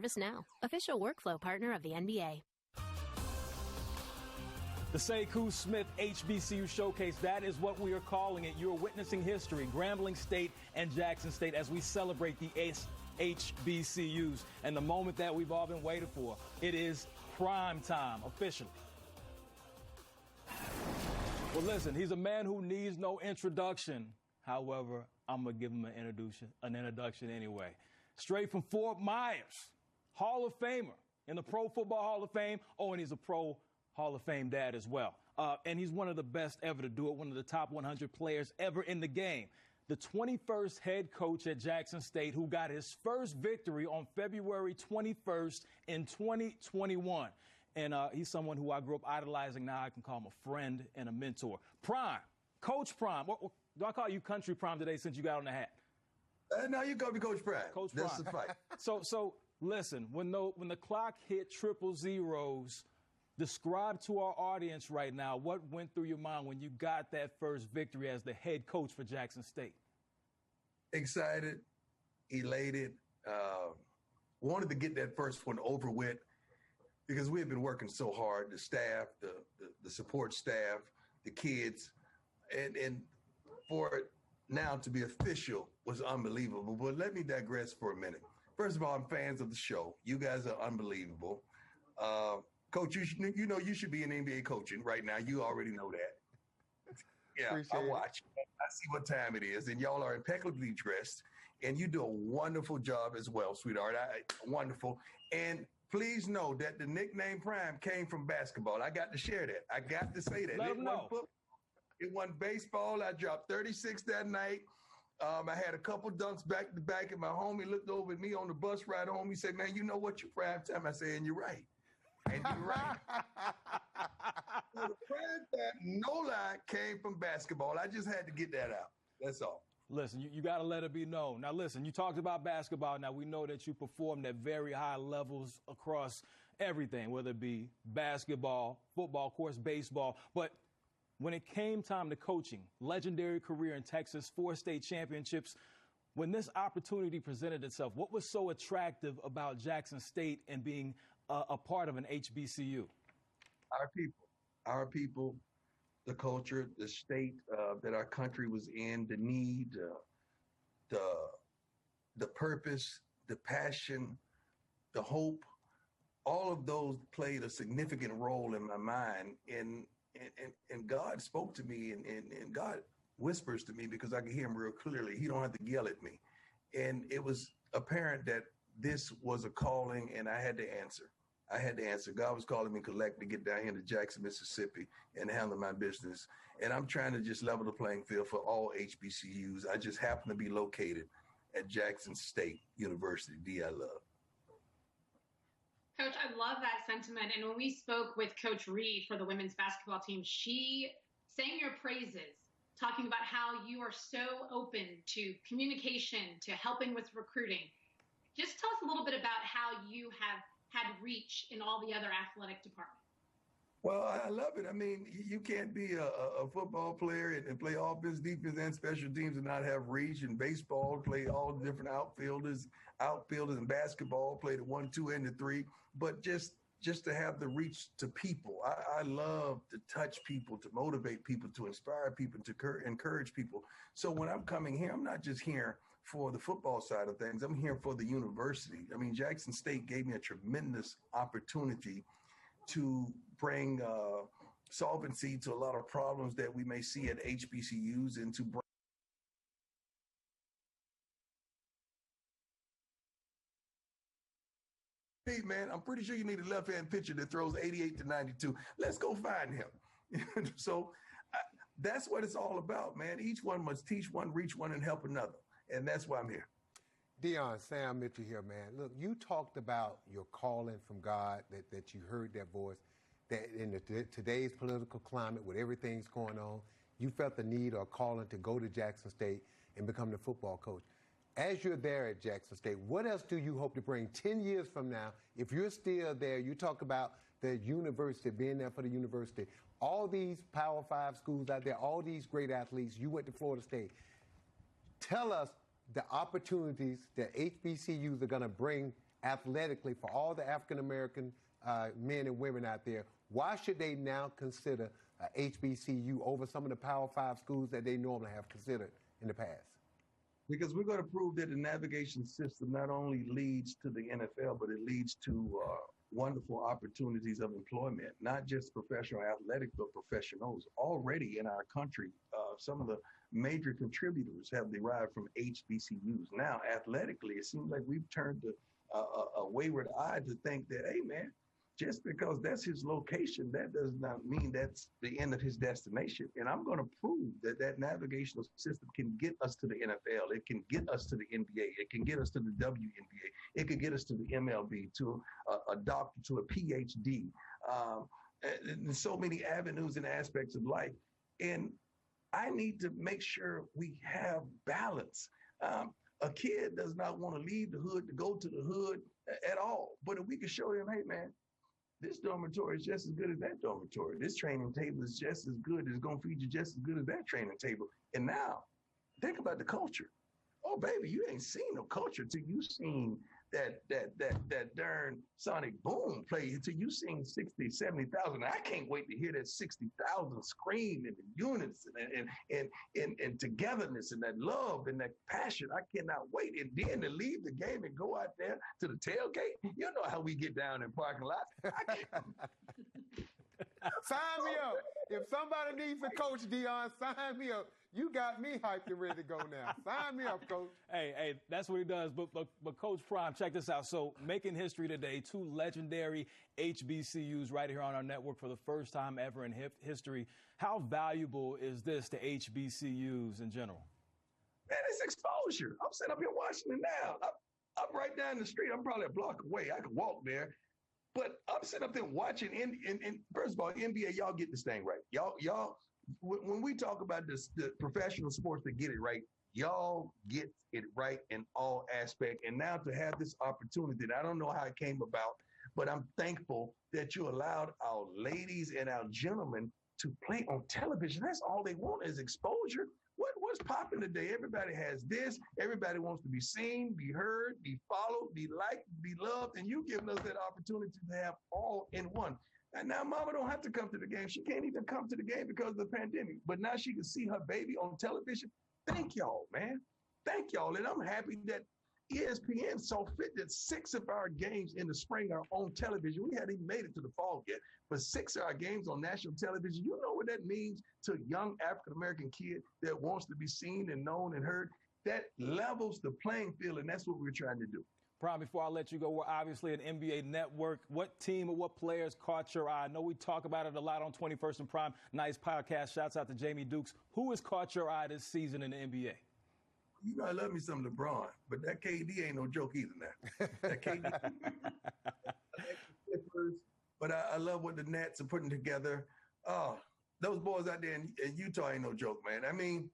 ServiceNow, official workflow partner of the NBA. The Sekou Smith HBCU Showcase, that is what we are calling it. You're witnessing history, Grambling State and Jackson State, as we celebrate the HBCUs. And the moment that we've all been waiting for, it is prime time, officially. Well, listen, he's a man who needs no introduction. However, I'm going to give him an introduction anyway. Straight from Fort Myers, Hall of Famer in the Pro Football Hall of Fame. Oh, and he's a Pro Hall of Fame dad as well. And he's one of the best ever to do it, one of the top 100 players ever in the game. The 21st head coach at Jackson State, who got his first victory on February 21st in 2021. And he's someone who I grew up idolizing. Now I can call him a friend and a mentor. Prime, Coach Prime. Do I call you Country Prime today since you got on the hat? No, you call me Coach Prime. Coach Prime. That's the fight. So listen, when the clock hit triple zeros, describe to our audience right now what went through your mind when you got that first victory as the head coach for Jackson State. Excited, elated, wanted to get that first one over with because we had been working so hard, the staff, the support staff, the kids, and for it now to be official was unbelievable. But let me digress for a minute. First of all, I'm fans of the show. You guys are unbelievable. Coach, you know you should be in NBA coaching right now. You already know that. Yeah, Appreciate I watch. I see what time it is, and y'all are impeccably dressed, and you do a wonderful job as well, sweetheart. Wonderful. And please know that the nickname Prime came from basketball. I got to share that. I got to say that. Let them know. It wasn't baseball. I dropped 36 that night. I had a couple dunks back to back, and my homie looked over at me on the bus ride home. He said, "Man, you know what? You're prime time." I said, "And you're right." And you're right. So the prime time, no lie, came from basketball. I just had to get that out. That's all. Listen, you got to let it be known. Now, listen, you talked about basketball. Now, we know that you performed at very high levels across everything, whether it be basketball, football, of course, baseball. But when it came time to coaching, legendary career in Texas, 4 state championships, when this opportunity presented itself, what was so attractive about Jackson State and being a part of an HBCU? Our people, the culture, the state that our country was in, the need, the purpose, the passion, the hope, all of those played a significant role in my mind. And God spoke to me, and God whispers to me because I can hear him real clearly. He don't have to yell at me. And it was apparent that this was a calling, and I had to answer. God was calling me to get down here to Jackson, Mississippi, and handle my business. And I'm trying to just level the playing field for all HBCUs. I just happen to be located at Jackson State University, I love. Coach, I love that sentiment. And when we spoke with Coach Reed for the women's basketball team, she sang your praises, talking about how you are so open to communication, to helping with recruiting. Just tell us a little bit about how you have had reach in all the other athletic departments. Well, I love it. I mean, you can't be a football player and play offense, defense, and special teams and not have reach. In baseball, play all the different outfielders in basketball, play the 1, 2, and the 3. But just to have the reach to people. I love to touch people, to motivate people, to inspire people, to encourage people. So when I'm coming here, I'm not just here for the football side of things. I'm here for the university. I mean, Jackson State gave me a tremendous opportunity to bring solvency to a lot of problems that we may see at HBCUs and to bring Hey, man, I'm pretty sure you need a left-hand pitcher that throws 88 to 92. Let's go find him. So that's what it's all about, man. Each one must teach one, reach one, and help another. And that's why I'm here. Dion, Sam Mitchell here, man. Look, you talked about your calling from God, that you heard that voice, that in today's political climate with everything's going on, you felt the need or calling to go to Jackson State and become the football coach. As you're there at Jackson State, what else do you hope to bring 10 years from now? If you're still there, you talk about the university, being there for the university, all these Power 5 schools out there, all these great athletes, you went to Florida State. Tell us the opportunities that HBCUs are going to bring athletically for all the African-American men and women out there? Why should they now consider HBCU over some of the Power 5 schools that they normally have considered in the past? Because we're going to prove that the navigation system not only leads to the NFL, but it leads to wonderful opportunities of employment, not just professional athletics, but professionals. Already in our country, some of the major contributors have derived from HBCUs. Now, athletically, it seems like we've turned a wayward eye to think that, hey, man, just because that's his location, that does not mean that's the end of his destination. And I'm going to prove that that navigational system can get us to the NFL. It can get us to the NBA. It can get us to the WNBA. It can get us to the MLB, to a doctor, to a PhD, and so many avenues and aspects of life. And I need to make sure we have balance. A kid does not want to leave the hood to go to the hood at all. But if we can show them, hey, man, this dormitory is just as good as that dormitory. This training table is just as good. It's going to feed you just as good as that training table. And now, think about the culture. Oh, baby, you ain't seen no culture till you seen that darn Sonic Boom play, till you seen 60, 70,000. I can't wait to hear that 60,000 scream and the units and togetherness and that love and that passion. I cannot wait. And then to leave the game and go out there to the tailgate. You know how we get down in parking lots. Sign me up. If somebody needs a coach, Deion, sign me up. You got me hyped and ready to go now. Sign me up, Coach. Hey, that's what he does. But Coach Prime, check this out. So making history today, 2 legendary HBCUs right here on our network for the first time ever in history. How valuable is this to HBCUs in general? Man, it's exposure. I'm sitting up here watching it now. I'm right down the street. I'm probably a block away. I could walk there. But I'm sitting up there watching. And first of all, NBA, y'all get this thing right. Y'all. When we talk about this, the professional sports that get it right, y'all get it right in all aspects. And now to have this opportunity, I don't know how it came about, but I'm thankful that you allowed our ladies and our gentlemen to play on television. That's all they want is exposure. What's popping today? Everybody has this. Everybody wants to be seen, be heard, be followed, be liked, be loved. And you giving us that opportunity to have all in one. And now mama don't have to come to the game. She can't even come to the game because of the pandemic. But now she can see her baby on television. Thank y'all, man. Thank y'all. And I'm happy that ESPN saw fit that 6 of our games in the spring are on television. We hadn't even made it to the fall yet. But 6 of our games on national television, you know what that means to a young African-American kid that wants to be seen and known and heard? That levels the playing field, and that's what we're trying to do. Prime, before I let you go, we're obviously an NBA network. What team or what players caught your eye? I know we talk about it a lot on 21st and Prime. Nice podcast. Shouts out to Jamie Dukes. Who has caught your eye this season in the NBA? You know, I love me some LeBron, but that KD ain't no joke either now. That KD. But I love what the Nets are putting together. Oh, those boys out there in Utah ain't no joke, man. I mean,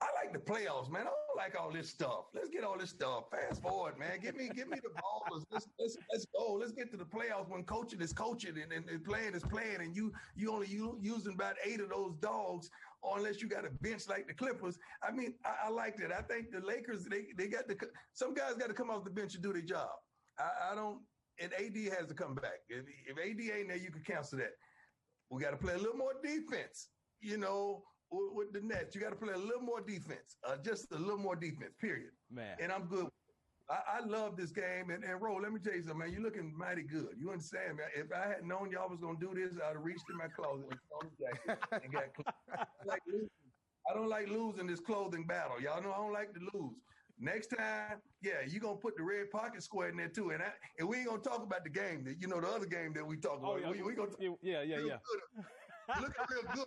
I like the playoffs, man. I don't like all this stuff. Let's get all this stuff. Fast forward, man. Give me the ballers. Let's go. Let's get to the playoffs when coaching is coaching and playing is playing, and you only using about 8 of those dogs, unless you got a bench like the Clippers. I mean, I like that. I think the Lakers, they got some guys got to come off the bench and do their job. I don't. And AD has to come back. If AD ain't there, you can cancel that. We got to play a little more defense. You know. With the Nets, you got to play a little more defense, just a little more defense, period. Man. And I'm good. I love this game. And Ro, let me tell you something, man. You're looking mighty good. You understand, man? If I had known y'all was going to do this, I'd have reached in my closet and thrown the jacket and got clean. I don't like losing this clothing battle. Y'all know I don't like to lose. Next time, yeah, you're going to put the red pocket square in there, too. And we ain't going to talk about the game, the other game that we talk about. Oh, yeah. We gonna Yeah. Looking real good.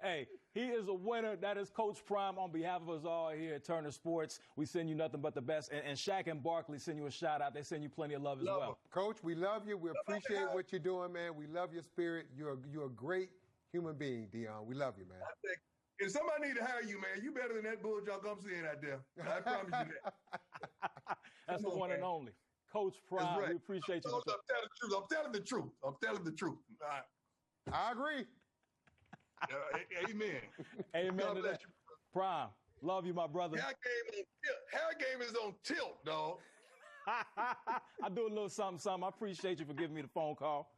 Hey, he is a winner. That is Coach Prime on behalf of us all here at Turner Sports. We send you nothing but the best. And Shaq and Barkley send you a shout out. They send you plenty of love as well. Coach, we love you. We appreciate what you're doing, man. We love your spirit. You're a great human being, Deion. We love you, man. If somebody need to hire you, man, you better than that bull Jock I'm seeing out there. I promise you that. That's the one and only. Coach Prime, right. We appreciate you. I'm telling the truth. I'm telling the truth. I agree. Amen. Amen to that. Prime, love you, my brother. Hair game is on tilt, dog. I do a little something. I appreciate you for giving me the phone call.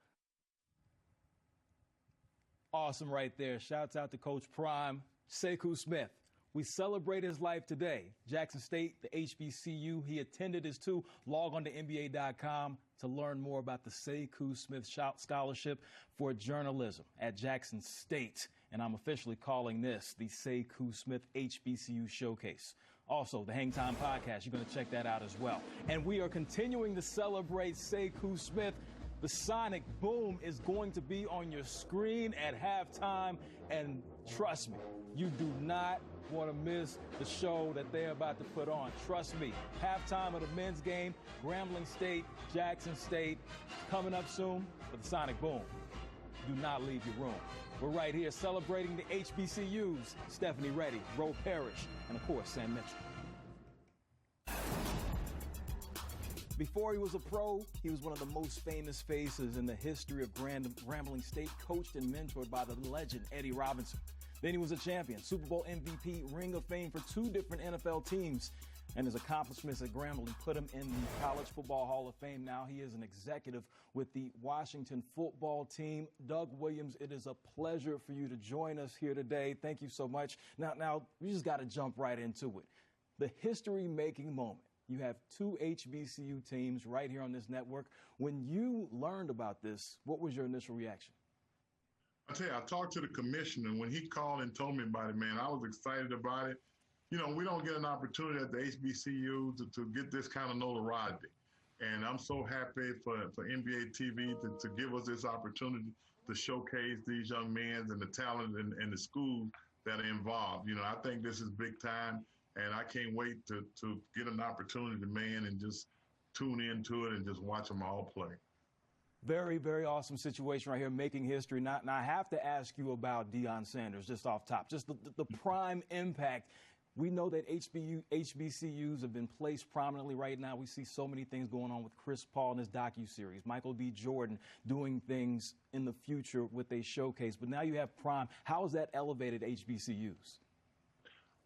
Awesome right there. Shouts out to Coach Prime, Sekou Smith. We celebrate his life today. Jackson State, the HBCU he attended is too. Log on to NBA.com to learn more about the Sekou Smith Scholarship for Journalism at Jackson State. And I'm officially calling this the Sekou Smith HBCU Showcase. Also, the Hang Time Podcast, you're going to check that out as well. And we are continuing to celebrate Sekou Smith. The sonic boom is going to be on your screen at halftime. And trust me, you do not want to miss the show that they're about to put on. Trust me, halftime of the men's game, Grambling State, Jackson State, coming up soon for the sonic boom. Do not leave your room. We're right here celebrating the HBCUs, Stephanie Reddy, Ro Parrish, and of course, Sam Mitchell. Before he was a pro, he was one of the most famous faces in the history of Grambling State, coached and mentored by the legend Eddie Robinson. Then he was a champion, Super Bowl MVP, Ring of Fame for 2 different NFL teams. And his accomplishments at Grambling put him in the College Football Hall of Fame. Now he is an executive with the Washington football team. Doug Williams, it is a pleasure for you to join us here today. Thank you so much. Now we just got to jump right into it. The history-making moment. You have 2 HBCU teams right here on this network. When you learned about this, what was your initial reaction? I tell you, I talked to the commissioner. When he called and told me about it, man, I was excited about it. You know, we don't get an opportunity at the HBCU to get this kind of notoriety. And I'm so happy for NBA TV to give us this opportunity to showcase these young men and the talent and the schools that are involved. You know, I think this is big time, and I can't wait to get an opportunity, man, and just tune into it and just watch them all play. Very, very awesome situation right here, making history. Now I have to ask you about Deion Sanders, just off top, just the prime impact. We know that HBCUs have been placed prominently right now. We see so many things going on with Chris Paul and his docuseries, Michael B. Jordan doing things in the future with a showcase. But now you have Prime. How has that elevated HBCUs?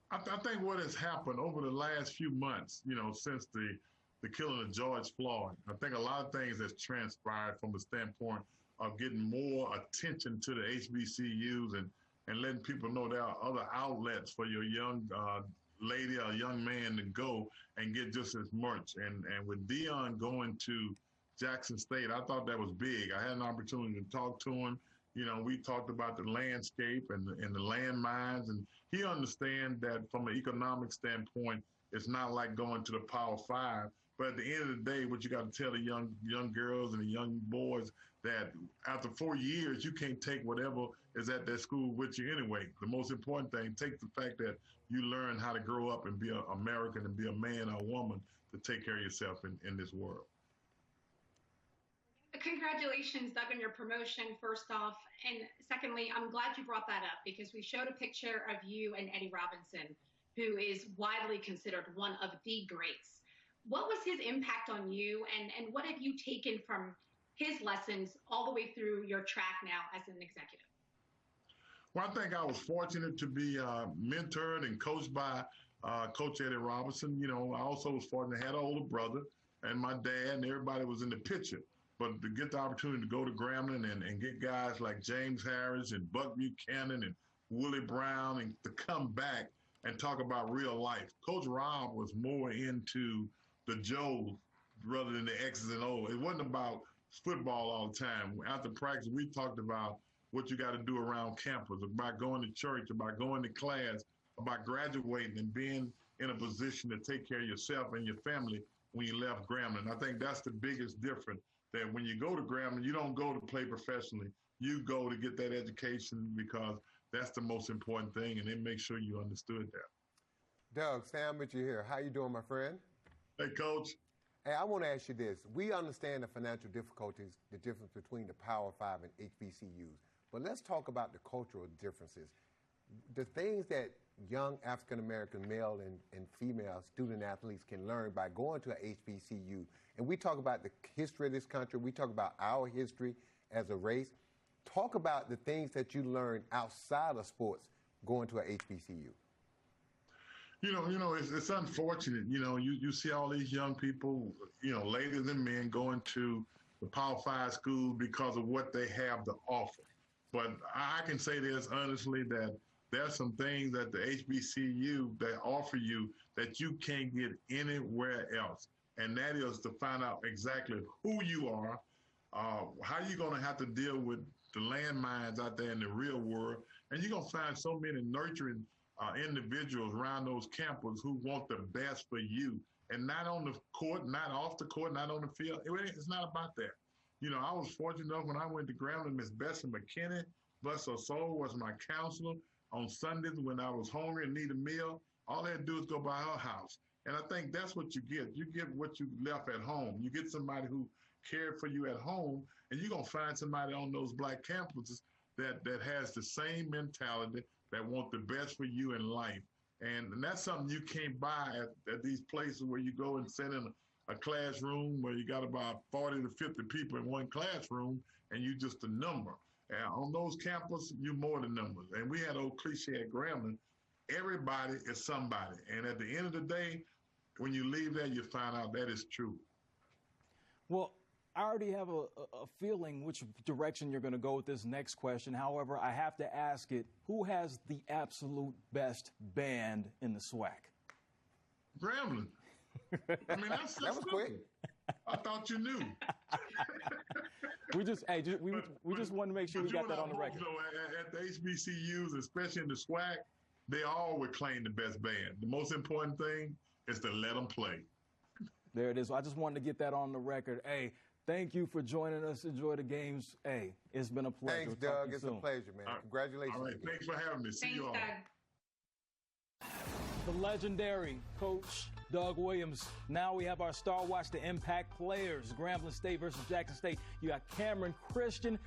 I think what has happened over the last few months, you know, since the killing of George Floyd, I think a lot of things has transpired from the standpoint of getting more attention to the HBCUs and letting people know there are other outlets for your young lady or young man to go and get just as much. And with Deion going to Jackson State, I thought that was big. I had an opportunity to talk to him. You know, we talked about the landscape and the landmines, and he understands that from an economic standpoint, it's not like going to the Power 5. But at the end of the day, what you got to tell the young girls and the young boys that after 4 years, you can't take whatever is at that school with you anyway. The most important thing, take the fact that you learn how to grow up and be an American and be a man or a woman to take care of yourself in this world. Congratulations, Doug, on your promotion, first off. And secondly, I'm glad you brought that up because we showed a picture of you and Eddie Robinson, who is widely considered one of the greats. What was his impact on you, and what have you taken from his lessons all the way through your track now as an executive? Well, I think I was fortunate to be mentored and coached by Coach Eddie Robinson. You know, I also was fortunate to have an older brother and my dad, and everybody was in the picture. But to get the opportunity to go to Grambling and get guys like James Harris and Buck Buchanan and Willie Brown and to come back and talk about real life. Coach Rob was more into the Joes rather than the X's and O's. It wasn't about football all the time. After practice, we talked about what you got to do around campus, about going to church, about going to class, about graduating and being in a position to take care of yourself and your family when you left Grambling. I think that's the biggest difference, that when you go to Grambling, you don't go to play professionally. You go to get that education because that's the most important thing, and then make sure you understood that. Doug, Sam Mitchell here. How you doing, my friend? Hey, Coach. Hey, I want to ask you this. We understand the financial difficulties, the difference between the Power 5 and HBCUs. But let's talk about the cultural differences. The things that young African-American male and female student athletes can learn by going to an HBCU. And we talk about the history of this country. We talk about our history as a race. Talk about the things that you learn outside of sports going to an HBCU. It's unfortunate. You see all these young people, ladies and men going to the Power 5 schools because of what they have to offer. But I can say this honestly, that there's some things that the HBCU that offer you that you can't get anywhere else. And that is to find out exactly who you are, how you're going to have to deal with the landmines out there in the real world. And you're going to find so many nurturing individuals around those campuses who want the best for you. And not on the court, not off the court, not on the field. It's not about that. I was fortunate enough when I went to Grambling, Miss Bessie McKinney, bless her soul, was my counselor on Sundays when I was hungry and need a meal. All I had to do is go by her house. And I think that's what you get. You get what you left at home. You get somebody who cared for you at home, and you're going to find somebody on those black campuses that has the same mentality, that want the best for you in life. And that's something you can't buy at these places where you go and sit in a classroom where you got about 40 to 50 people in one classroom, and you just a number. And on those campuses, you're more than numbers. And we had old cliche at Grambling, everybody is somebody. And at the end of the day, when you leave there, you find out that is true. Well, I already have a feeling which direction you're going to go with this next question. However, I have to ask it, who has the absolute best band in the SWAC? Grambling. I mean, that's that was quick. I thought you knew. We just wanted to make sure we got that on the record. At the HBCUs, especially in the SWAC, they all would claim the best band. The most important thing is to let them play. There it is. I just wanted to get that on the record. Hey, thank you for joining us. Enjoy the games. Hey, it's been a pleasure. Thanks, Doug. It's a pleasure, man. Congratulations. All right. Thanks for having me. See you all. The legendary Coach Doug Williams. Now we have our Star Watch, the impact players. Grambling State versus Jackson State. You got Cameron Christian,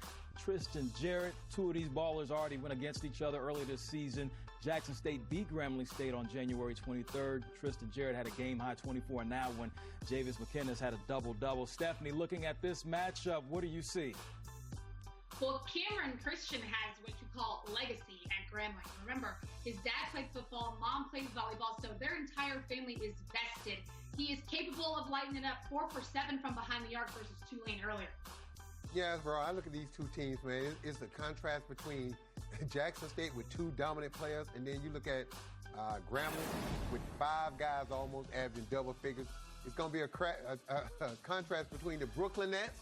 Tristan Jarrett. Two of these ballers already went against each other earlier this season. Jackson State beat Grambling State on January 23rd. Tristan Jarrett had a game-high 24 in that one. Javis McKinnis had a double-double. Stephanie, looking at this matchup, what do you see? Well, Cameron Christian has what you call legacy at Grambling. Remember, his dad plays football, mom plays volleyball, so their entire family is vested. He is capable of lighting it up 4 for 7 from behind the arc versus Tulane earlier. Yeah, bro, I look at these two teams, man. It's the contrast between Jackson State with 2 dominant players, and then you look at Grambling with 5 guys almost averaging double figures. It's going to be a contrast between the Brooklyn Nets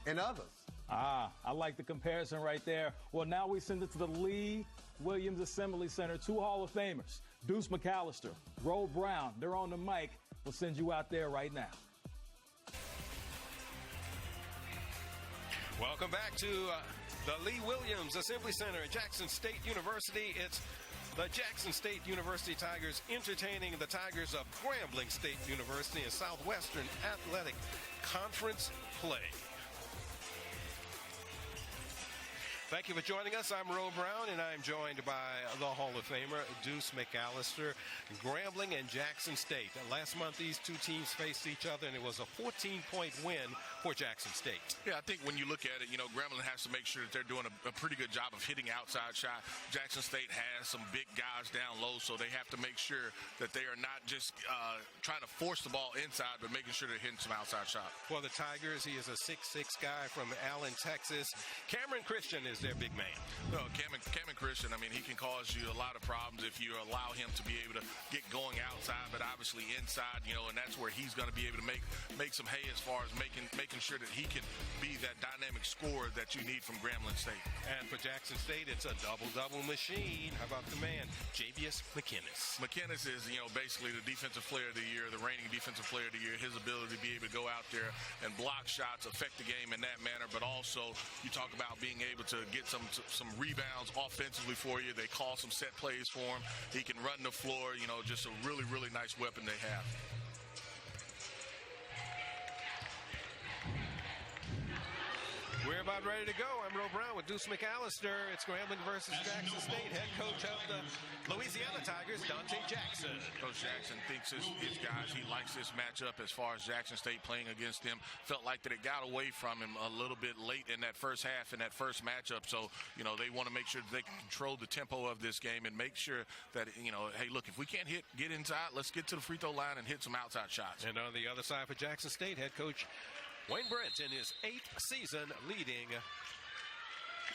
and others. I like the comparison right there. Well, now we send it to the Lee Williams Assembly Center. 2 Hall of Famers, Deuce McAllister, Ro Brown. They're on the mic. We'll send you out there right now. Welcome back to the Lee Williams Assembly Center at Jackson State University. It's the Jackson State University Tigers entertaining the Tigers of Grambling State University in Southwestern Athletic Conference play. Thank you for joining us. I'm Ro Brown, and I'm joined by the Hall of Famer, Deuce McAllister, Grambling and Jackson State. Last month, these two teams faced each other, and it was a 14-point win for Jackson State. Yeah, I think when you look at it, Grambling has to make sure that they're doing a pretty good job of hitting outside shot. Jackson State has some big guys down low, so they have to make sure that they are not just trying to force the ball inside, but making sure they're hitting some outside shot. For the Tigers, he is a 6'6" guy from Allen, Texas. Cameron Christian is their big man. No, Cameron Christian, he can cause you a lot of problems if you allow him to be able to get going outside, but obviously inside, and that's where he's going to be able to make some hay as far as making sure that he can be that dynamic scorer that you need from Grambling State. And for Jackson State, it's a double-double machine. How about the man, Javis McKinnis? McKinnis is, basically the defensive player of the year, the reigning defensive player of the year. His ability to be able to go out there and block shots, affect the game in that manner, but also you talk about being able to get some rebounds offensively for you. They call some set plays for him. He can run the floor, just a really, really nice weapon they have. We're about ready to go. I'm Ro Brown with Deuce McAllister. It's Grambling versus Jackson State. Head coach of the Louisiana Tigers, Dante Jackson. Coach Jackson thinks his guys, he likes this matchup as far as Jackson State playing against them. Felt like that it got away from him a little bit late in that first half, in that first matchup. So, you know, they want to make sure that they can control the tempo of this game and make sure that, you know, hey, look, if we can't get inside, let's get to the free throw line and hit some outside shots. And on the other side for Jackson State, head coach Wayne Brent in his 8th season leading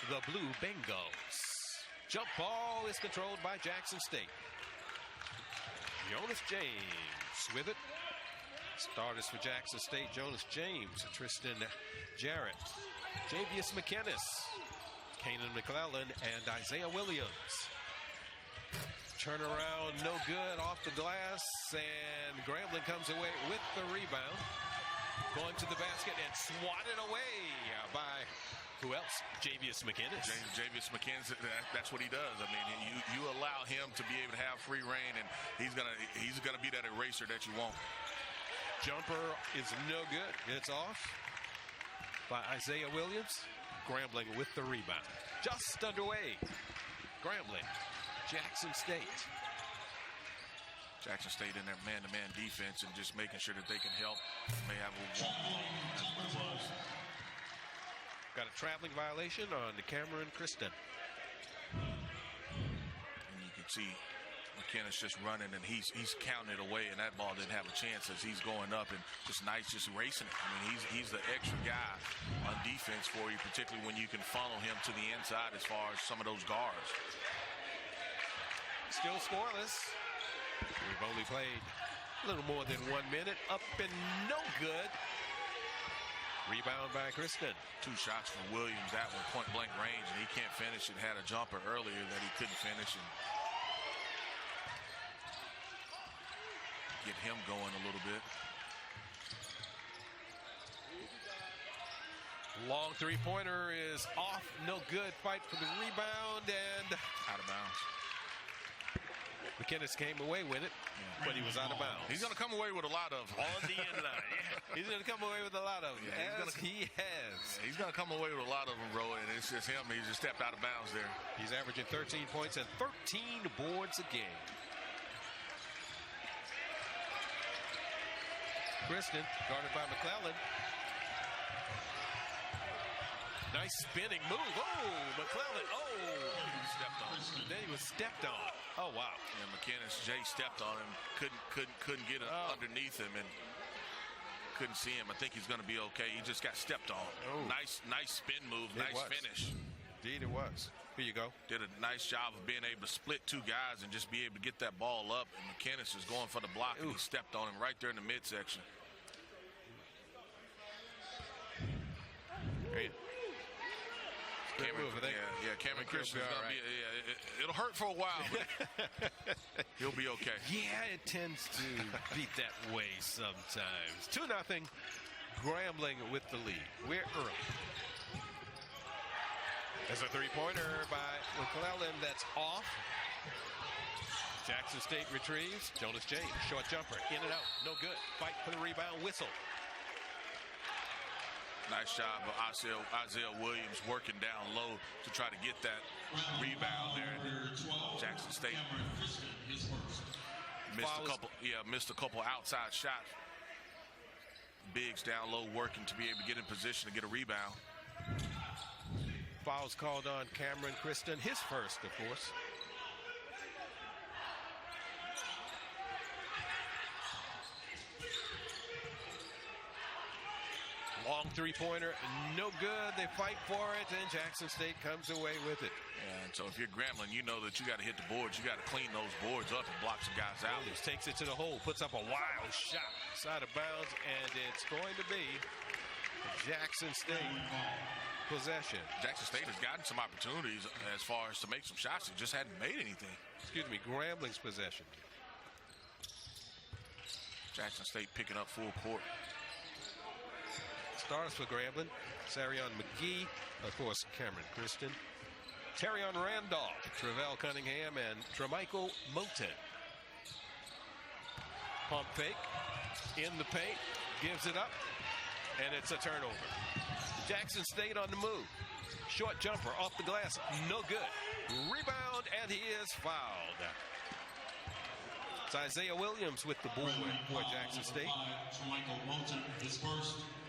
the Blue Bengals. Jump ball is controlled by Jackson State. Jonas James with it. Starters for Jackson State, Jonas James, Tristan Jarrett, Javius McInnes, Kanan McClellan, and Isaiah Williams. Turnaround, no good off the glass, and Grambling comes away with the rebound. Going to the basket and swatted away by who else? Javius McInnes. Javius McInnes, that's what he does. I mean, you allow him to be able to have free reign, and he's gonna be that eraser that you want. Jumper is no good. It's off by Isaiah Williams. Grambling with the rebound. Just underway. Grambling, Jackson State. Jackson State in their man-to-man defense and just making sure that they can help. May have a walk ball. That's what it was. Got a traveling violation on Cameron Kristen. And you can see McInnes just running, and he's counting it away, and that ball didn't have a chance as he's going up and just nice, just racing it. I mean, he's the extra guy on defense for you, particularly when you can funnel him to the inside as far as some of those guards. Still scoreless. We've only played a little more than 1 minute. Up and no good. Rebound by Kristen. 2 shots from Williams. That one point blank range, and he can't finish it. Had a jumper earlier that he couldn't finish, and get him going a little bit. Long three-pointer is off. No good. Fight for the rebound and out of bounds. McInnes came away with it, but he was out of bounds. He's going to come away with a lot of them. On the end line. Yeah. He's going to come away with a lot of them, he has. Yeah, he's going to come away with a lot of them, bro, and it's just him. He just stepped out of bounds there. He's averaging 13 points and 13 boards a game. Kristen, guarded by McClellan. Nice spinning move. Oh, McClellan. Oh, stepped on. Then he was stepped on. Oh, wow. And McInnes, Jay stepped on him. Couldn't get underneath him and couldn't see him. I think he's going to be okay. He just got stepped on. Oh. Nice spin move. Nice finish. Indeed, it was. Here you go. Did a nice job of being able to split 2 guys and just be able to get that ball up. And McInnes is going for the block, and he stepped on him right there in the midsection. Great. Cameron, Cameron Christian is going to be, it'll hurt for a while, but he'll be okay. Yeah, it tends to be that way sometimes. 2-0, Grambling with the lead. We're early. There's a three-pointer by McClellan that's off. Jackson State retrieves. Jonas James, short jumper, in and out, no good. Fight for the rebound, whistle. Nice job of Isaiah Williams working down low to try to get that rebound there. Jackson State missed a couple outside shots. Biggs down low working to be able to get in position to get a rebound. Fouls called on Cameron Kristen, his first, of course. Long three-pointer, no good. They fight for it, and Jackson State comes away with it. And so if you're Grambling, you know that you got to hit the boards. You got to clean those boards up and block some guys out. Williams takes it to the hole, puts up a wild shot side of bounds, and it's going to be Jackson State possession. Jackson State has gotten some opportunities as far as to make some shots. They just hadn't made anything. Excuse me, Grambling's possession. Jackson State picking up full court. Stars for Grambling, Sarion McGee, of course, Cameron Kristen, Terrion Randolph, Travell Cunningham, and Tremichael Moten. Pump fake, in the paint, gives it up, and it's a turnover. Jackson State on the move. Short jumper off the glass, no good. Rebound, and he is fouled. It's Isaiah Williams with the board for Jackson State.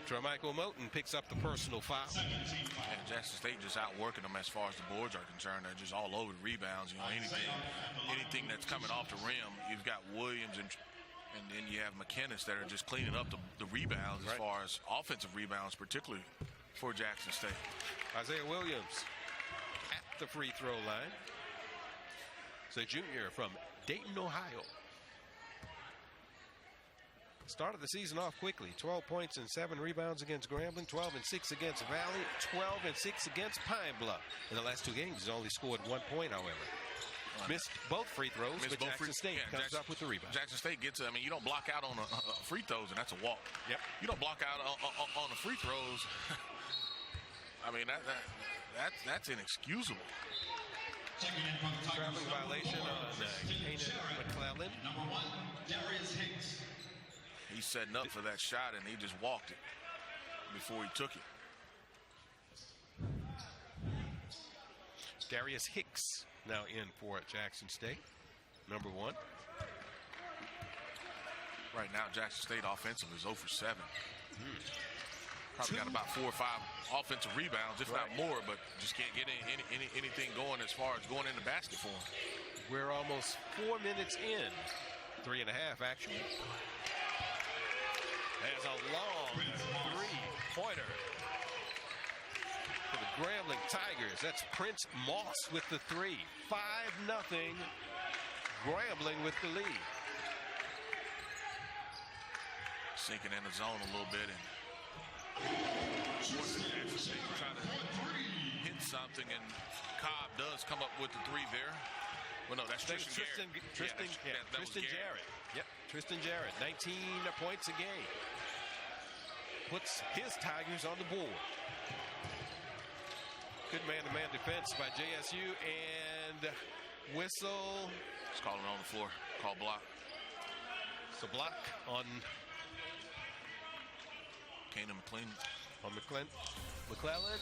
Tremichael Moten picks up the personal foul. And Jackson State just outworking them as far as the boards are concerned. They're just all over the rebounds. You know, anything that's coming off the rim, you've got Williams and then you have McKinnis that are just cleaning up the rebounds as far as offensive rebounds, particularly for Jackson State. Isaiah Williams at the free throw line. It's a junior from Dayton, Ohio. Started the season off quickly. 12 points and 7 rebounds against Grambling, 12 and 6 against Valley, 12 and 6 against Pine Bluff. In the last 2 games, he's only scored 1 point, however. Missed both free throws, but Jackson State comes up with the rebound. Jackson State gets it. I mean, you don't block out on free throws, and that's a walk. Yep. You don't block out on the free throws. I mean, that's inexcusable. Traveling violation on Kanan McClellan. Number 1, Darius Hicks. He's setting up for that shot, and he just walked it before he took it. Darius Hicks now in for Jackson State, number 1. Right now, Jackson State offensive is 0 for 7. Probably got about 4 or 5 offensive rebounds, if not more, but just can't get anything going as far as going in the basket for him. We're almost 4 minutes in. 3.5 actually. There's a long three-pointer for the Grambling Tigers. That's Prince Moss with the 3. 5-0. Grambling with the lead. Sinking in the zone a little bit and trying to hit something, and Cobb does come up with the 3 there. Well, no, that's Tristan Jarrett. Yep, Tristan Jarrett, 19 points a game. Puts his Tigers on the board. Good man-to-man defense by JSU, and whistle. It's calling on the floor. Call block. It's a block on Kanan McLean. On McClellan.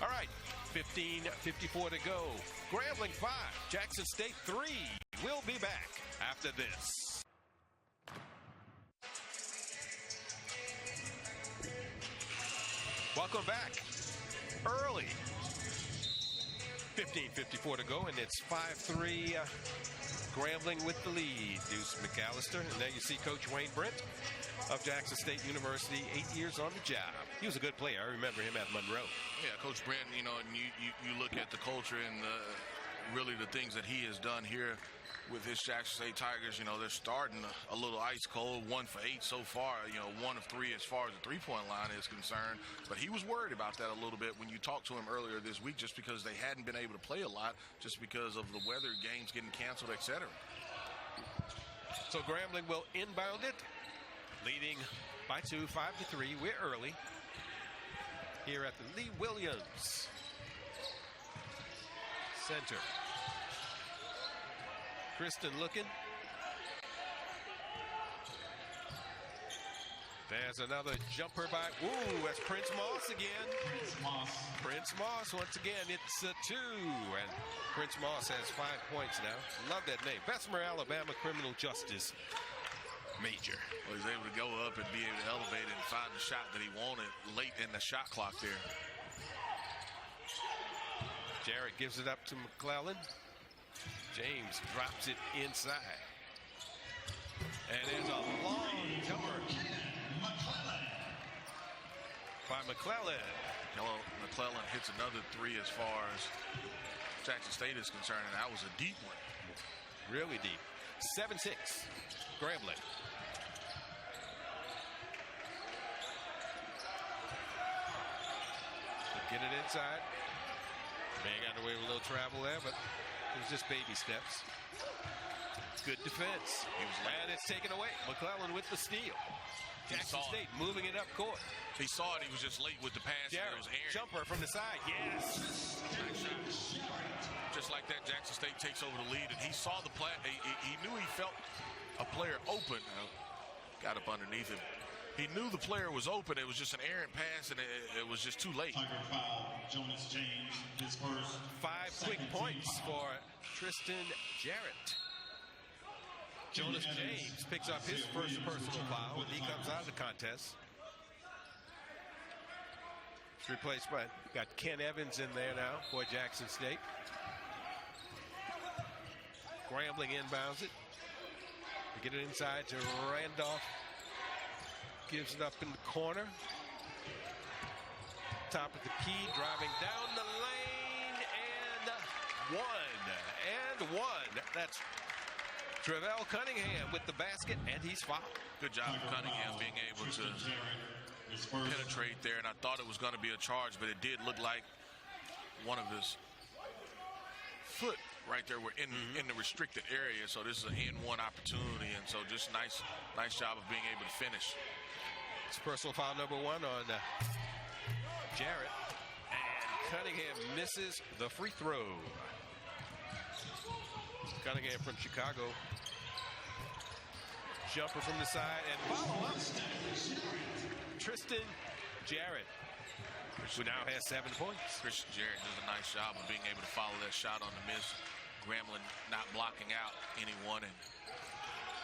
All right, 15:54 to go. Grambling 5, Jackson State 3. We'll be back after this. Welcome back. Early. 15:54 to go, and it's 5-3. Grambling with the lead. Deuce McAllister, and there you see Coach Wayne Brent of Jackson State University, 8 years on the job. He was a good player. I remember him at Monroe. Yeah, Coach Brent, you know, and you look at the culture and really the things that he has done here with his Jackson State Tigers. You know, they're starting a little ice cold, 1 for 8 so far, you know, 1 of 3 as far as the three-point line is concerned. But he was worried about that a little bit when you talked to him earlier this week, just because they hadn't been able to play a lot, just because of the weather, games getting canceled, etc. So Grambling will inbound it, leading by 2, 5-3. We're early here at the Lee Williams Center. Kristen looking. There's another jumper by, that's Prince Moss again. Prince Moss once again. It's a 2, and Prince Moss has 5 points now. Love that name. Bessemer, Alabama criminal justice major. Well, he's able to go up and be able to elevate it and find the shot that he wanted late in the shot clock there. Jarrett gives it up to McClellan. James drops it inside. And there's a long jumper by McClellan. McClellan hits another 3 as far as Jackson State is concerned, and that was a deep one. Really deep. 7-6. Grambling. Get it inside. May have gotten away with a little travel there, but it was just baby steps. Good defense. And it's taken away. McClellan with the steal. Jackson State moving it up court. He saw it. He was just late with the pass. Jarrett, it was Aaron. Jumper from the side. Yes. Just like that, Jackson State takes over the lead, and he saw the play. He knew he felt a player open. Got up underneath him. he knew the player was open. It was just an errant pass, and it was just too late. Tiger foul, Jonas James, his first. 5 quick points for Tristan Jarrett. Jonas James picks up his first personal foul when he comes out of the contest. It's replaced by, got Ken Evans in there now for Jackson State. Grambling inbounds it. We get it inside to Randolph. Gives it up in the corner. Top of the key, driving down the lane, and one. That's Travell Cunningham with the basket, and he's fouled. Good job of Cunningham being able to penetrate there, and I thought it was going to be a charge, but it did look like one of his foot right there were in the restricted area, so this is an N1 opportunity, and so just nice job of being able to finish. It's personal foul number 1 on Jarrett, and Cunningham misses the free throw. Cunningham from Chicago. Jumper from the side and follow up. Tristan Jarrett, who now has 7 points. Tristan Jarrett does a nice job of being able to follow that shot on the miss. Grambling not blocking out anyone and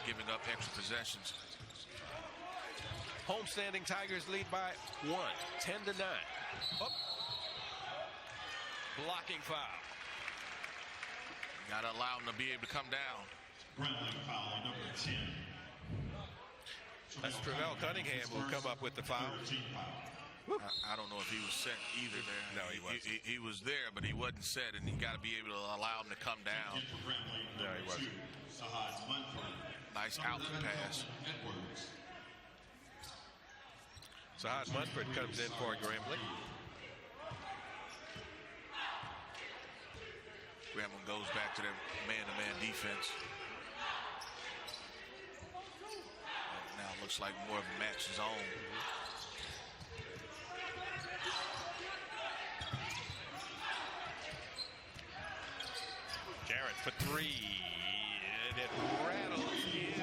giving up extra possessions. Homestanding Tigers lead by 1, 10-9. Up. Blocking foul. Got to allow him to be able to come down. Grambling foul, number 10. That's Travell Cunningham who will come up with the foul. I don't know if he was set either there. No, he wasn't. He was there, but he wasn't set, and you got to be able to allow him to come down. No, he wasn't. Nice out pass. Sahad Munford comes in for Grambling. Grambling goes back to their man-to-man defense. Now it looks like more of a match zone. Jarrett for 3, and it rattles in.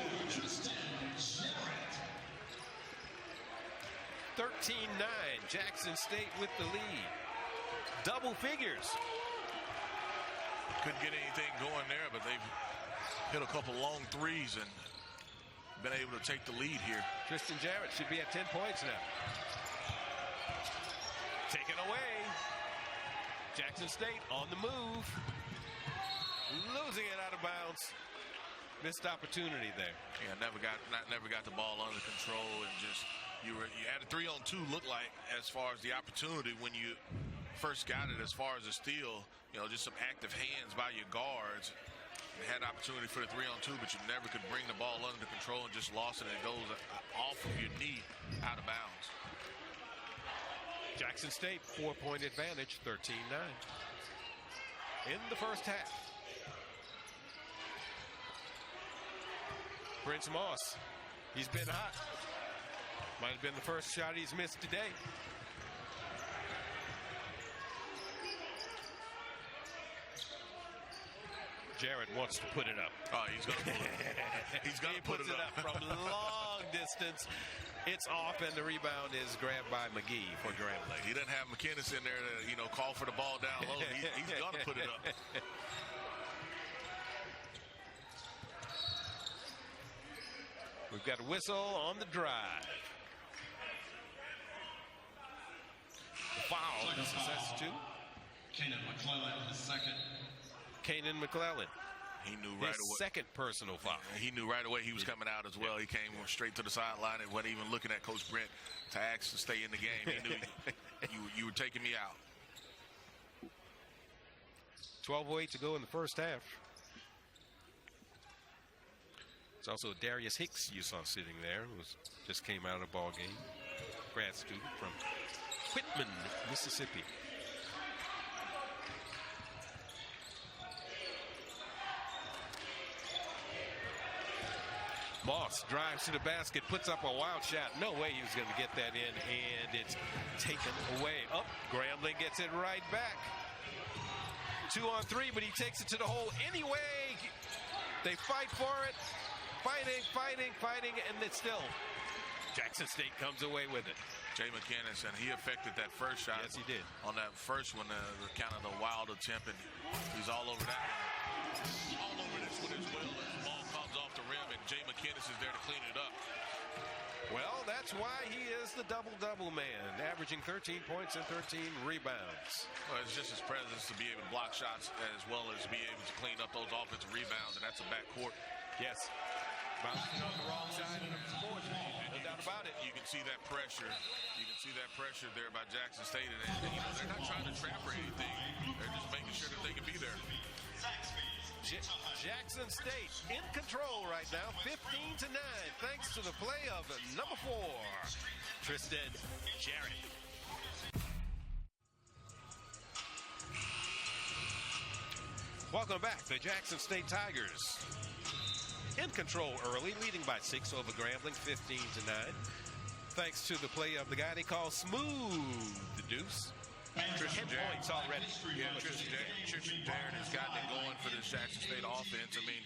13-9, Jackson State with the lead. Double figures. Couldn't get anything going there, but they've hit a couple long threes and been able to take the lead here. Tristan Jarrett should be at 10 points now. Taken away. Jackson State on the move. Losing it out of bounds. Missed opportunity there. Yeah, never got the ball under control, and just you had a 3-on-2 look like as far as the opportunity when you first got it. As far as the steal, just some active hands by your guards. You had an opportunity for the 3-on-2, but you never could bring the ball under control and just lost it. And it goes off of your knee out of bounds. Jackson State 4-point advantage, 13-9 in the first half. Prince Moss, he's been hot. Might have been the first shot he's missed today. Jarrett wants to put it up. Oh, he's going to put it up. He's going to put it up from long distance. It's off, and the rebound is grabbed by McGee for Grambling. He doesn't have McKinnis in there to, call for the ball down low. He's going to put it up. We've got a whistle on the drive. The foul. This is S2. Kanan McClellan, his second. Kanan McClellan. He knew right away. Second personal foul. He knew right away he was coming out as well. He came straight to the sideline and wasn't even looking at Coach Brent to ask to stay in the game. He knew you were taking me out. 12:08 to go in the first half. It's also Darius Hicks you saw sitting there, who just came out of the ball game. Grad student from Whitman, Mississippi. Moss drives to the basket, puts up a wild shot. No way he was going to get that in, and it's taken away. Grambling gets it right back. 2-on-3, but he takes it to the hole anyway. They fight for it. Fighting, and it's still Jackson State comes away with it. Jay McInnes, and he affected that first shot. Yes, he did. On that first one, the kind of the wild attempt, and he's all over that one. All over this one as well. As the ball comes off the rim, and Jay McInnes is there to clean it up. Well, that's why he is the double-double man, averaging 13 points and 13 rebounds. Well, it's just his presence to be able to block shots as well as be able to clean up those offensive rebounds, and that's a backcourt. Yes. Bouncing on the wrong side of the court. No doubt about it. You can see that pressure. You can see that pressure there by Jackson State, and they're not trying to trap or anything. They're just making sure that they can be there. Jackson State in control right now, 15-9, thanks to the play of number 4, Tristan Jarrett. Welcome back. The Jackson State Tigers in control early, leading by 6 over Grambling, 15-9. Thanks to the play of the guy they call Smooth the Deuce. 10 points already. Yeah, Tristan Jarrett has gotten it going for this Jackson State offense. I mean,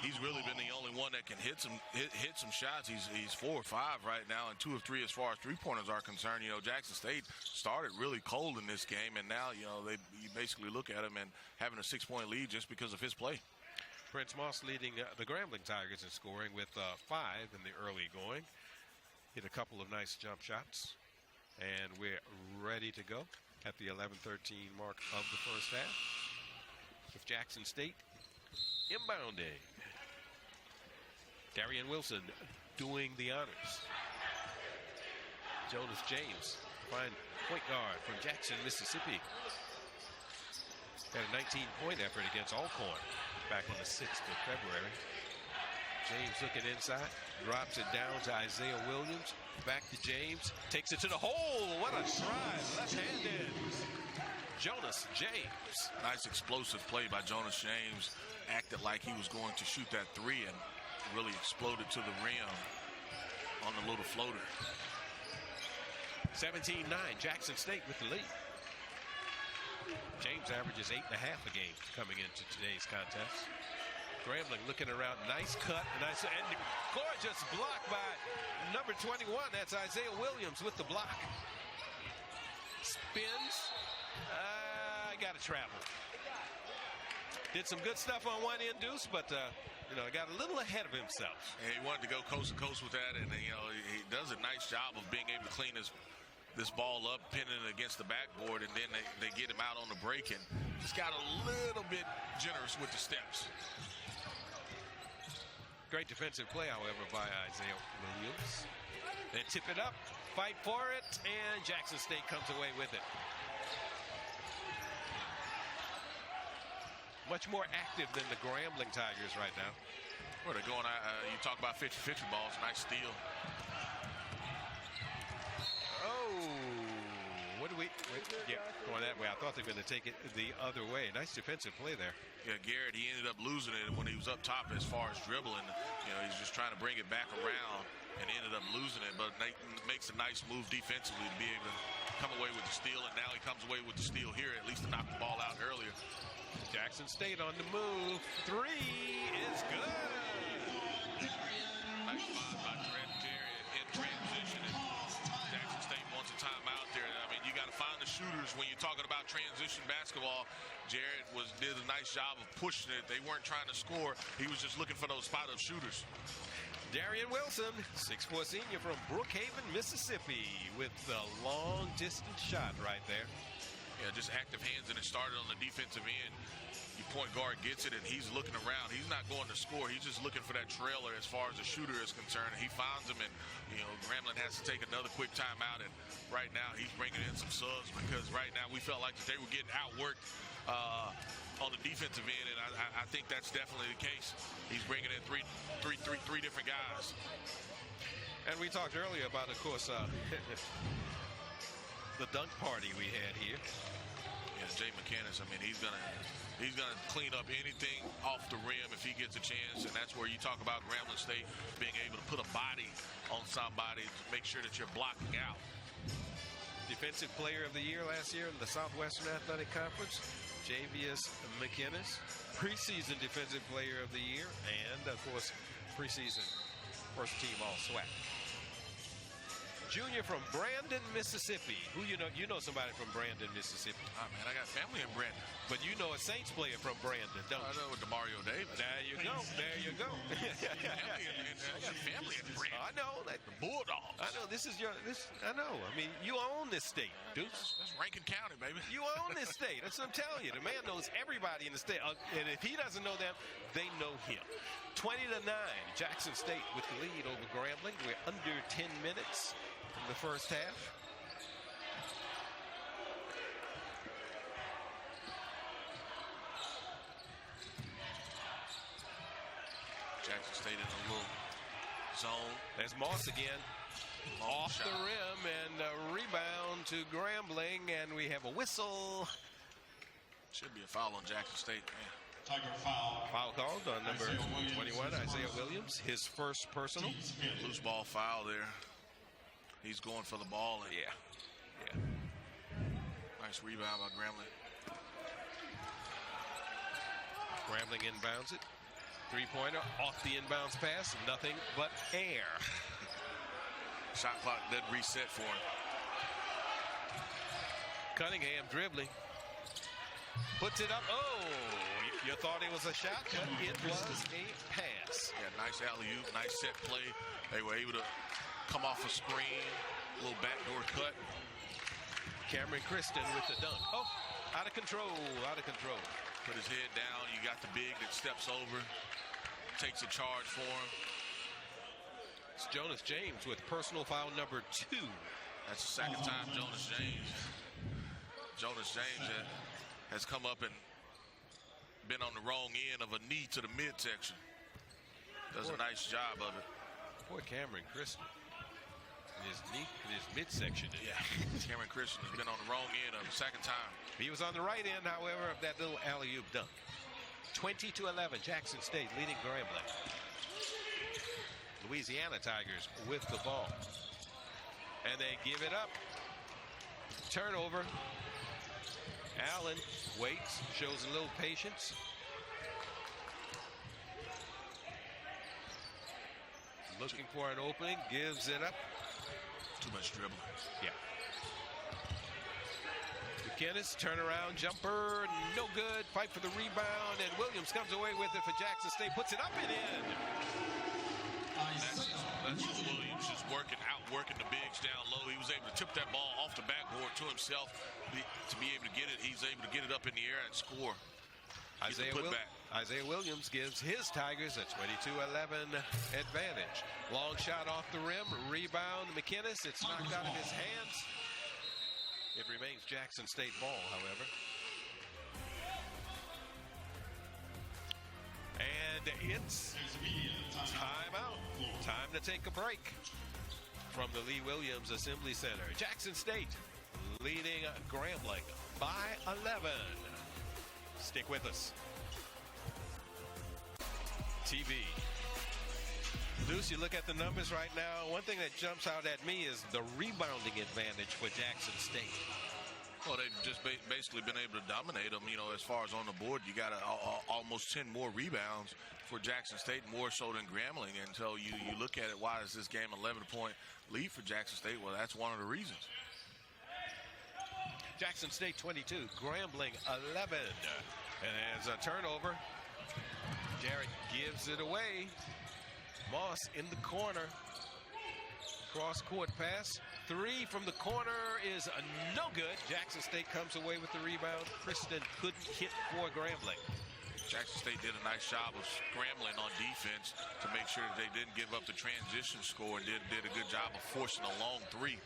he's really been the only one that can hit some shots. He's 4 or 5 right now, and 2 of 3 as far as three-pointers are concerned. You know, Jackson State started really cold in this game, and now, you basically look at him and having a 6-point lead just because of his play. Prince Moss leading the Grambling Tigers in scoring with 5 in the early going. Hit a couple of nice jump shots. And we're ready to go at the 11-13 mark of the first half with Jackson State inbounding. Darian Wilson doing the honors. Jonas James, fine point guard from Jackson, Mississippi. Had a 19-point effort against Alcorn back on the 6th of February. James looking inside, drops it down to Isaiah Williams. Back to James, takes it to the hole. What a drive, left-handed. Jonas James. Nice explosive play by Jonas James. Acted like he was going to shoot that 3 and really exploded to the rim on the little floater. 17-9, Jackson State with the lead. James averages 8.5 a game coming into today's contest. Grambling looking around, nice cut, and gorgeous block by number 21. That's Isaiah Williams with the block. Spins. Got to travel. Did some good stuff on one end, Deuce, but got a little ahead of himself. And he wanted to go coast to coast with that, and he does a nice job of being able to clean this ball up, pinning it against the backboard, and then they get him out on the break, and just got a little bit generous with the steps. Great defensive play, however, by Isaiah Williams. They tip it up, fight for it, and Jackson State comes away with it. Much more active than the Grambling Tigers right now. Where they're going, you talk about 50-50 balls, nice steal. Going that way. I thought they were going to take it the other way. Nice defensive play there. Yeah, Garrett, he ended up losing it when he was up top as far as dribbling. He's just trying to bring it back around and ended up losing it. But makes a nice move defensively to be able to come away with the steal. And now he comes away with the steal here, at least to knock the ball out earlier. Jackson State on the move. 3 is good. Nice spot by Jarrett in transition. And Jackson State wants a timeout there. I mean, you got to find the shooters when you're talking about transition basketball. Jarrett did a nice job of pushing it. They weren't trying to score. He was just looking for those spot-up shooters. Darian Wilson, 6'4" senior from Brookhaven, Mississippi, with the long-distance shot right there. Yeah, just active hands, and it started on the defensive end. Your point guard gets it, and he's looking around. He's not going to score. He's just looking for that trailer as far as the shooter is concerned. He finds him, and, Grambling has to take another quick timeout, and right now he's bringing in some subs because right now we felt like that they were getting outworked on the defensive end, and I think that's definitely the case. He's bringing in three different guys. And we talked earlier about, of course, the dunk party we had here. Yeah, Jay McInnes, I mean, he's gonna clean up anything off the rim if he gets a chance, and that's where you talk about Grambling State being able to put a body on somebody to make sure that you're blocking out. Defensive Player of the Year last year in the Southwestern Athletic Conference, Javius McInnes. Preseason Defensive Player of the Year, and of course, preseason first team All-SWAC. junior from Brandon, Mississippi. Who you know? You know somebody from Brandon, Mississippi. Oh, man, I got family in Brandon. But you know a Saints player from Brandon, don't you? I know DeMario Davis. There you go. There you go. I got family in Brandon. I know that. The Bulldogs. I know this is your. I know. I mean, you own this state, dude. That's Rankin County, baby. You own this state. That's what I'm telling you. The man knows everybody in the state. And if he doesn't know them, they know him. 20-9, Jackson State with the lead over Grambling. We're under 10 minutes in the first half. Jackson State in a little zone. There's Moss again. Off the rim and a rebound to Grambling, and we have a whistle. Should be a foul on Jackson State, man. Tiger foul. Foul called on number 21, Isaiah Williams. His first personal. Loose ball foul there. He's going for the ball. And Yeah. nice rebound by Grambling. Grambling inbounds it. Three-pointer off the inbounds pass. Nothing but air. Shot clock did reset for him. Cunningham dribbling. Puts it up. Oh, you thought it was a shot, but it was a pass. Yeah, nice alley-oop, nice set play. They were able to come off a screen, a little backdoor cut. Cameron Kristen with the dunk. Oh, out of control, out of control. Put his head down. You got the big that steps over, takes a charge for him. It's Jonas James with personal foul number 2. That's the second time Jonas James has come up and been on the wrong end of a knee to the midsection. Does a nice job of it. Boy, Cameron Kristen. His knee, his midsection. Yeah, Cameron Kristen has been on the wrong end of the second time. He was on the right end, however, of that little alley-oop dunk. 20-11, Jackson State leading Grambling. Louisiana Tigers with the ball. And they give it up. Turnover. Allen waits, shows a little patience. Looking for an opening, gives it up. Too much dribbling. Yeah. McKinnis, turnaround jumper, no good. Fight for the rebound, and Williams comes away with it for Jackson State. Puts it up and in. That's just Williams just outworking the bigs down low. He was able to tip that ball off the backboard to himself to be able to get it. He's able to get it up in the air and score. Isaiah Williams gives his Tigers a 22-11 advantage. Long shot off the rim, rebound McKinnis. It's knocked out of his hands. It remains Jackson State ball, however. And it's timeout. Time to take a break from the Lee Williams Assembly Center. Jackson State leading Grambling by 11. Stick with us. TV. Deuce, you look at the numbers right now. One thing that jumps out at me is the rebounding advantage for Jackson State. Well, they've just basically been able to dominate them. You know, as far as on the board, you got almost 10 more rebounds for Jackson State, more so than Grambling. And so you look at it, why is this game 11-point lead for Jackson State? Well, that's one of the reasons. Jackson State 22, Grambling 11. And as a turnover, Jarrett gives it away. Moss in the corner. Cross-court pass. 3 from the corner is no good. Jackson State comes away with the rebound. Kristen couldn't hit for Grambling. Jackson State did a nice job of scrambling on defense to make sure that they didn't give up the transition score, and did a good job of forcing a long 3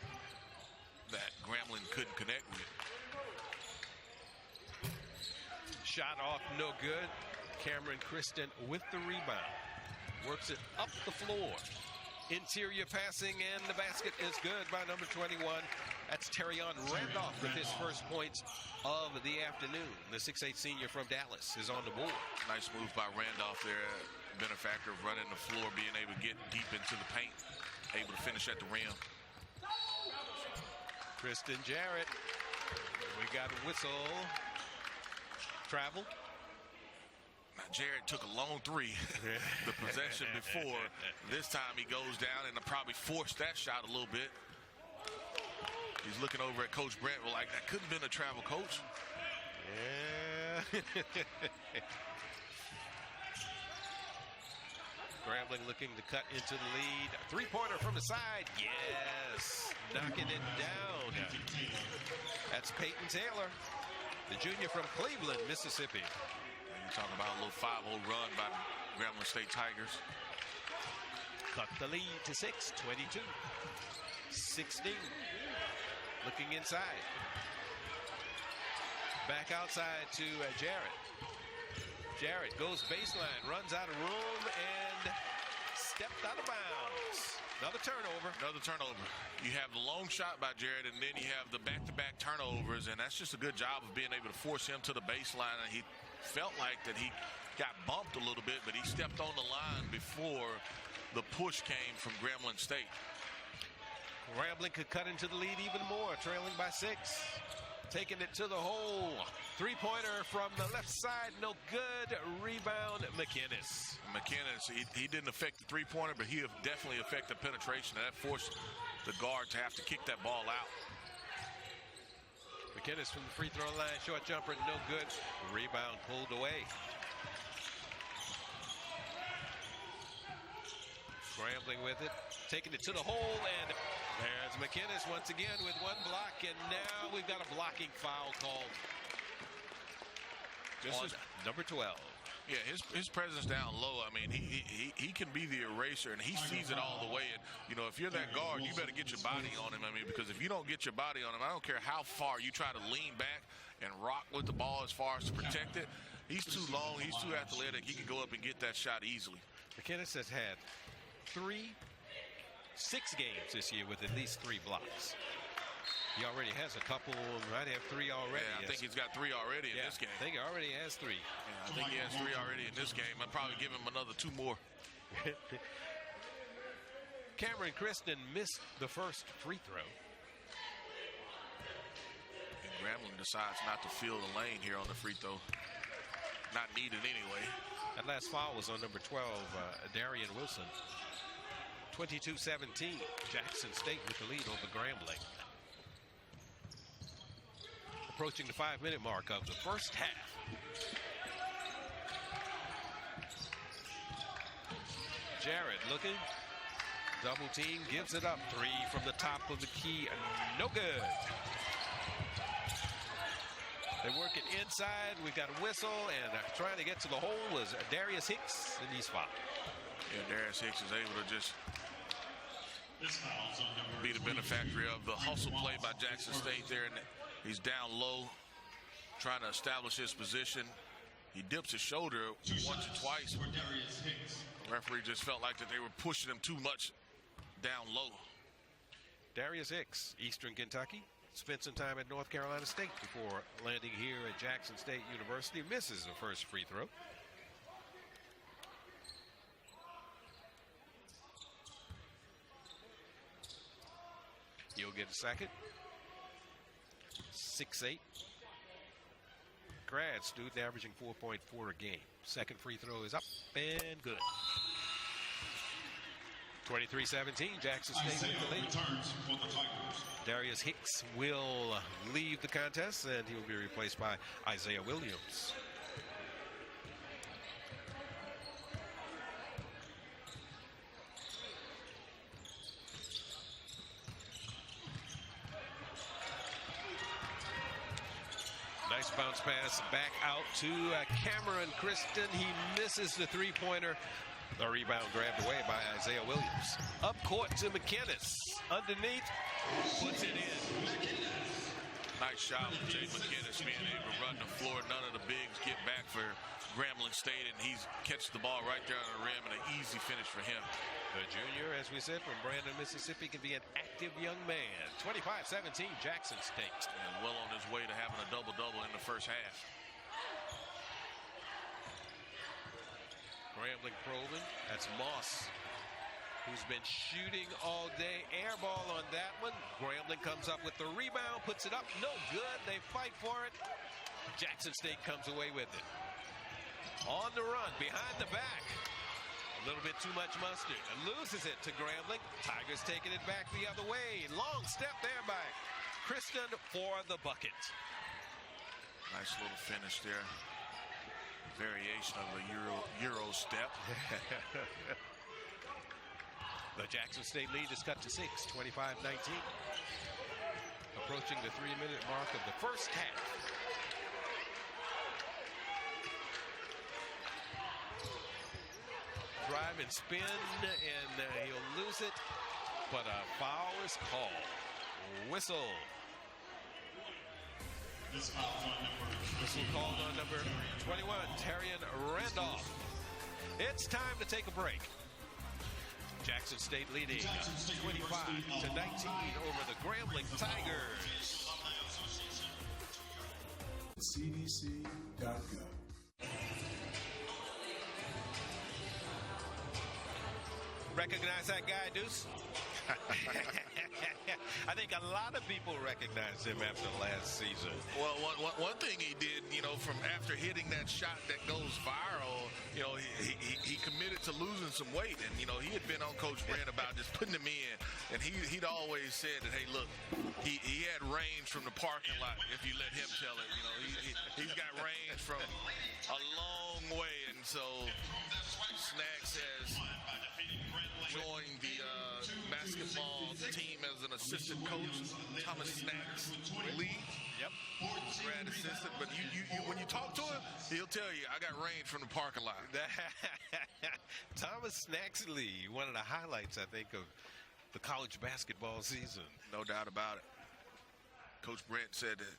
that Grambling couldn't connect with. Shot off, no good. Cameron Kristen with the rebound. Works it up the floor. Interior passing, and the basket is good by number 21. That's Terrion Randolph with his first points of the afternoon. The 6'8 senior from Dallas is on the board. Nice move by Randolph there. Benefactor of running the floor, being able to get deep into the paint, able to finish at the rim. Kristen Jarrett. We got a whistle. Travel. Now, Jarrett took a long 3 the possession before. This time he goes down and probably forced that shot a little bit. He's looking over at Coach Brent like, that could have been a travel coach. Yeah. Grambling looking to cut into the lead. Three-pointer from the side. Yes. Knocking it down. That's Peyton Taylor, the junior from Cleveland, Mississippi. And you talk about a little 5-0 run by Grambling State Tigers. Cut the lead to 6, 22. 16. Looking inside. Back outside to Jarrett. Jarrett goes baseline, runs out of room, and stepped out of bounds. Another turnover. Another turnover. You have the long shot by Jarrett, and then you have the back-to-back turnovers, and that's just a good job of being able to force him to the baseline. And he felt like that he got bumped a little bit, but he stepped on the line before the push came from Grambling State. Grambling could cut into the lead even more, trailing by 6. Taking it to the hole. Three-pointer from the left side, no good. Rebound, McInnes. McInnes, he didn't affect the three-pointer, but he definitely affected penetration. And that forced the guard to have to kick that ball out. McInnes from the free throw line, short jumper, no good. Rebound pulled away. Grambling with it, taking it to the hole, and there's McInnes once again with one block, and now we've got a blocking foul called on number 12. Yeah, his presence down low, I mean, he can be the eraser, and he sees it all the way. And, you know, if you're that guard, you better get your body on him. I mean, because if you don't get your body on him, I don't care how far you try to lean back and rock with the ball as far as to protect it. He's too long. He's too athletic. He can go up and get that shot easily. McInnes has had 6 games this year with at least 3 blocks. He already has a couple, might have 3 already. Yeah, I think he's got 3 already in this game. I think he already has 3. Yeah, I think he has 3 already in this game. I'd probably give him another 2 more. Cameron Kristen missed the first free throw. And Grambling decides not to fill the lane here on the free throw. Not needed anyway. That last foul was on number 12, Darian Wilson. 22-17, Jackson State with the lead over Grambling. Approaching the 5-minute mark of the first half. Jarrett looking, double team, gives it up. 3 from the top of the key, no good. They work it inside, we've got a whistle, and trying to get to the hole was Darius Hicks, and he's fouled. Yeah, Darius Hicks is able to just be the benefactor of the hustle play by Jackson State there, and he's down low, trying to establish his position. He dips his shoulder once or twice. The referee just felt like that they were pushing him too much down low. Darius Hicks, Eastern Kentucky, spent some time at North Carolina State before landing here at Jackson State University. Misses the first free throw. You'll get a second. 6'8". Grad student averaging 4.4 a game. Second free throw is up and good. 23-17, Jackson State with the lead. Darius Hicks will leave the contest, and he will be replaced by Isaiah Williams. Nice bounce pass back out to Cameron Kristen. He misses the three-pointer. The rebound grabbed away by Isaiah Williams. Up court to McInnes. Underneath, puts it in. Nice shot from Jay McInnes, being able to run the floor. None of the bigs get back for Grambling State, and he catches the ball right there on the rim, and an easy finish for him. The junior, as we said, from Brandon, Mississippi, can be an active young man. 25-17, Jackson State. And well on his way to having a double-double in the first half. Grambling probing. That's Moss, who's been shooting all day. Air ball on that one. Grambling comes up with the rebound, puts it up. No good. They fight for it. Jackson State comes away with it. On the run, behind the back. A little bit too much mustard. And loses it to Grambling. Tigers taking it back the other way. Long step there by Kristen for the bucket. Nice little finish there. Variation of a Euro step. The Jackson State lead is cut to 6, 25-19. Approaching the 3-minute mark of the first half. Drive and spin, and he'll lose it, but a foul is called. Whistle. Whistle called on number 21, Tarian Randolph. It's time to take a break. Jackson State leading 25-19 over the Grambling Tigers. CDC.gov. Recognize that guy, Deuce? I think a lot of people recognize him after last season. Well, one thing he did, from after hitting that shot that goes viral, he committed to losing some weight. And, he had been on Coach Brent about just putting him in. And he'd always said that, hey, look, he had range from the parking lot, if you let him tell it. He's got range from a long way. And so Snacks has joined the basketball team as an assistant coach. Thomas Snacks Lee. Yep. Grad assistant. But when you talk to him, he'll tell you, I got range from the parking lot. Thomas Snacks Lee, one of the highlights, I think, of the college basketball season. No doubt about it. Coach Brent said that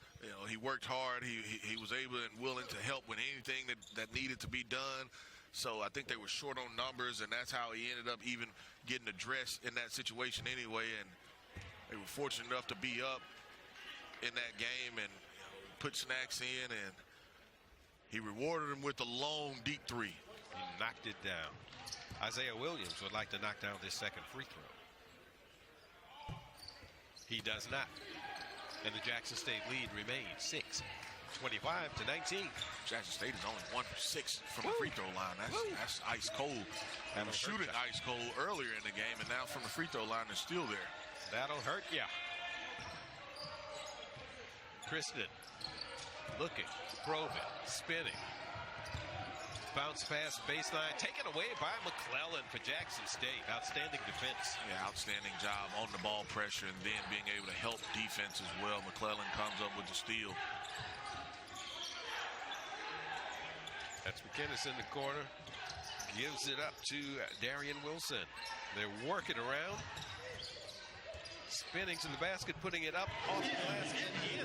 he worked hard. He was able and willing to help with anything that needed to be done. So I think they were short on numbers, and that's how he ended up even getting addressed in that situation anyway. And they were fortunate enough to be up in that game and put Snacks in, and he rewarded him with a long, deep three. He knocked it down. Isaiah Williams would like to knock down this second free throw. He does not. And the Jackson State lead remains 6-25-19. Jackson State is only 1 for 6 from the free throw line. That's ice cold. And was shooting ice cold earlier in the game, and now from the free throw line, they're still there. That'll hurt ya. Kristen looking, probing, spinning. Bounce pass baseline, taken away by McClellan for Jackson State. Outstanding defense. Yeah, outstanding job on the ball pressure and then being able to help defense as well. McClellan comes up with the steal. That's McInnes in the corner. Gives it up to Darian Wilson. They're working around. Spinning to the basket, putting it up off the glass and in.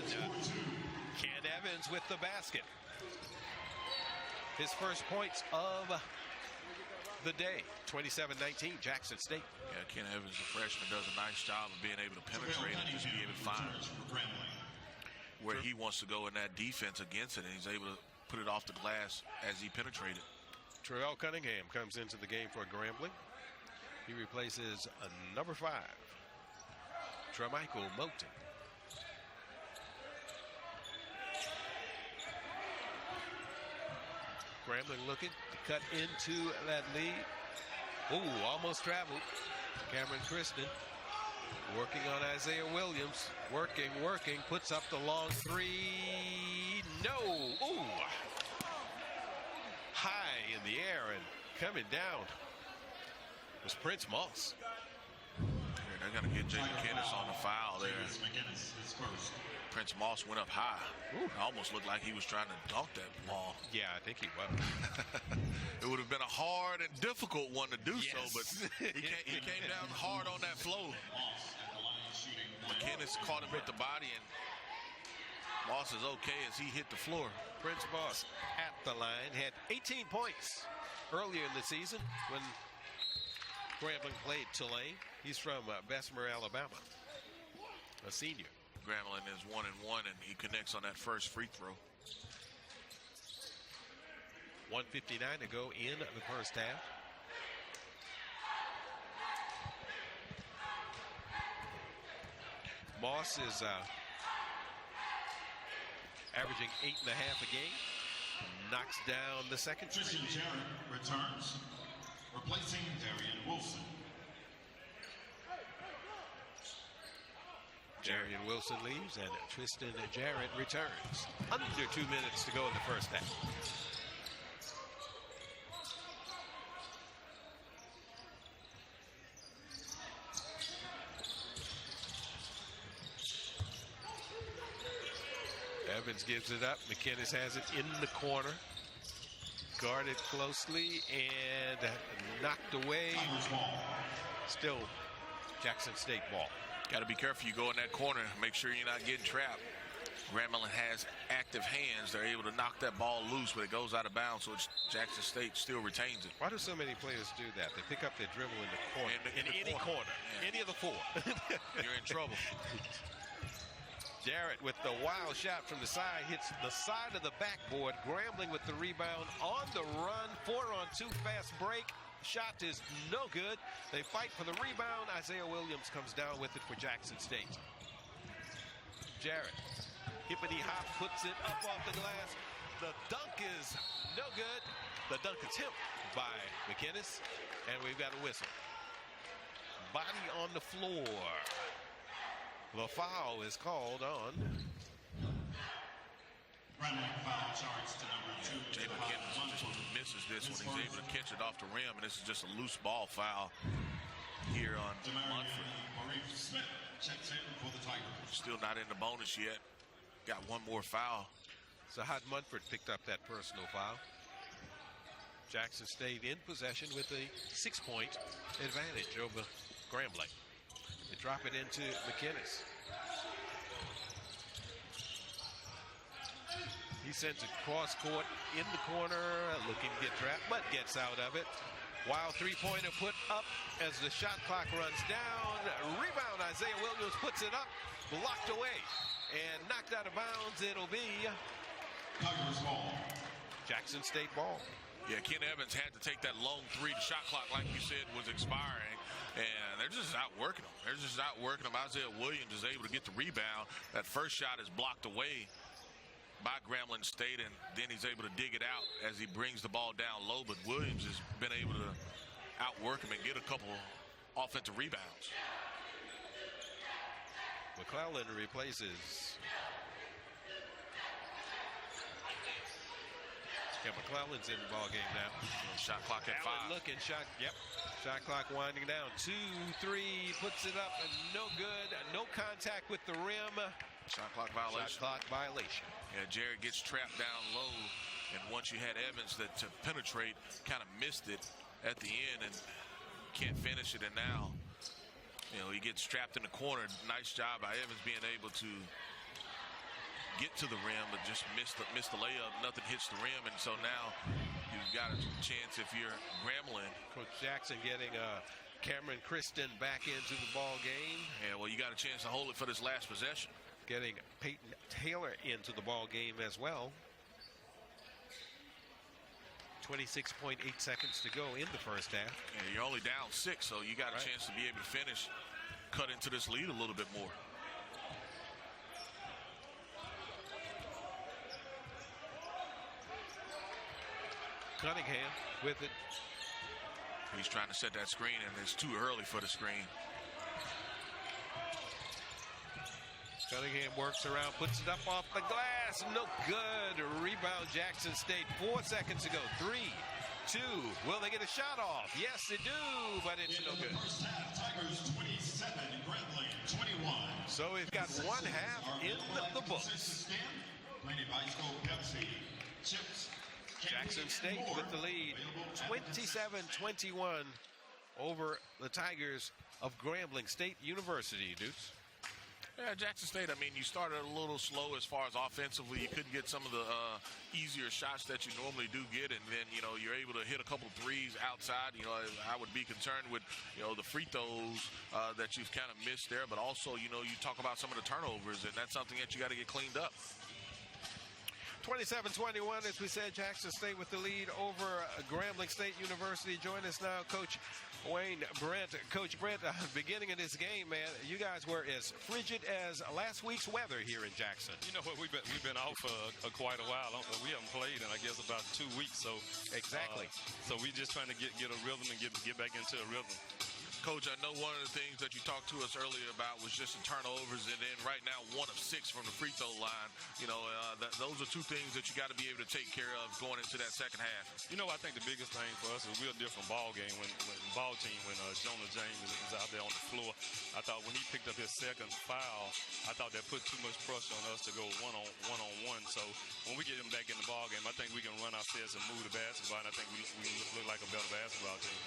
Ken Evans with the basket. His first points of the day. 27-19, Jackson State. Yeah, Ken Evans, the freshman, does a nice job of being able to penetrate and just be able to find where he wants to go in that defense against it, and he's able to put it off the glass as he penetrated. Terrell Cunningham comes into the game for Grambling. He replaces number 5, Tremichael Moten. Grambling looking to cut into that lead. Ooh, almost traveled. Cameron Kristen working on Isaiah Williams. Working, puts up the long three. No! Ooh! High in the air and coming down was Prince Moss. They're going to get Jay McInnes on the foul there. Prince Moss went up high. It almost looked like he was trying to dunk that ball. Yeah, I think he was. It would have been a hard and difficult one to do so, but he came down hard on that flow. McInnes caught him with the body, and Moss is okay as he hit the floor. Prince Moss at the line had 18 points earlier in the season when Grambling played Tulane. He's from Bessemer, Alabama, a senior. Grambling is 1-1, and he connects on that first free throw. 1:59 to go in the first half. Moss is averaging 8.5 a game. Knocks down the second. Tristan Jarrett returns, replacing Darian Wilson. Darian Wilson leaves, and Tristan Jarrett returns. Under 2 minutes to go in the first half. Evans gives it up. McInnes has it in the corner. Guarded closely and knocked away. Still Jackson State ball. Got to be careful. You go in that corner. Make sure you're not getting trapped. Grambling has active hands. They're able to knock that ball loose, but it goes out of bounds, so Jackson State still retains it. Why do so many players do that? They pick up their dribble in the corner. In any corner. Yeah. Any of the four. You're in trouble. Jarrett with the wild shot from the side, hits the side of the backboard. Grambling with the rebound on the run. 4-on-2 fast break. Shot is no good. They fight for the rebound. Isaiah Williams comes down with it for Jackson State. Jarrett, hippity hop, puts it up off the glass. The dunk is no good. The dunk is tipped by McInnes, and we've got a whistle. Body on the floor. The foul is called on. Grambling foul charge to number 2. Jay McInnes just misses this when he's able to catch it off the rim, and this is just a loose ball foul here on Munford. Smith checks in for the Tigers. Still not in the bonus yet. Got one more foul. So Hod Munford picked up that personal foul. Jackson State in possession with a 6-point advantage over Grambling. They drop it into McInnes. He sends it cross court in the corner, looking to get trapped, but gets out of it. Wild three-pointer put up as the shot clock runs down. Rebound, Isaiah Williams puts it up, blocked away, and knocked out of bounds. It'll be Tigers ball. Jackson State ball. Yeah, Ken Evans had to take that long three. The shot clock, like you said, was expiring, and they're just outworking him. Isaiah Williams is able to get the rebound. That first shot is blocked away by Grambling State, and then he's able to dig it out as he brings the ball down low. But Williams has been able to outwork him and get a couple offensive rebounds. McClellan replaces. Yeah, McClellan's in the ball game now. Shot clock at 5. Looking shot. Yep. Shot clock winding down. 2-3, puts it up and no good. No contact with the rim. Shot clock violation. Shot clock violation. Yeah, Jared gets trapped down low, and once you had Evans that to penetrate, kind of missed it at the end and can't finish it. And now, you know, he gets trapped in the corner. Nice job by Evans being able to get to the rim, but just missed the layup. Nothing hits the rim, and so now you've got a chance if you're Grambling. Coach Jackson getting Cameron Kristen back into the ball game. Yeah, well, you got a chance to hold it for this last possession. Getting Peyton Taylor into the ball game as well. 26.8 seconds to go in the first half. Yeah, you're only down 6, so you got a chance to be able to finish, cut into this lead a little bit more. Cunningham with it. He's trying to set that screen, and it's too early for the screen. Cunningham works around, puts it up off the glass. No good. Rebound, Jackson State. 4 seconds to go. 3, 2. Will they get a shot off? Yes, they do, but it's no good. Tigers 27, Grambling 21. So we've got one half in the books. Jackson State with the lead, 27-21 over the Tigers of Grambling State University, Deuce. Yeah, Jackson State, I mean, you started a little slow as far as offensively. You couldn't get some of the easier shots that you normally do get, and then, you know, you're able to hit a couple threes outside. You know, I would be concerned with, you know, the free throws that you've kind of missed there, but also, you know, you talk about some of the turnovers, and that's something that you got to get cleaned up. 27-21, as we said, Jackson State with the lead over Grambling State University. Join us now, Coach Wayne Brent. Coach Brent, beginning of this game, man, you guys were as frigid as last week's weather here in Jackson. You know what, we've been off for quite a while. We haven't played in, I guess, about 2 weeks. So exactly. So we're just trying to get a rhythm and get back into a rhythm. Coach, I know one of the things that you talked to us earlier about was just the turnovers, and then right now 1 of 6 from the free throw line. Those are 2 things that you got to be able to take care of going into that second half. I think the biggest thing for us is we're a different ball game when Jonah James is out there on the floor. I thought when he picked up his second foul, I thought that put too much pressure on us to go one-on-one. So when we get him back in the ball game, I think we can run our sets and move the basketball, and I think we look like a better basketball team.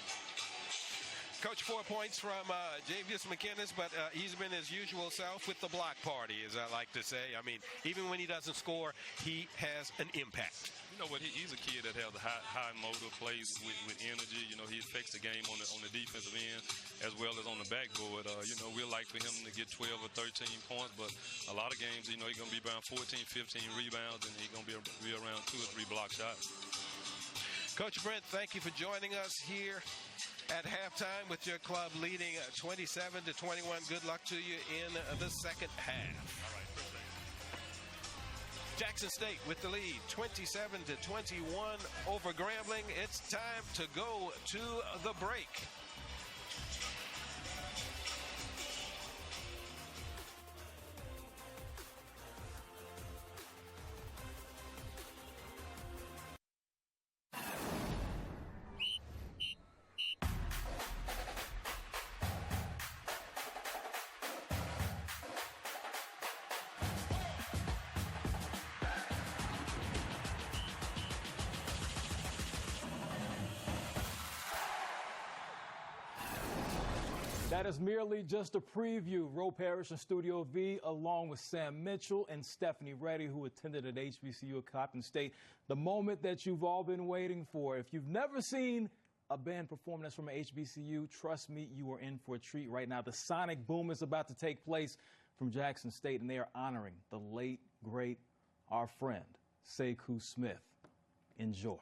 Coach, 4 points from Javius McInnes, but he's been his usual self with the block party, as I like to say. I mean, even when he doesn't score, he has an impact. You know what? He's a kid that has a high motor, plays with energy. He affects the game on the defensive end as well as on the backboard. We'd like for him to get 12 or 13 points, but a lot of games, he's going to be around 14, 15 rebounds, and he's going to be around 2 or 3 block shots. Coach Brent, thank you for joining us here at halftime with your club leading 27-21. Good luck to you in the second half. All right, appreciate it. Jackson State with the lead, 27-21 over Grambling. It's time to go to the break. That is merely just a preview. Ro Parrish in Studio V, along with Sam Mitchell and Stephanie Reddy, who attended at HBCU at Coppin State. The moment that you've all been waiting for. If you've never seen a band performance from an HBCU, trust me, you are in for a treat right now. The Sonic Boom is about to take place from Jackson State, and they are honoring the late, great, our friend, Sekou Smith. Enjoy.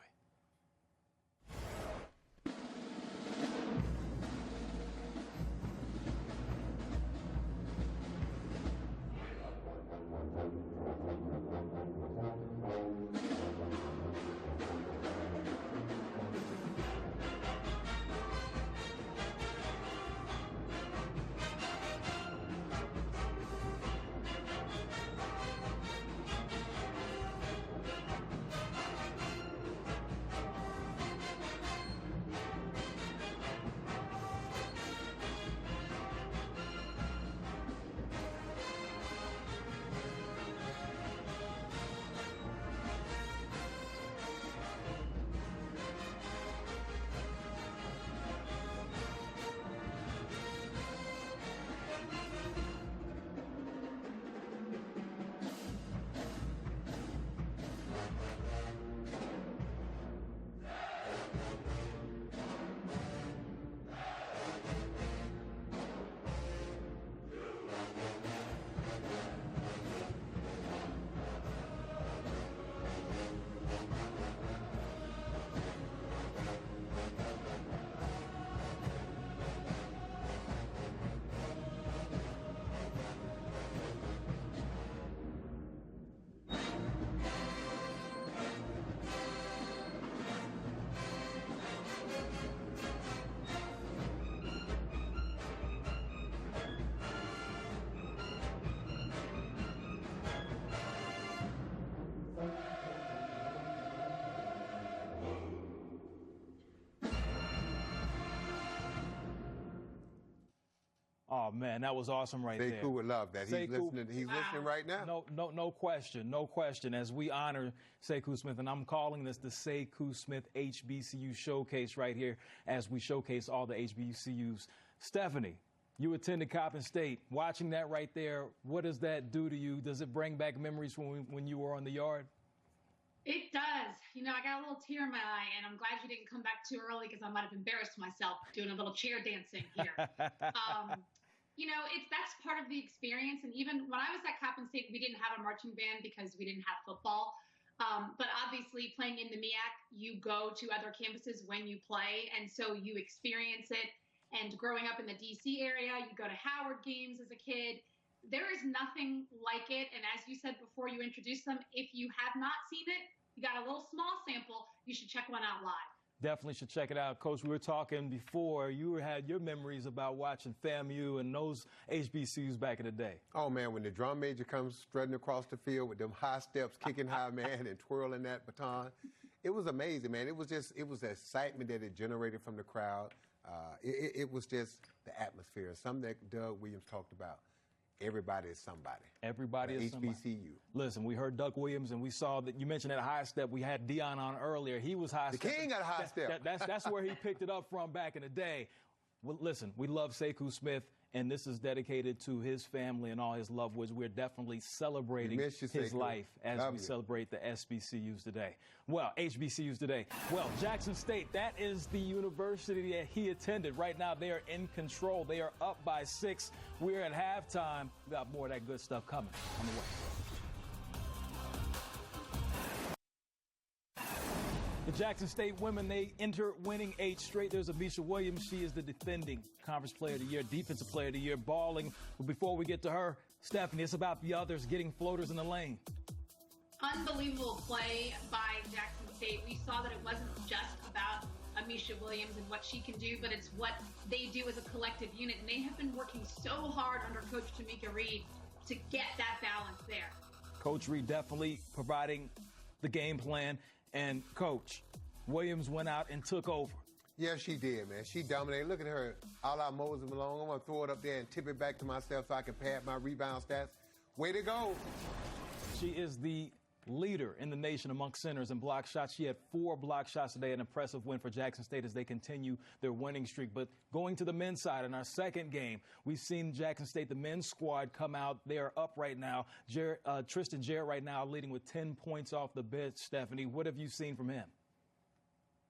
Oh man, that was awesome right there. Sekou would love that. He's listening right now. No question. As we honor Sekou Smith, and I'm calling this the Sekou Smith HBCU Showcase right here, as we showcase all the HBCUs. Stephanie, you attended Coppin State. Watching that right there, what does that do to you? Does it bring back memories from when you were on the yard? It does. I got a little tear in my eye, and I'm glad you didn't come back too early because I might have embarrassed myself doing a little chair dancing here. That's part of the experience. And even when I was at Coppin State, we didn't have a marching band because we didn't have football. But obviously playing in the MEAC, you go to other campuses when you play. And so you experience it. And growing up in the DC area, you go to Howard games as a kid. There is nothing like it. And as you said before you introduced them, if you have not seen it, you got a little small sample, you should check one out live. Definitely should check it out. Coach, we were talking before. You had your memories about watching FAMU and those HBCUs back in the day. Oh, man, when the drum major comes strutting across the field with them high steps, kicking high, man, and twirling that baton, it was amazing, man. It was the excitement that it generated from the crowd. It was just the atmosphere, something that Doug Williams talked about. Everybody is somebody. Everybody is somebody. HBCU. Listen, we heard Doug Williams, and we saw that you mentioned that high step. We had Dion on earlier. He was high step. The king got a high step. That's where he picked it up from back in the day. Well, listen, we love Sekou Smith, and this is dedicated to his family and all his loved ones. We're definitely celebrating his life as we celebrate the SBCUs today. Well, HBCUs today. Well, Jackson State, that is the university that he attended. Right now, they are in control. They are up by 6. We're at halftime. We got more of that good stuff coming on the way. The Jackson State women, they enter winning 8 straight. There's Amisha Williams. She is the defending Conference Player of the Year, Defensive Player of the Year, balling. But before we get to her, Stephanie, it's about the others getting floaters in the lane. Unbelievable play by Jackson State. We saw that it wasn't just about Amisha Williams and what she can do, but it's what they do as a collective unit. And they have been working so hard under Coach Tamika Reed to get that balance there. Coach Reed definitely providing the game plan. And, Coach, Williams went out and took over. Yeah, she did, man. She dominated. Look at her, a la Moses Malone. I'm going to throw it up there and tip it back to myself so I can pad my rebound stats. Way to go. She is the leader in the nation amongst centers and block shots. She had 4 block shots today, an impressive win for Jackson State as they continue their winning streak. But going to the men's side in our second game, we've seen Jackson State, the men's squad, come out. They are up right now. Tristan Jarrett right now leading with 10 points off the bench. Stephanie, what have you seen from him?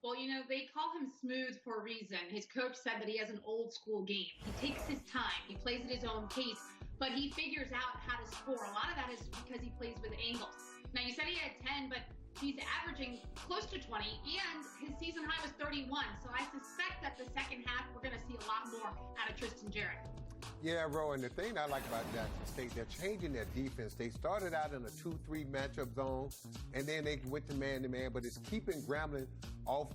Well, you know, they call him smooth for a reason. His coach said that he has an old school game. He takes his time. He plays at his own pace, but he figures out how to score. A lot of that is because he plays with angles. Now, you said he had 10, but he's averaging close to 20, and his season high was 31. So I suspect that the second half, we're going to see a lot more out of Tristan Jarrett. Yeah, Ro, and the thing I like about Jackson State, they're changing their defense. They started out in a 2-3 matchup zone, and then they went to man-to-man, but it's keeping Grambling off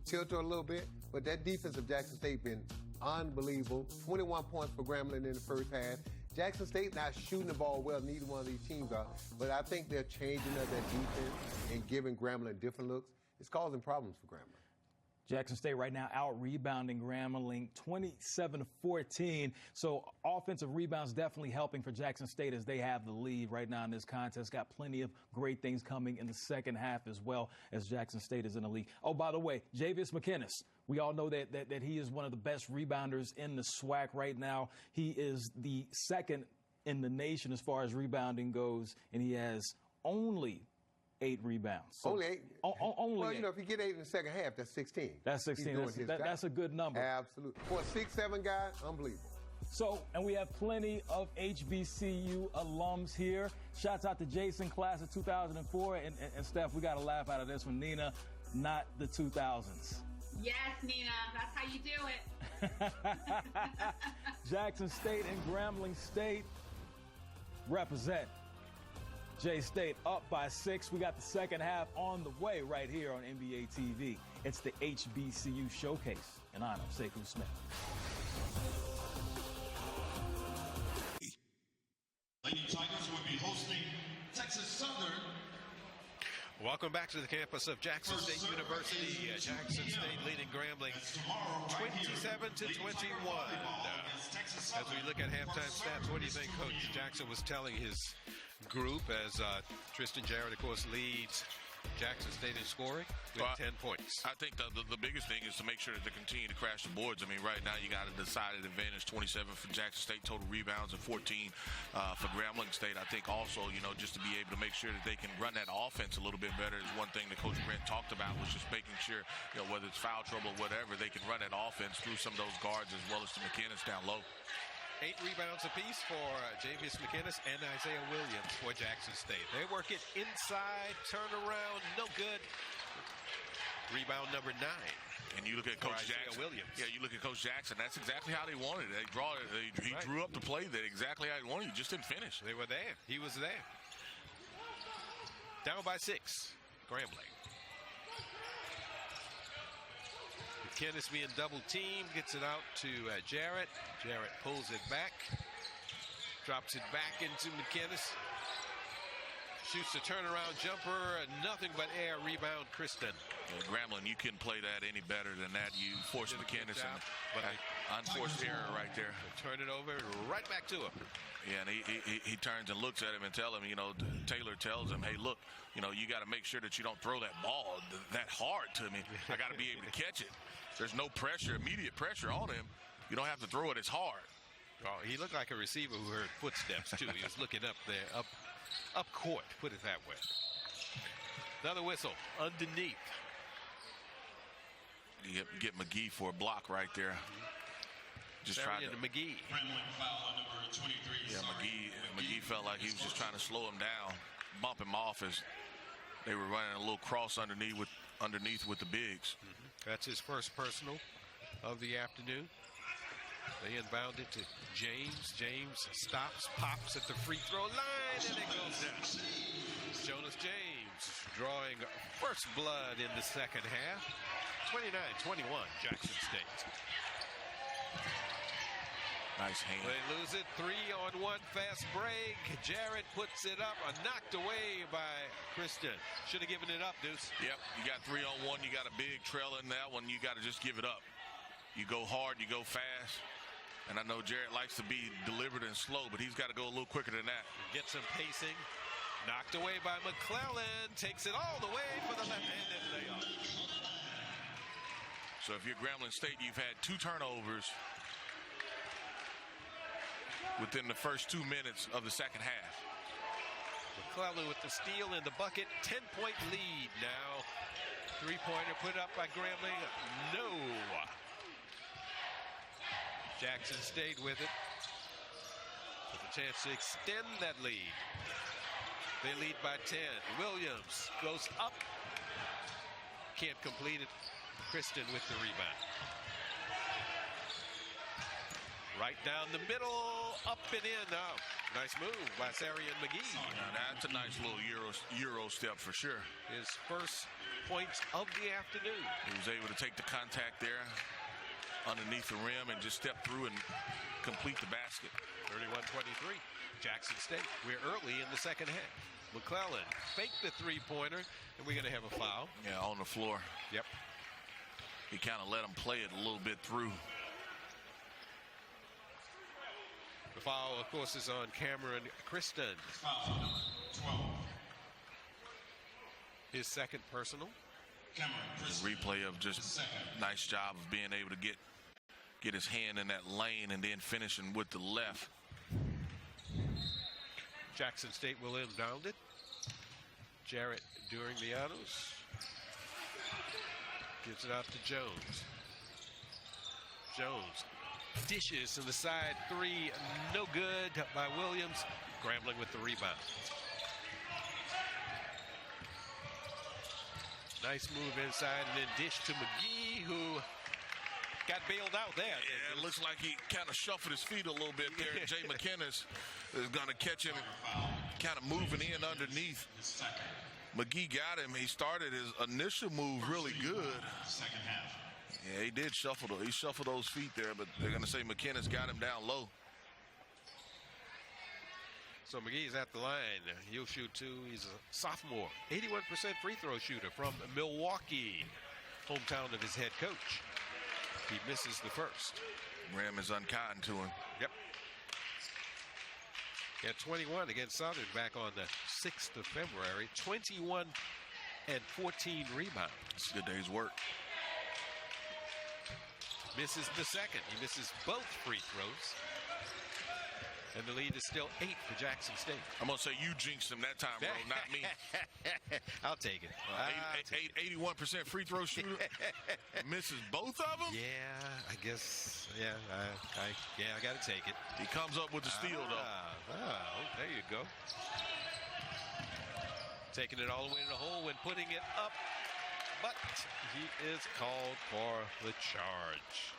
tilter a little bit. But that defense of Jackson State been unbelievable. 21 points for Grambling in the first half. Jackson State not shooting the ball well, neither one of these teams are, but I think they're changing up their defense and giving Grambling different looks. It's causing problems for Grambling. Jackson State right now out-rebounding Grambling 27-14. So offensive rebounds definitely helping for Jackson State as they have the lead right now in this contest. Got plenty of great things coming in the second half as well as Jackson State is in the league. Oh, by the way, Javius McInnes. We all know that he is one of the best rebounders in the SWAC right now. He is the second in the nation as far as rebounding goes, and he has only 8 rebounds. So only 8? Only well, 8. you know, if you get 8 in the second half, that's 16. That's 16. That's a good number. Absolutely. For a 6'7" guy, unbelievable. So, and we have plenty of HBCU alums here. Shouts out to Jason, class of 2004. And Steph, we got to laugh out of this one. Nina, not the 2000s. Yes, Nina, that's how you do it. Jackson State and Grambling State represent. J-State up by 6. We got the second half on the way right here on NBA TV. It's the HBCU Showcase in honor of Sekou Smith. Lady Tigers will be hosting Texas Southern. Welcome back to the campus of Jackson State University. Jackson State leading Grambling 27-21. As we look at halftime stats, what do you think Coach Jackson was telling his group as Tristan Jarrett, of course, leads Jackson State in scoring with 10 points? I think the biggest thing is to make sure that they continue to crash the boards. I mean, right now you got a decided advantage, 27 for Jackson State, total rebounds, and 14 for Grambling State. I think also, you know, just to be able to make sure that they can run that offense a little bit better is one thing that Coach Grant talked about, was just making sure, you know, whether it's foul trouble or whatever, they can run that offense through some of those guards as well as to McInnes down low. 8 rebounds apiece for Javius McInnes and Isaiah Williams for Jackson State. They work it inside, turn around, no good. Rebound number 9. And you look at Coach Jackson. Williams. Yeah, you look at Coach Jackson. That's exactly how they wanted it. He drew up the play that exactly how he wanted. He just didn't finish. They were there. He was there. Down by 6. Grambling. McKinnis being double teamed, gets it out to Jarrett. Jarrett pulls it back, drops it back into McKinnis. Shoots a turnaround jumper, nothing but air. Rebound, Kristen. Grambling, you couldn't play that any better than that. You forced McKinnis, but unforced error right there. Turn it over, right back to him. Yeah, and he turns and looks at him and tell him, you know, Taylor tells him, hey, look, you know, you got to make sure that you don't throw that ball that hard to me. I got to be able to catch it. There's no pressure, immediate pressure on him. You don't have to throw it as hard. Oh, he looked like a receiver who heard footsteps, too. He was looking up there, up court, put it that way. Another whistle underneath. You get McGee for a block right there. Just trying to McGee. Yeah, McGee felt like he was just trying to slow him down, bump him off as they were running a little cross underneath with the bigs. That's his first personal of the afternoon. They inbound it to James. James stops, pops at the free throw line, and it goes down. Jonas James drawing first blood in the second half. 29-21, Jackson State. Nice hand. They lose it. 3-on-1 fast break. Jarrett puts it up, knocked away by Kristen. Should have given it up, Deuce. Yep, you got 3-on-1. You got a big trail in that one. You got to just give it up. You go hard, you go fast. And I know Jarrett likes to be deliberate and slow, but he's got to go a little quicker than that. Get some pacing. Knocked away by McClellan. Takes it all the way for the left-handed layup. So if you're Grambling State, you've had 2 turnovers within the first 2 minutes of the second half. McClellan with the steal in the bucket. 10-point lead now. 3-pointer put up by Grambling. No. Jackson State with it. With a chance to extend that lead. They lead by 10. Williams goes up. Can't complete it. Kristen with the rebound. Right down the middle, up and in. Now, nice move by Sarian McGee. That's a nice little Euro step for sure. His first points of the afternoon. He was able to take the contact there underneath the rim and just step through and complete the basket. 31-23, Jackson State. We're early in the second half. McClellan faked the three-pointer, and we're going to have a foul. Yeah, on the floor. Yep. He kind of let him play it a little bit through. The foul, of course, is on Cameron Kristen. Foul number 12. His second personal. Replay of just nice job of being able to get his hand in that lane and then finishing with the left. Jackson State will inbound it. Jarrett during the autos. Gives it out to Jones. Jones dishes to the side 3, no good by Williams. Grambling with the rebound. Nice move inside and then dish to McGee, who got bailed out there. Yeah, it looks like he kind of shuffled his feet a little bit there. Jay McKinnis is going to catch him kind of moving in underneath. McGee got him. He started his initial move really good. Yeah, he did shuffle. He shuffled those feet there, but they're going to say McKinnis got him down low. So McGee's at the line. He'll shoot 2. He's a sophomore. 81% free throw shooter from Milwaukee, hometown of his head coach. He misses the first. Graham is unkind to him. Yep. He had 21 against Southern back on the 6th of February. 21 and 14 rebounds. It's a good day's work. Misses the second. He misses both free throws. And the lead is still 8 for Jackson State. I'm going to say you jinxed him that time, bro, not me. I'll take it. 81% free throw shooter. Misses both of them? Yeah, I guess. Yeah, I got to take it. He comes up with the steal, though. There you go. Taking it all the way to the hole when putting it up. But he is called for the charge.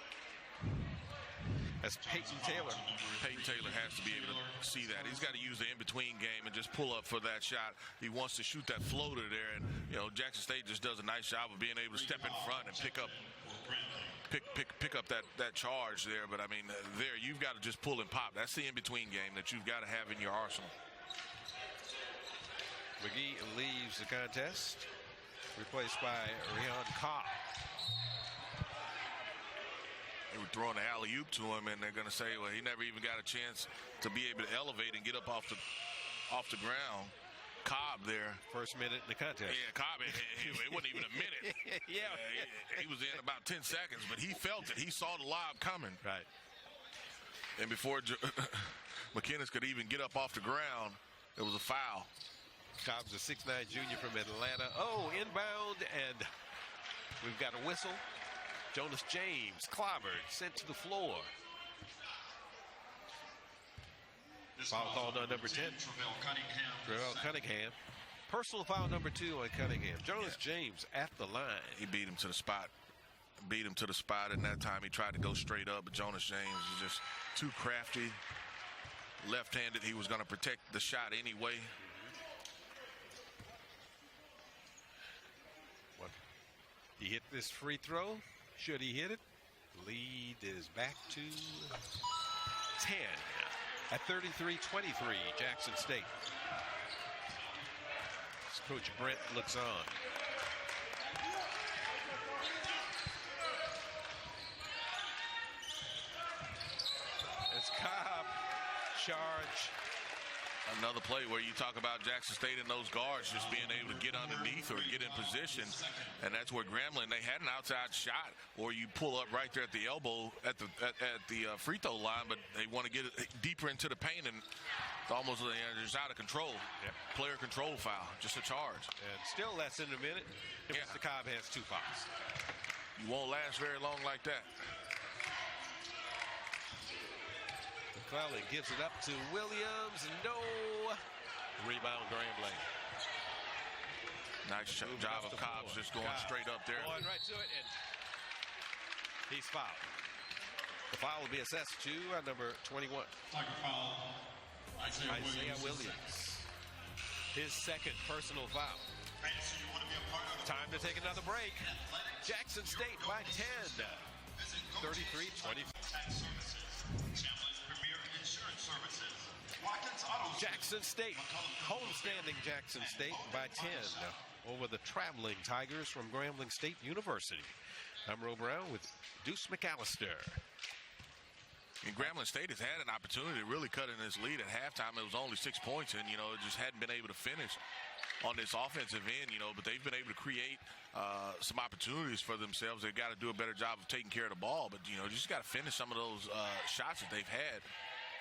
That's Peyton Taylor. Peyton Taylor has to be able to see that. He's got to use the in-between game and just pull up for that shot. He wants to shoot that floater there, and Jackson State just does a nice job of being able to step in front and pick up pick up that charge there. But I mean, there you've got to just pull and pop. That's the in-between game that you've got to have in your arsenal. McGee leaves the contest, replaced by Rion Cobb. They were throwing the alley-oop to him, and they're going to say, well, he never even got a chance to be able to elevate and get up off the ground. Cobb there. First minute in the contest. Yeah, Cobb, it wasn't even a minute. Yeah. He was in about 10 seconds, but he felt it. He saw the lob coming. Right. And before McInnes could even get up off the ground, there was a foul. Cobb's a 6'9" junior from Atlanta. Oh, inbound, and we've got a whistle. Jonas James clobbered, sent to the floor. Foul called on number 10. Travell Cunningham. Personal foul number 2 on Cunningham. Jonas James at the line. He beat him to the spot. And that time he tried to go straight up, but Jonas James is just too crafty. Left-handed, he was going to protect the shot anyway. He hit this free throw. Should he hit it? Lead is back to 10 at 33-23, Jackson State. As Coach Brent looks on. As Cobb charge. Another play where you talk about Jackson State and those guards just being able to get underneath or get in position, and that's where Grambling, they had an outside shot, or you pull up right there at the elbow at the free throw line, but they want to get it deeper into the paint, and it's almost just out of control. Yep. Player control foul, just a charge. And still less than a minute. Mr. Cobb has 2 fouls. You won't last very long like that. McClellan gives it up to Williams. No rebound, Grambling. Nice job of Cobb just going straight up there. Going right to it, and he's fouled. The foul will be assessed to number 21. Tiger foul, Isaiah Williams. His second personal foul. Time to take another break. Jackson State by 10. 33-20. Jackson State, homestanding Jackson State by 10 over the traveling Tigers from Grambling State University. I'm Ro Brown with Deuce McAllister. And Grambling State has had an opportunity to really cut in this lead. At halftime, it was only 6 points, and, it just hadn't been able to finish on this offensive end, but they've been able to create some opportunities for themselves. They've got to do a better job of taking care of the ball, but, just got to finish some of those shots that they've had.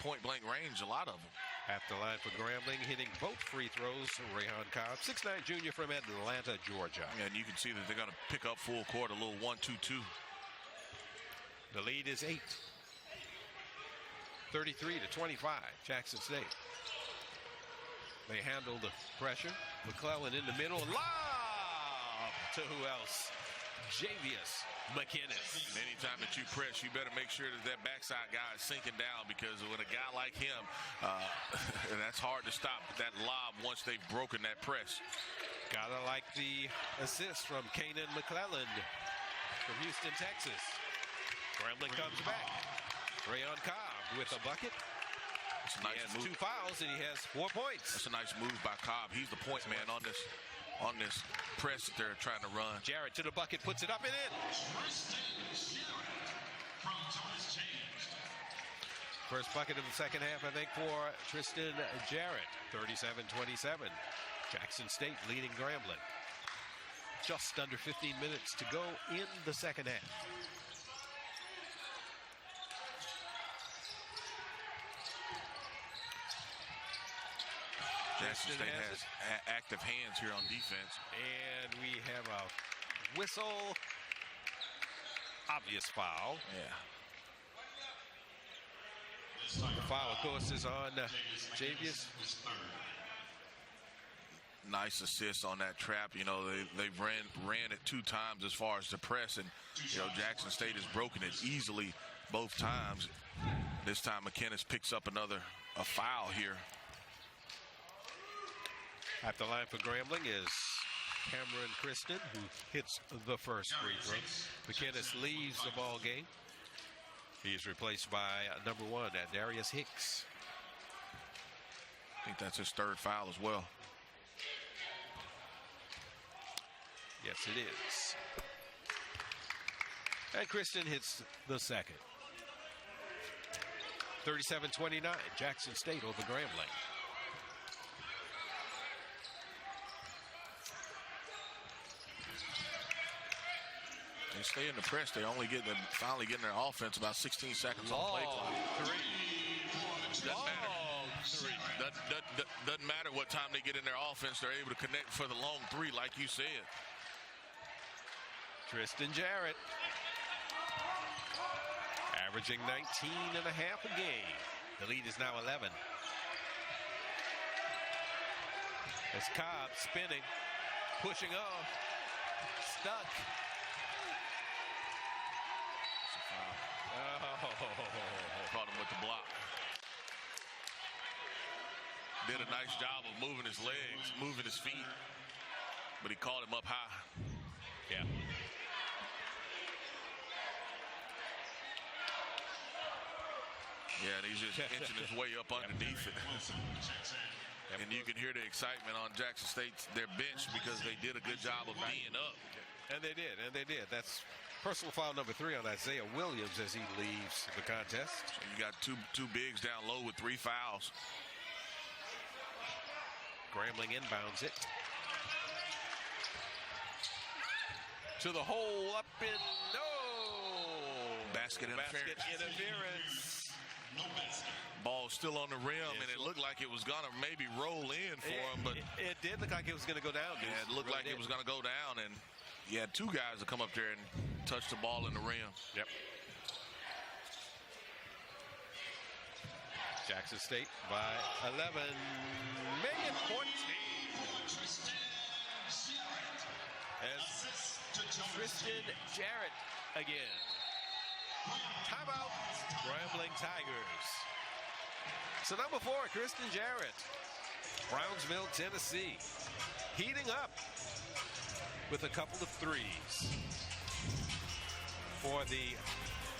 Point-blank range, a lot of them. At the line for Grambling, hitting both free throws, Rion Cobb, 6'9" junior from Atlanta, Georgia. And you can see that they're going to pick up full court, a little 1-2-2. The lead is 8. 33-25, Jackson State. They handle the pressure. McClellan in the middle. Lob to who else? Javius McInnes. Anytime that you press, you better make sure that backside guy is sinking down, because when a guy like him, and that's hard to stop that lob once they've broken that press. Gotta like the assist from Kanan McClellan from Houston, Texas. Grambling comes back. Rion Cobb with a bucket. He has 2 fouls and he has 4 points. That's a nice move by Cobb. He's the point man on this press that they're trying to run. Jarrett to the bucket, puts it up and in. First bucket of the second half, I think, for Tristan Jarrett. 37-27. Jackson State leading Grambling. Just under 15 minutes to go in the second half. Jackson State has active hands here on defense. And we have a whistle. Obvious foul. Yeah. The foul, of course, is on Javius. Nice assist on that trap. They've ran it 2 times as far as the press, and Jackson State has broken it easily both times. This time McInnes picks up a foul here. At the line for Grambling is Cameron Kristen, who hits the first free throw. McInnes leaves the ball game. He's replaced by number 1, Darius Hicks. I think that's his third foul as well. Yes, it is. And Kristen hits the second. 37-29, Jackson State over Grambling. They stay in the press. They only finally getting their offense about 16 seconds on play clock. Doesn't matter what time they get in their offense. They're able to connect for the long three, like you said. Tristan Jarrett, averaging 19 and a half a game. The lead is now 11. As Cobb spinning, pushing off, stuck. Caught him with the block. Did a nice job of moving his legs, moving his feet, but he caught him up high. Yeah. Yeah, and he's just inching his way up underneath it. And you can hear the excitement on Jackson State's their bench because they did a good job of being up. And they did. That's personal foul number 3 on Isaiah Williams as he leaves the contest. So you got two bigs down low with 3 fouls. Grambling inbounds it. To the hole, up in, no! Basket interference. Ball still on the rim, and it looked like it was going to maybe roll in for him, but it did look like it was going to go down. Yeah, it looked like it was going to go down, and you had 2 guys to come up there and touch the ball in the rim. Yep. Jackson State by 11. Make it 14. As Tristan Jarrett again. Timeout, Grambling Tigers. So number 4, Tristan Jarrett, Brownsville, Tennessee, heating up with a couple of threes for the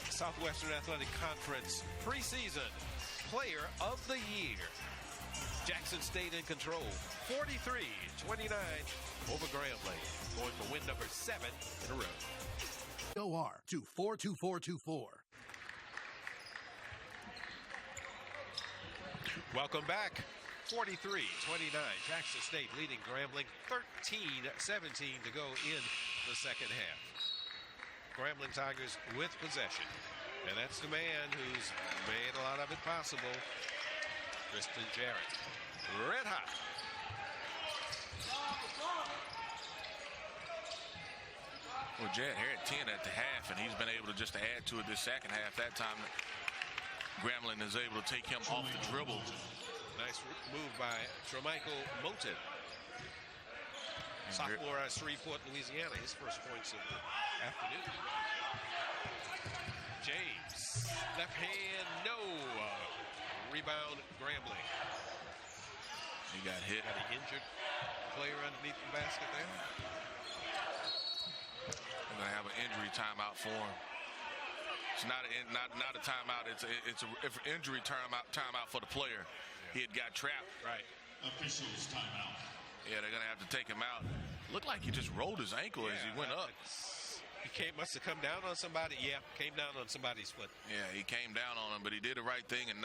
Southwestern Athletic Conference preseason Player of the Year. Jackson State in control, 43-29 over Grambling, going for win number 7 in a row. OR to 42424. Welcome back. 43-29. Jackson State leading Grambling. 13-17 to go in the second half. Grambling Tigers with possession. And that's the man who's made a lot of it possible. Tristan Jarrett. Red hot. Well, Jarrett here at 10 at the half, and he's been able to just add to it this second half. That time, Grambling is able to take him off the dribble. Nice move by Tremichael Moten. Sophomore out of Shreveport, Louisiana. His first points of the afternoon. James, left hand, no. Rebound, Grambling. He got hit. Got an injured player underneath the basket there. We're going to have an injury timeout for him. It's not a timeout. It's an injury timeout for the player. He had got trapped. Right. Officials timeout. Yeah, they're going to have to take him out. Looked like he just rolled his ankle as he went up. He must have come down on somebody. Yeah, came down on somebody's foot. Yeah, he came down on him, but he did the right thing and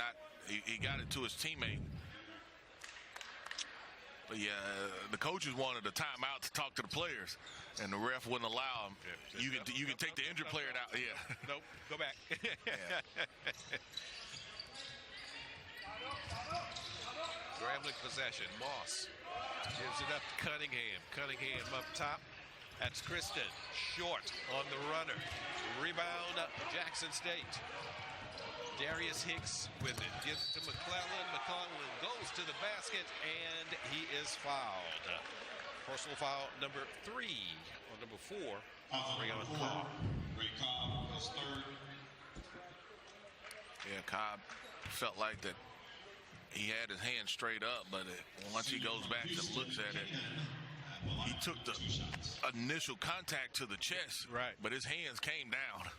he got it to his teammate. But yeah, the coaches wanted a timeout to talk to the players, and the ref wouldn't allow him. Yeah, you can take the injured player out. Yeah. Nope. Go back. Grambling possession. Moss gives it up to Cunningham. Cunningham up top. That's Kristen. Short on the runner. Rebound, Jackson State. Darius Hicks with it. Gives to McClellan. McClellan goes to the basket, and he is fouled. Personal foul number 3 or number 4. Rayon Cobb. Ray Cobb was third. Yeah, Cobb felt like that he had his hand straight up, but once he goes back and looks at it, He took the initial contact to the chest, right, but his hands came down.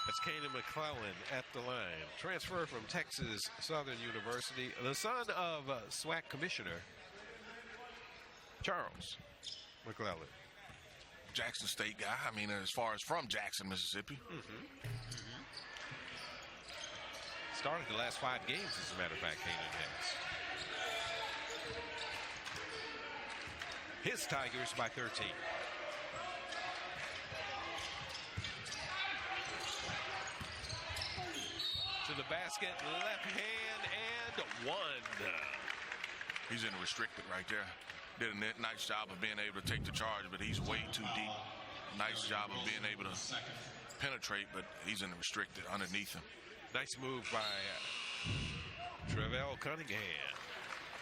That's Kanan McClellan at the line. Transfer from Texas Southern University. The son of SWAC Commissioner Charles McClellan. Jackson State guy. I mean, as far as from Jackson, Mississippi. Started the last 5 games, as a matter of fact, Kanan has. His Tigers by 13. To the basket, left hand, and one. He's in restricted right there. Did a nice job of being able to take the charge, but he's way too deep. Nice job of being able to penetrate, but he's in restricted underneath him. Nice move by Travell Cunningham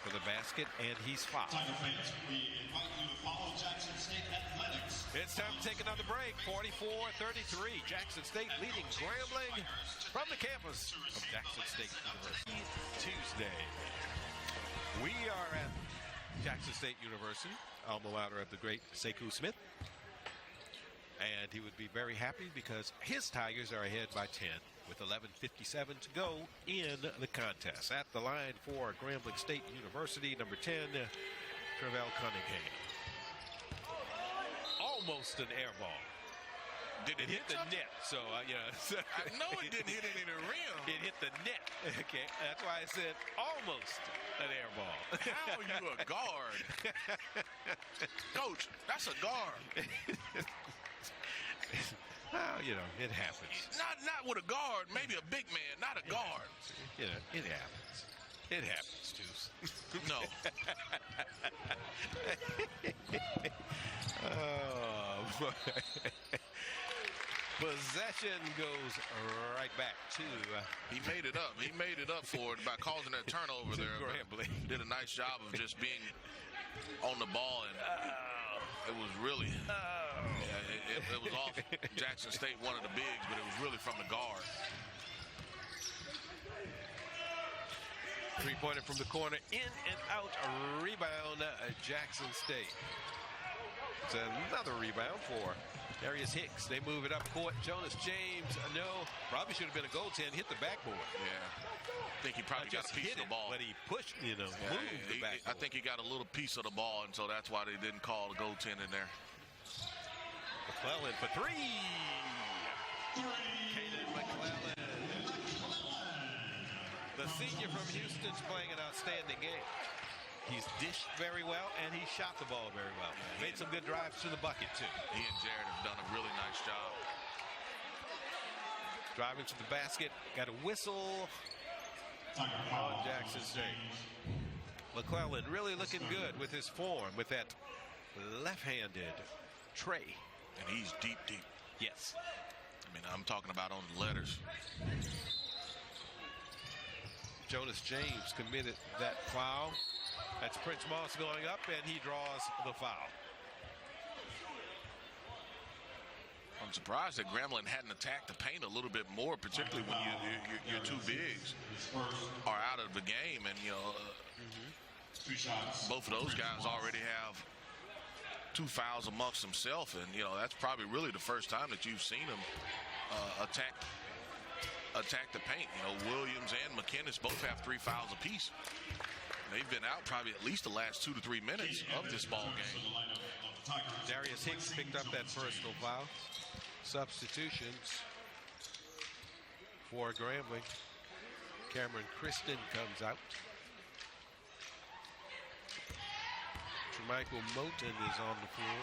for the basket, and he's fouled. Tiger fans, we invite you to follow Jackson State Athletics. It's time to take another break. 44-33. Jackson State leading Grambling from the campus of Jackson State University. Tuesday. We are at Jackson State University, alma mater of the great Sekou Smith. And he would be very happy because his Tigers are ahead by 10 with 11:57 to go in the contest. At the line for Grambling State University, number 10, Travell Cunningham. Almost an air ball. Did it hit the net? So, yeah. I know it didn't hit any of the rim. It hit the net. Okay, that's why I said almost an air ball. How are you a guard? Coach, that's a guard. Well, you know, it happens. Not with a guard, maybe a big man, not a guard. You know, it happens. It happens, Deuce. No. Oh, possession goes right back to. He made it up. He made it up for it by causing that turnover there. Grambling. Did a nice job of just being on the ball, and it was really. It was off Jackson State, one of the bigs, but it was really from the guard. Three-pointer from the corner, in and out, a rebound, Jackson State. It's another rebound for Darius Hicks. They move it up court. Jonas James, no, probably should have been a goaltend, hit the backboard. Yeah, I think he probably got a piece of the ball. But he pushed, moved the backboard. I think he got a little piece of the ball, and so that's why they didn't call the goaltend in there. McClellan for three. Kanan McClellan. The senior from Houston's playing an outstanding game. He's dished very well, and he shot the ball very well. Made some good drives to the bucket, too. He and Jared have done a really nice job. Driving to the basket. Got a whistle on Jackson State. McClellan really looking good with his form, with that left-handed tray. And he's deep, deep. Yes. I mean, I'm talking about on the letters. Jonas James committed that foul. That's Prince Moss going up, and he draws the foul. I'm surprised that Grambling hadn't attacked the paint a little bit more, particularly when your two bigs are out of the game, and both of those guys already have 2 fouls amongst themselves, and that's probably really the first time that you've seen them attack the paint. Williams and McKinnis both have 3 fouls apiece. They've been out probably at least the last 2 to 3 minutes of this ball game. Darius Hicks picked up that personal foul. Substitutions for Grambling. Cameron Kristen comes out. Michael Moten is on the floor.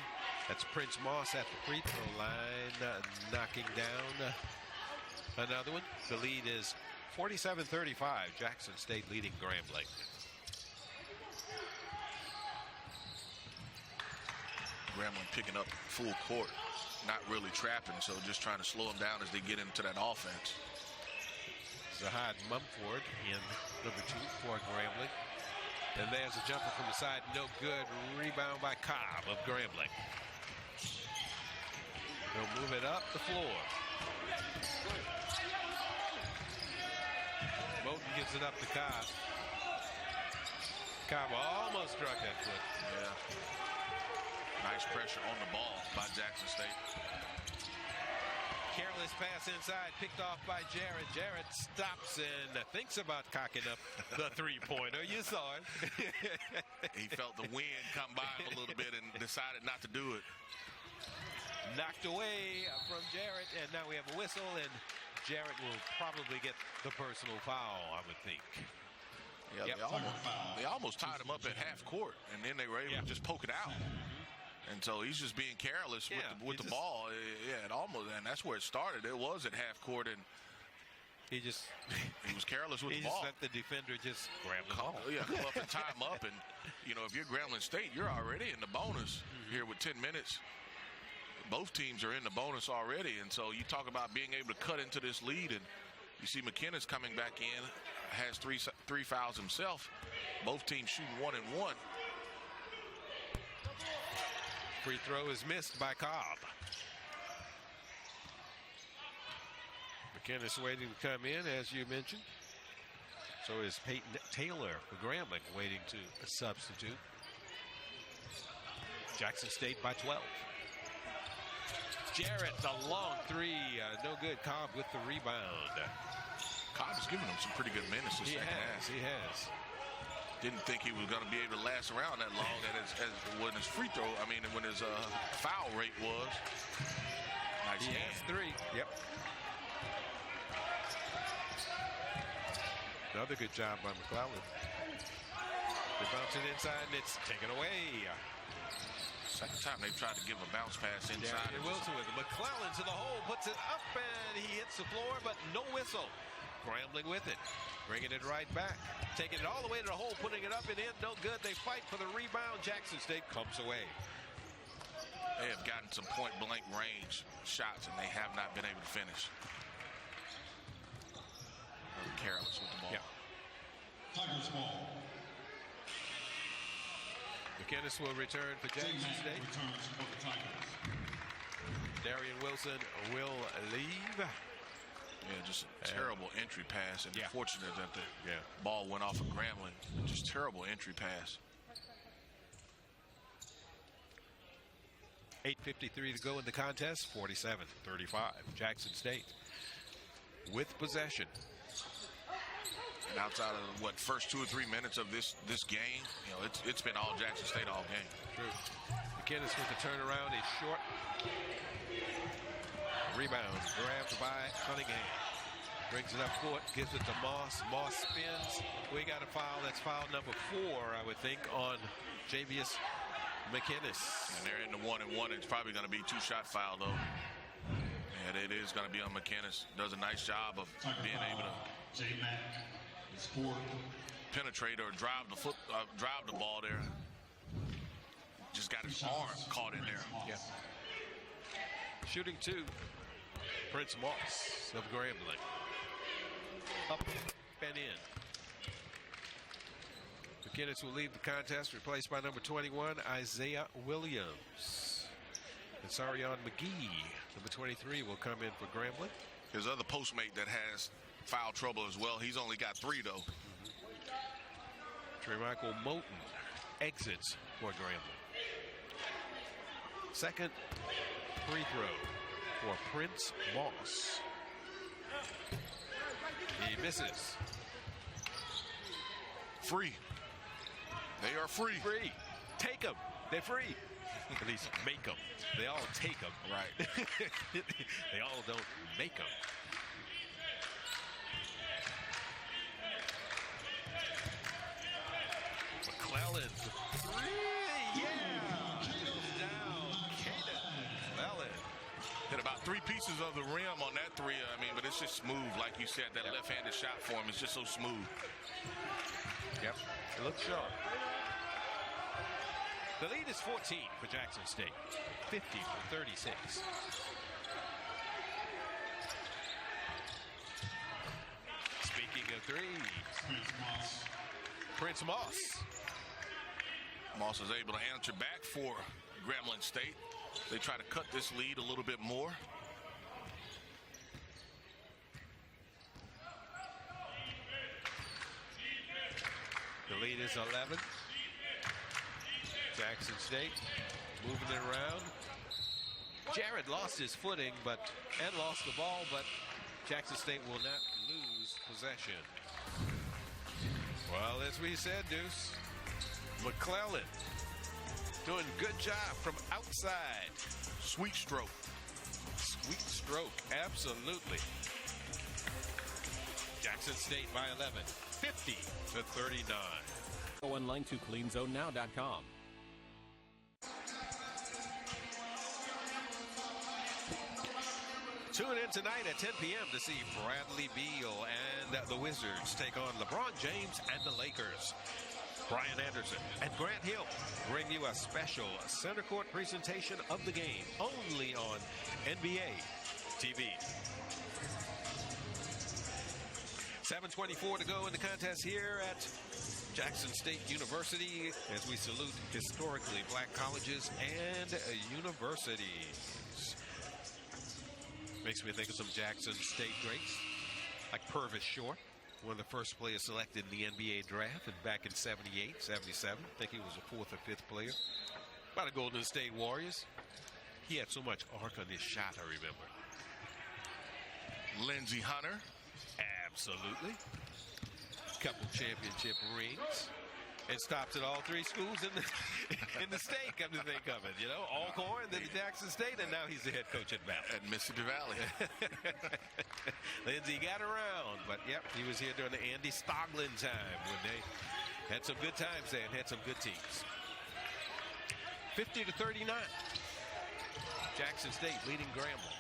That's Prince Moss at the free throw line, knocking down another one. The lead is 47-35. Jackson State leading Grambling. Grambling picking up full court, not really trapping, so just trying to slow them down as they get into that offense. Zahad Mumford in number 2 for Grambling. And there's a jumper from the side, no good. Rebound by Cobb of Grambling. They'll move it up the floor. Moten gives it up to Cobb. Cobb almost struck that foot. Yeah. Nice pressure on the ball by Jackson State. Careless pass inside, picked off by Jarrett. Jarrett stops and thinks about cocking up the three-pointer. You saw it. He felt the wind come by him a little bit and decided not to do it. Knocked away from Jarrett, and now we have a whistle, and Jarrett will probably get the personal foul, I would think. Yeah, they almost tied him up at half court, and then they were able to just poke it out. And so he's just being careless with the ball. Yeah, it almost, and that's where it started. It was at half court, and he was careless with the ball. He just let the defender just grab the ball. Yeah, come up and tie him up. And, you know, if you're Grambling State, you're already in the bonus here with 10 minutes. Both teams are in the bonus already. And so you talk about being able to cut into this lead. And you see McKinnis coming back in, has three fouls himself. Both teams shooting 1 and 1. Free throw is missed by Cobb. McKinnis waiting to come in, as you mentioned. So is Peyton Taylor for Grambling waiting to substitute. Jackson State by 12. Jarrett, the long three, no good. Cobb with the rebound. Cobb has given him some pretty good minutes this second half. He has. Didn't think he was going to be able to last around that long when his free throw, when his foul rate was. Nice he has 3. Yep. Another good job by McClellan. They bounce it inside, and it's taken away. Second time they've tried to give a bounce pass inside. Darian Wilson with it. McClellan to the hole, puts it up, and he hits the floor, but no whistle. Grambling with it. Bringing it right back. Taking it all the way to the hole, putting it up and in. No good. They fight for the rebound. Jackson State comes away. They have gotten some point-blank range shots, and they have not been able to finish. Careless with the ball. Yeah. Tigers ball. McKinnis will return for Jackson State. Returns for the Tigers. Darian Wilson will leave. Yeah, just a terrible entry pass, and fortunate that the ball went off of Grambling. Just terrible entry pass. 8:53 to go in the contest. 47-35. Jackson State with possession. And outside of first 2 or 3 minutes of this game, you know, it's been all Jackson State all game. True. McKinnis with the turnaround is short. Rebound grabbed by Cunningham. Brings it up court, gives it to Moss. Moss spins. We got a foul. That's foul number 4, I would think, on Javius McKinnis. And they're in the 1 and 1. It's probably going to be 2-shot foul, though. And it is going to be on McKinnis. Does a nice job of being able to penetrate or drive the ball there. Just got his arm caught in there. Yeah. Shooting 2. Prince Moss of Grambling. Up and in. McKinnis will leave the contest, replaced by number 21, Isaiah Williams. And Sarion McGee, number 23, will come in for Grambling. His other postmate that has foul trouble as well. He's only got 3, though. Tremichael Moten exits for Grambling. Second free throw for Prince Moss. He misses. Free. They are free. Free. Take them. They're free. At least make them. They all take them. Right. They all don't make them. McClellan. 3. Yeah. Down. McClellan. Hit about 3 pieces of the rim on that 3. But it's just smooth, like you said. That left-handed shot for him is just so smooth. Yep. It looks sharp. The lead is 14 for Jackson State. 50-36. Speaking of threes, Prince Moss. Moss is able to answer back for Grambling State. They try to cut this lead a little bit more. The The lead is 11. Jackson State moving it around. Jared lost his footing and lost the ball, but Jackson State will not lose possession. Well, as we said, Deuce, McClellan doing a good job from outside. Sweet stroke. Sweet stroke, absolutely. Jackson State by 11, 50-39. Go online to cleanzonenow.com. Tune in tonight at 10 p.m. to see Bradley Beal and the Wizards take on LeBron James and the Lakers. Brian Anderson and Grant Hill bring you a special center court presentation of the game only on NBA TV. 7:24 to go in the contest here at Jackson State University as we salute historically black colleges and universities. Makes me think of some Jackson State greats like Purvis Short, one of the first players selected in the NBA draft and back in 78, 77. I think he was a fourth or fifth player. By the Golden State Warriors. He had so much arc on his shot, I remember. Lindsey Hunter. Absolutely. Couple championship rings. And stops at all three schools in the state, come to think of it. You know, Alcorn, then Jackson State, and now he's the head coach at Valley. At Mississippi Valley. Lindsey got around, but yep, he was here during the Andy Stoglin time when they had some good times there and had some good teams. 50-39. Jackson State leading Grambling.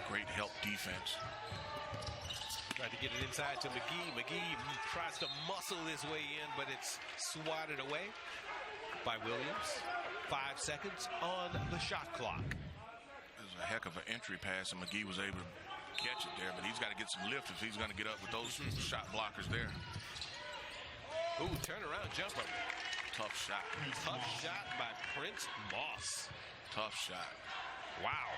Great help defense. Tried to get it inside to McGee. McGee tries to muscle his way in, but it's swatted away by Williams. 5 seconds on the shot clock. It was a heck of an entry pass, and McGee was able to catch it there, but he's got to get some lift if he's going to get up with those shot blockers there. Ooh, turnaround jumper. Tough shot. Tough shot by Prince Moss. Tough shot. Wow.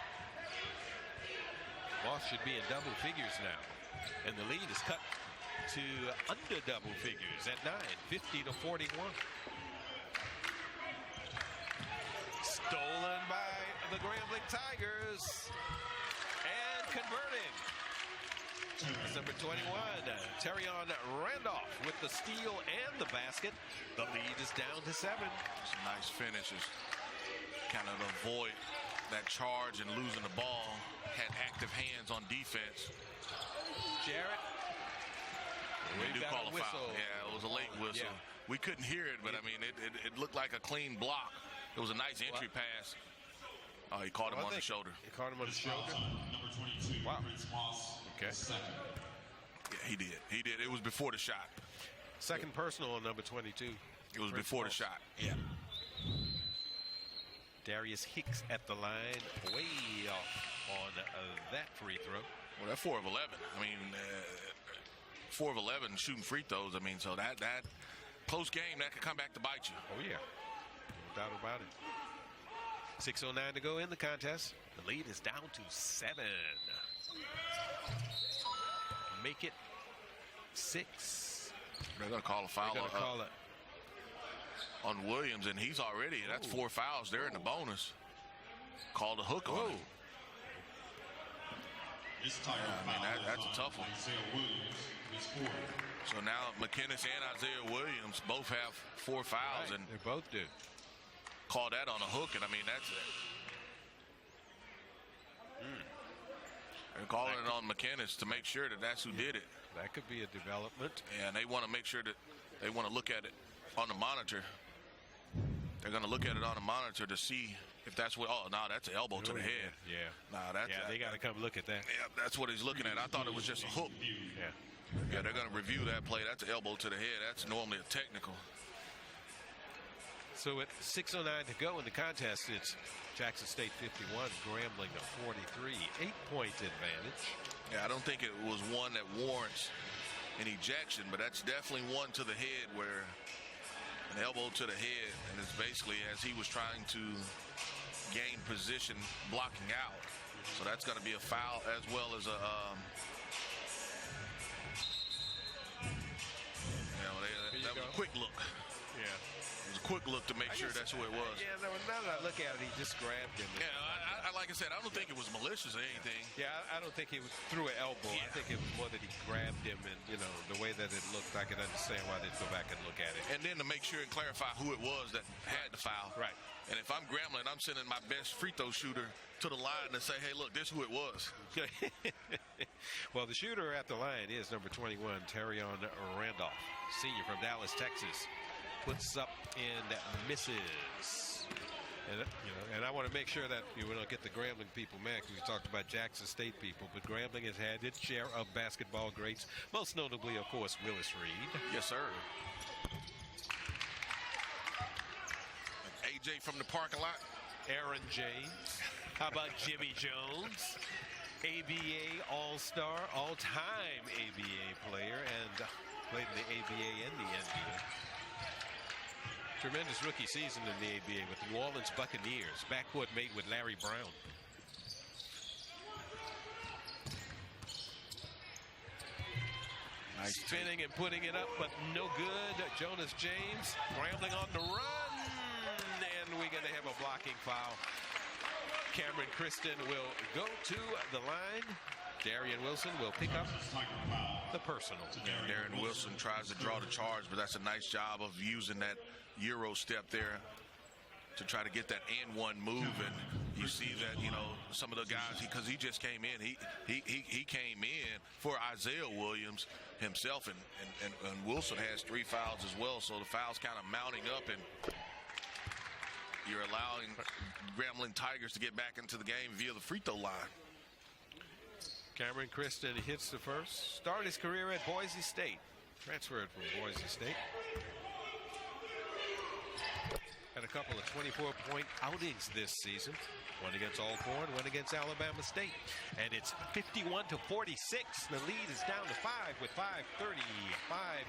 Moss should be in double figures now. And the lead is cut to under double figures at 9, 50-41. Stolen by the Grambling Tigers. And converting. That's number 21, Terrion Randolph with the steal and the basket. The lead is down to 7. Some nice finishes. Kind of avoid that charge and losing the ball. Had active hands on defense. Jarrett. We do call a foul. Yeah, it was a late whistle. Yeah. We couldn't hear it, but I mean, it looked like a clean block. It was a nice entry pass. Oh, he caught him on the shoulder. He caught him on the shoulder. Number 22, wow. Prince Moss. Okay. Yeah, he did. He did. It was before the shot. Second personal on number 22. It was before the shot. Yeah. Darius Hicks at the line, way off on that free throw. Well, that 4 of 11. I mean, 4 of 11 shooting free throws. I mean, so that close game, that could come back to bite you. Oh, yeah. No doubt about it. 6:09 to go in the contest. The lead is down to 7. Make it 6. They're going to call a foul. They're going to call it on Williams, and he's already, that's 4 fouls there in the bonus. Called a hook on him. That's a tough one. So now McKinnis and Isaiah Williams both have 4 fouls. Right, and they both do. Call that on a hook, and I mean, that's it. They're calling it on McKinnis to make sure that that's who did it. That could be a development. And they want to make sure that they want to look at it on the monitor. They're going to look at it on the monitor to see if that's what. Oh, no, that's an elbow to the head. Yeah. Nah, that's. Yeah, they got to come look at that. Yeah, that's what he's looking at. I thought it was just a hook. Yeah. Yeah, they're going to review that play. That's an elbow to the head. That's normally a technical. So at 6:09 to go in the contest, it's Jackson State 51, Grambling a 43, 8-point advantage. Yeah, I don't think it was one that warrants an ejection, but that's definitely one to the head where an elbow to the head, and it's basically as he was trying to gain position blocking out. So that's going to be a foul as well as a, that was a quick look. Yeah. It was a quick look to make sure that's who it was. Yeah, now that I look at it, he just grabbed him. Yeah, like I said, I don't think it was malicious or anything. Yeah, I don't think he was through an elbow. Yeah. I think it was more that he grabbed him, and the way that it looked, I can understand why they'd go back and look at it. And then to make sure and clarify who it was that had the foul. Right. And if I'm Grambling, I'm sending my best free throw shooter to the line to say, hey, look, this is who it was. Well, the shooter at the line is number 21, Terrion Randolph, senior from Dallas, Texas. Puts up and misses. And I want to make sure that we don't get the Grambling people mad, because we talked about Jackson State people, but Grambling has had its share of basketball greats, most notably, of course, Willis Reed. Yes, sir. AJ from the parking lot. Aaron James. How about Jimmy Jones? ABA All-Star, all-time ABA player, and played in the ABA and the NBA. Tremendous rookie season in the ABA with the New Orleans Buccaneers. Backcourt mate with Larry Brown. Nice spinning and putting it up, but no good. Jonas James Grambling on the run, and we're going to have a blocking foul. Cameron Kristen will go to the line. Darian Wilson will pick up the personal. Darren Wilson tries to draw the charge, but that's a nice job of using that Euro step there to try to get that and one move. And you see that, some of the guys, because he just came in, he came in for Isaiah Williams himself, and Wilson has 3 fouls as well, so the fouls kind of mounting up, and you're allowing Grambling Tigers to get back into the game via the free throw line. Cameron Kristen hits the first. Started his career at Boise State. Transferred from Boise State. Had a couple of 24-point outings this season. One against Alcorn, one against Alabama State. And it's 51-46. The lead is down to 5 with 5:35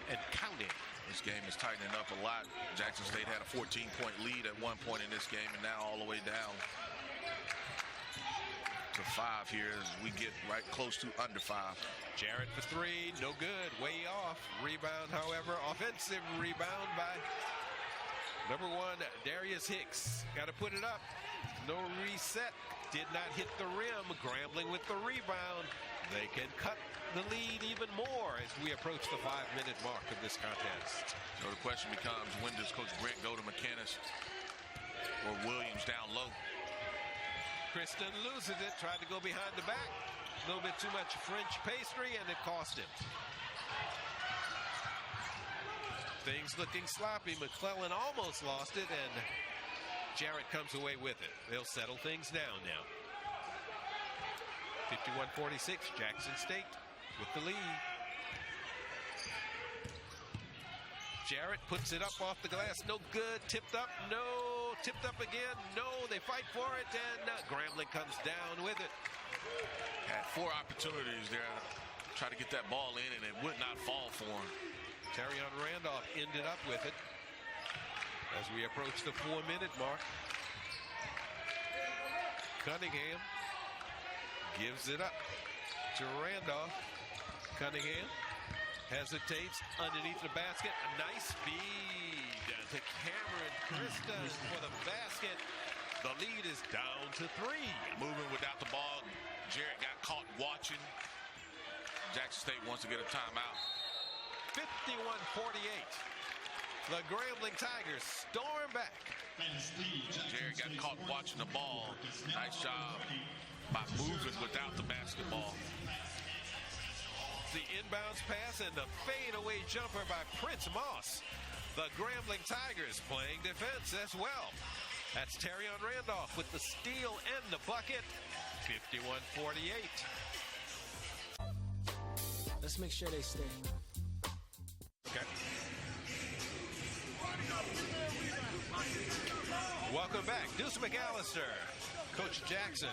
and counting. This game is tightening up a lot. Jackson State had a 14-point lead at one point in this game, and now all the way down to 5 here as we get right close to under 5. Jarrett for 3, no good, way off. Rebound, however, offensive rebound by number 1, Darius Hicks. Got to put it up. No reset. Did not hit the rim. Grambling with the rebound. They can cut the lead even more as we approach the 5-minute mark of this contest. So the question becomes, when does Coach Brent go to McInnes or Williams down low? Kristen loses it. Tried to go behind the back. A little bit too much French pastry, and it cost him. Things looking sloppy. McClellan almost lost it, and Jarrett comes away with it. They'll settle things down now. 51-46, Jackson State with the lead. Jarrett puts it up off the glass. No good. Tipped up. No. Tipped up again. No. They fight for it, and Grambling comes down with it. Had 4 opportunities there to try to get that ball in, and it would not fall for him. Terrion Randolph ended up with it as we approach the 4-minute mark. Cunningham gives it up to Randolph. Cunningham hesitates underneath the basket. A nice feed to Cameron Kristen for the basket. The lead is down to 3. Moving without the ball. Jarrett got caught watching. Jackson State wants to get a timeout. 51-48. The Grambling Tigers storm back. Jarrett got caught watching the ball. Nice job by moving without the basketball. The inbounds pass and the fadeaway jumper by Prince Moss. The Grambling Tigers playing defense as well. That's Terrion Randolph with the steal and the bucket. 51-48. Let's make sure they stay. Okay. Welcome back. Deuce McAllister Coach Jackson,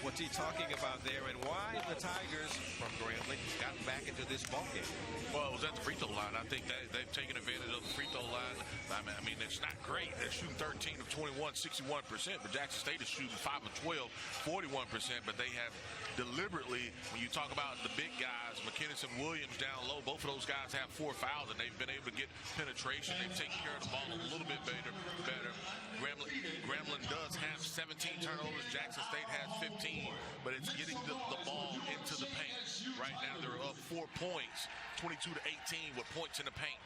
what's he talking about there, and why the Tigers from Grambling got back into this ballgame? Well, it was at the free throw line. I think they've taken advantage of the free throw line. I mean, it's not great. They're shooting 13 of 21, 61%, but Jackson State is shooting 5 of 12, 41%, but they have deliberately, when you talk about the big guys, McKinnis and Williams down low, both of those guys have 4 fouls, and they've been able to get penetration. They've taken care of the ball a little bit better. Grambling does have 17 turnovers. Jackson State has 15, but it's getting the ball into the paint. Right now, they're up 4 points, 22-18 with points in the paint.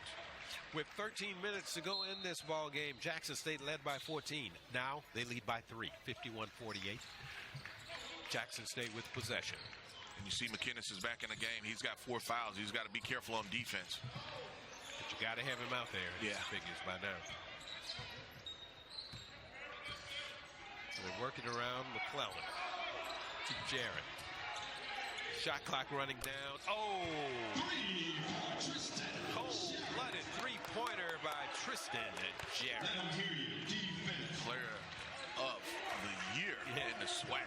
With 13 minutes to go in this ball game, Jackson State led by 14. Now they lead by 3, 51-48. Jackson State with possession. And you see McKinnis is back in the game. He's got 4 fouls. He's got to be careful on defense. But you got to have him out there. Yeah. Figures by now. So they're working around McClellan to Jarrett. Shot clock running down. Oh! Cold-blooded three-pointer by Tristan Jarrett. Player of the year in the SWAC.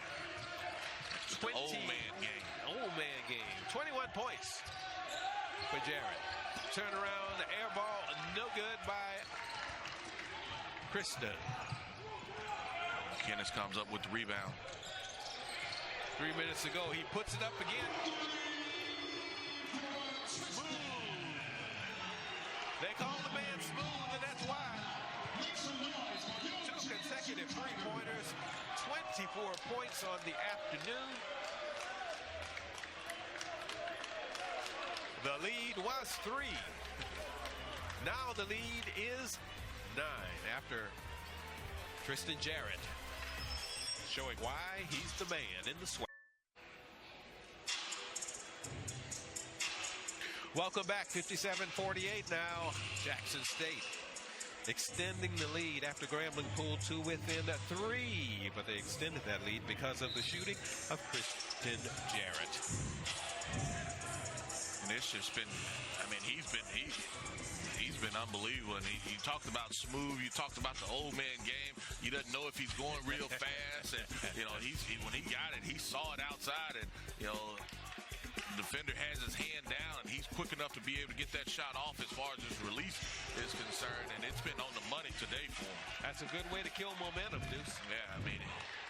Old man game. Old man game. 21 points for Jarrett. Turn around, the air ball, no good by Kristen. McKinnis comes up with the rebound. 3 minutes ago, he puts it up again. Smooth. They call the man smooth, and that's why. 2 consecutive three-pointers, 24 points on the afternoon. The lead was 3. Now the lead is 9 after Tristan Jarrett showing why he's the man in the SWAC. Welcome back, 57-48 now. Jackson State extending the lead after Grambling pulled to within 3, but they extended that lead because of the shooting of Tristan Jarrett. And it's just been, I mean, he's been unbelievable. And he talked about smooth. You talked about the old man game. He doesn't know if he's going real fast. And, you know, when he got it, he saw it outside. And, you know, the defender has his hand down, and he's quick enough to be able to get that shot off as far as his release is concerned. And it's been on the money today for him. That's a good way to kill momentum, Deuce. Yeah, I mean,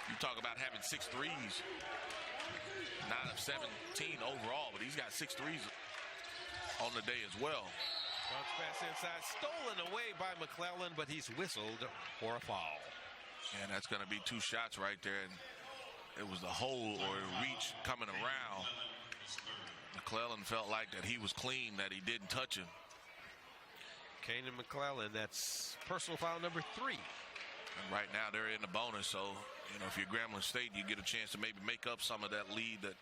you talk about having 6 threes. 9 of 17 overall, but he's got 6 threes on the day as well. Bounce pass inside, stolen away by McClellan, but he's whistled for a foul. And that's going to be 2 shots right there. And it was the hole or reach coming around. McClellan felt like that he was clean, that he didn't touch him. Kanan McClellan, that's personal foul number 3. And right now they're in the bonus, so you know if you're Grambling State, you get a chance to maybe make up some of that lead that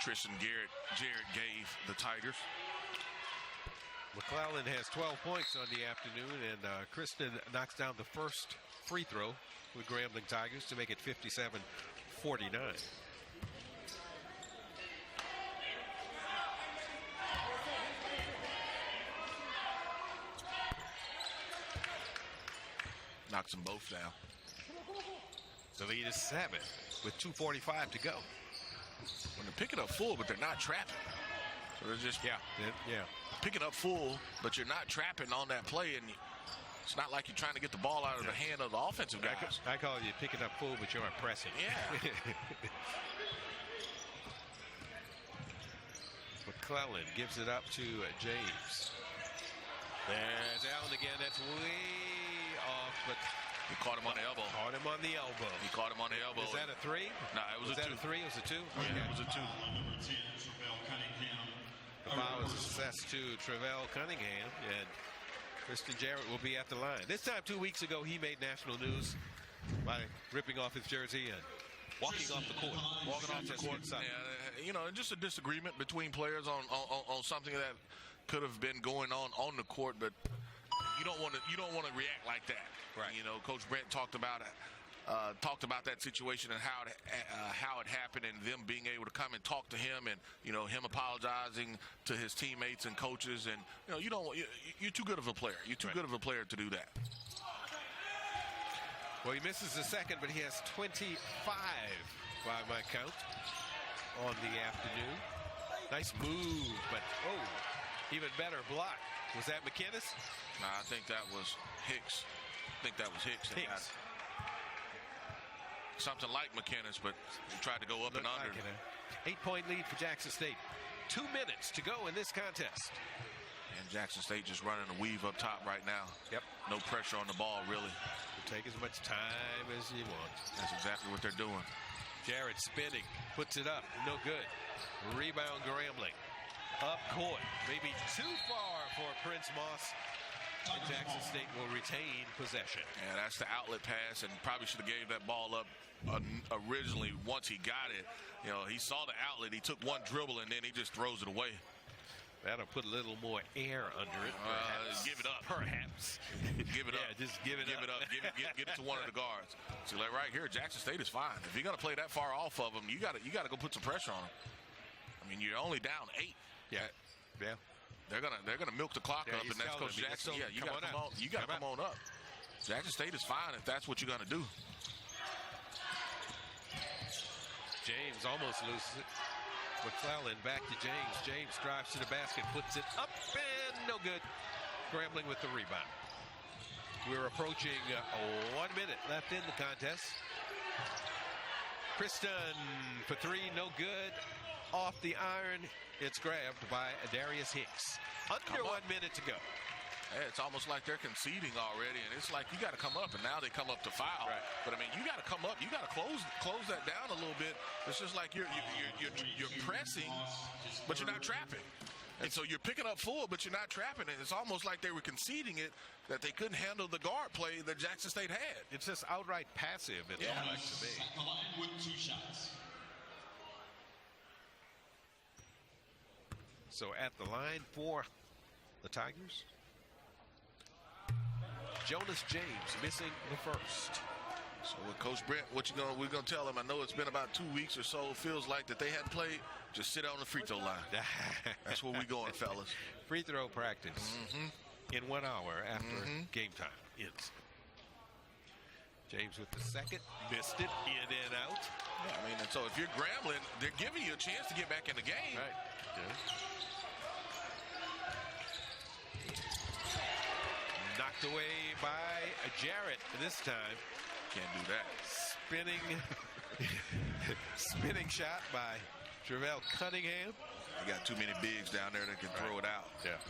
Tristan Jarrett gave the Tigers. McClellan has 12 points on the afternoon, and Kristen knocks down the first free throw with Grambling Tigers to make it 57-49. Knocks them both down. The lead is 7 with 2:45 to go. When they're picking up full, but they're not trapping. So they're just picking up full, but you're not trapping on that play, and it's not like you're trying to get the ball out of the hand of the offensive guys. I call you picking up full, but you aren't pressing. Yeah. McClellan gives it up to James. There's Allen again. That's way off, but he caught him on the elbow. Caught him on the elbow. He caught him on the elbow. Is that a 3? No, it was a 2. Was that a 3? It was a 2? Yeah, okay. It was a 2. The foul is a success to Travell Cunningham, and Tristan Jarrett will be at the line. This time 2 weeks ago, he made national news by ripping off his jersey and walking off the court. Walking off the court. Yeah, you know, just a disagreement between players on something that could have been going on the court, but you don't want to react like that. Right. You know, Coach Brent talked about that situation and how it happened, and them being able to come and talk to him, and you know him apologizing to his teammates and coaches, and you know you're too good of a player. You're too good of a player to do that. Well, he misses the second, but he has 25 by my count on the afternoon. Nice move, but even better block. Was that McInnes? Nah, I think that was Hicks. Hicks. Something like McInnes, but he tried to go up and under. Like 8-point lead for Jackson State. 2 minutes to go in this contest. And Jackson State just running a weave up top right now. Yep. No pressure on the ball, really. Take as much time as you want. That's exactly what they're doing. Jarrett spinning, puts it up, no good. Rebound Grambling. Up court, maybe too far for Prince Moss. And Jackson State will retain possession. Yeah, that's the outlet pass, and probably should have gave that ball up originally once he got it. You know, he saw the outlet, he took one dribble, and then he just throws it away. That'll put a little more air under it. Give it up. Perhaps. Give it up. Yeah, just give it up. Give it to one of the guards. See, like right here, Jackson State is fine. If you're going to play that far off of them, you got to go put some pressure on them. I mean, you're only down 8. Yeah. They're gonna milk the clock up, and that's Coach Jackson. Yeah, you got to come on. You got to come on up. Jackson State is fine if that's what you're going to do. James almost loses it. McClellan back to James. James drives to the basket, puts it up, and no good. Grambling with the rebound. We're approaching 1 minute left in the contest. Kristen for 3, no good. Off the iron, it's grabbed by Darius Hicks. Under 1 minute to go. Hey, it's almost like they're conceding already, and it's like you got to come up, and now they come up to foul. Right. But I mean, you got to come up, you got to close that down a little bit. It's just like you're pressing, but you're not trapping. And so you're picking up full, but you're not trapping it. It's almost like they were conceding it, that they couldn't handle the guard play that Jackson State had. It's just outright passive, it looked like to me. At the line with 2 shots. So at the line for the Tigers, Jonas James missing the first. So with Coach Brent, we're gonna tell him? I know it's been about 2 weeks or so. It feels like that they hadn't played. Just sit on the free throw line. That's where we going, fellas. Free throw practice in 1 hour after game time ends. James with the second, missed it, in and out. Yeah, I mean, and so if you're Grambling, they're giving you a chance to get back in the game. Right. Yeah. Knocked away by Jarrett this time. Can't do that. Spinning shot by Travell Cunningham. You got too many bigs down there that can throw it out. Yeah.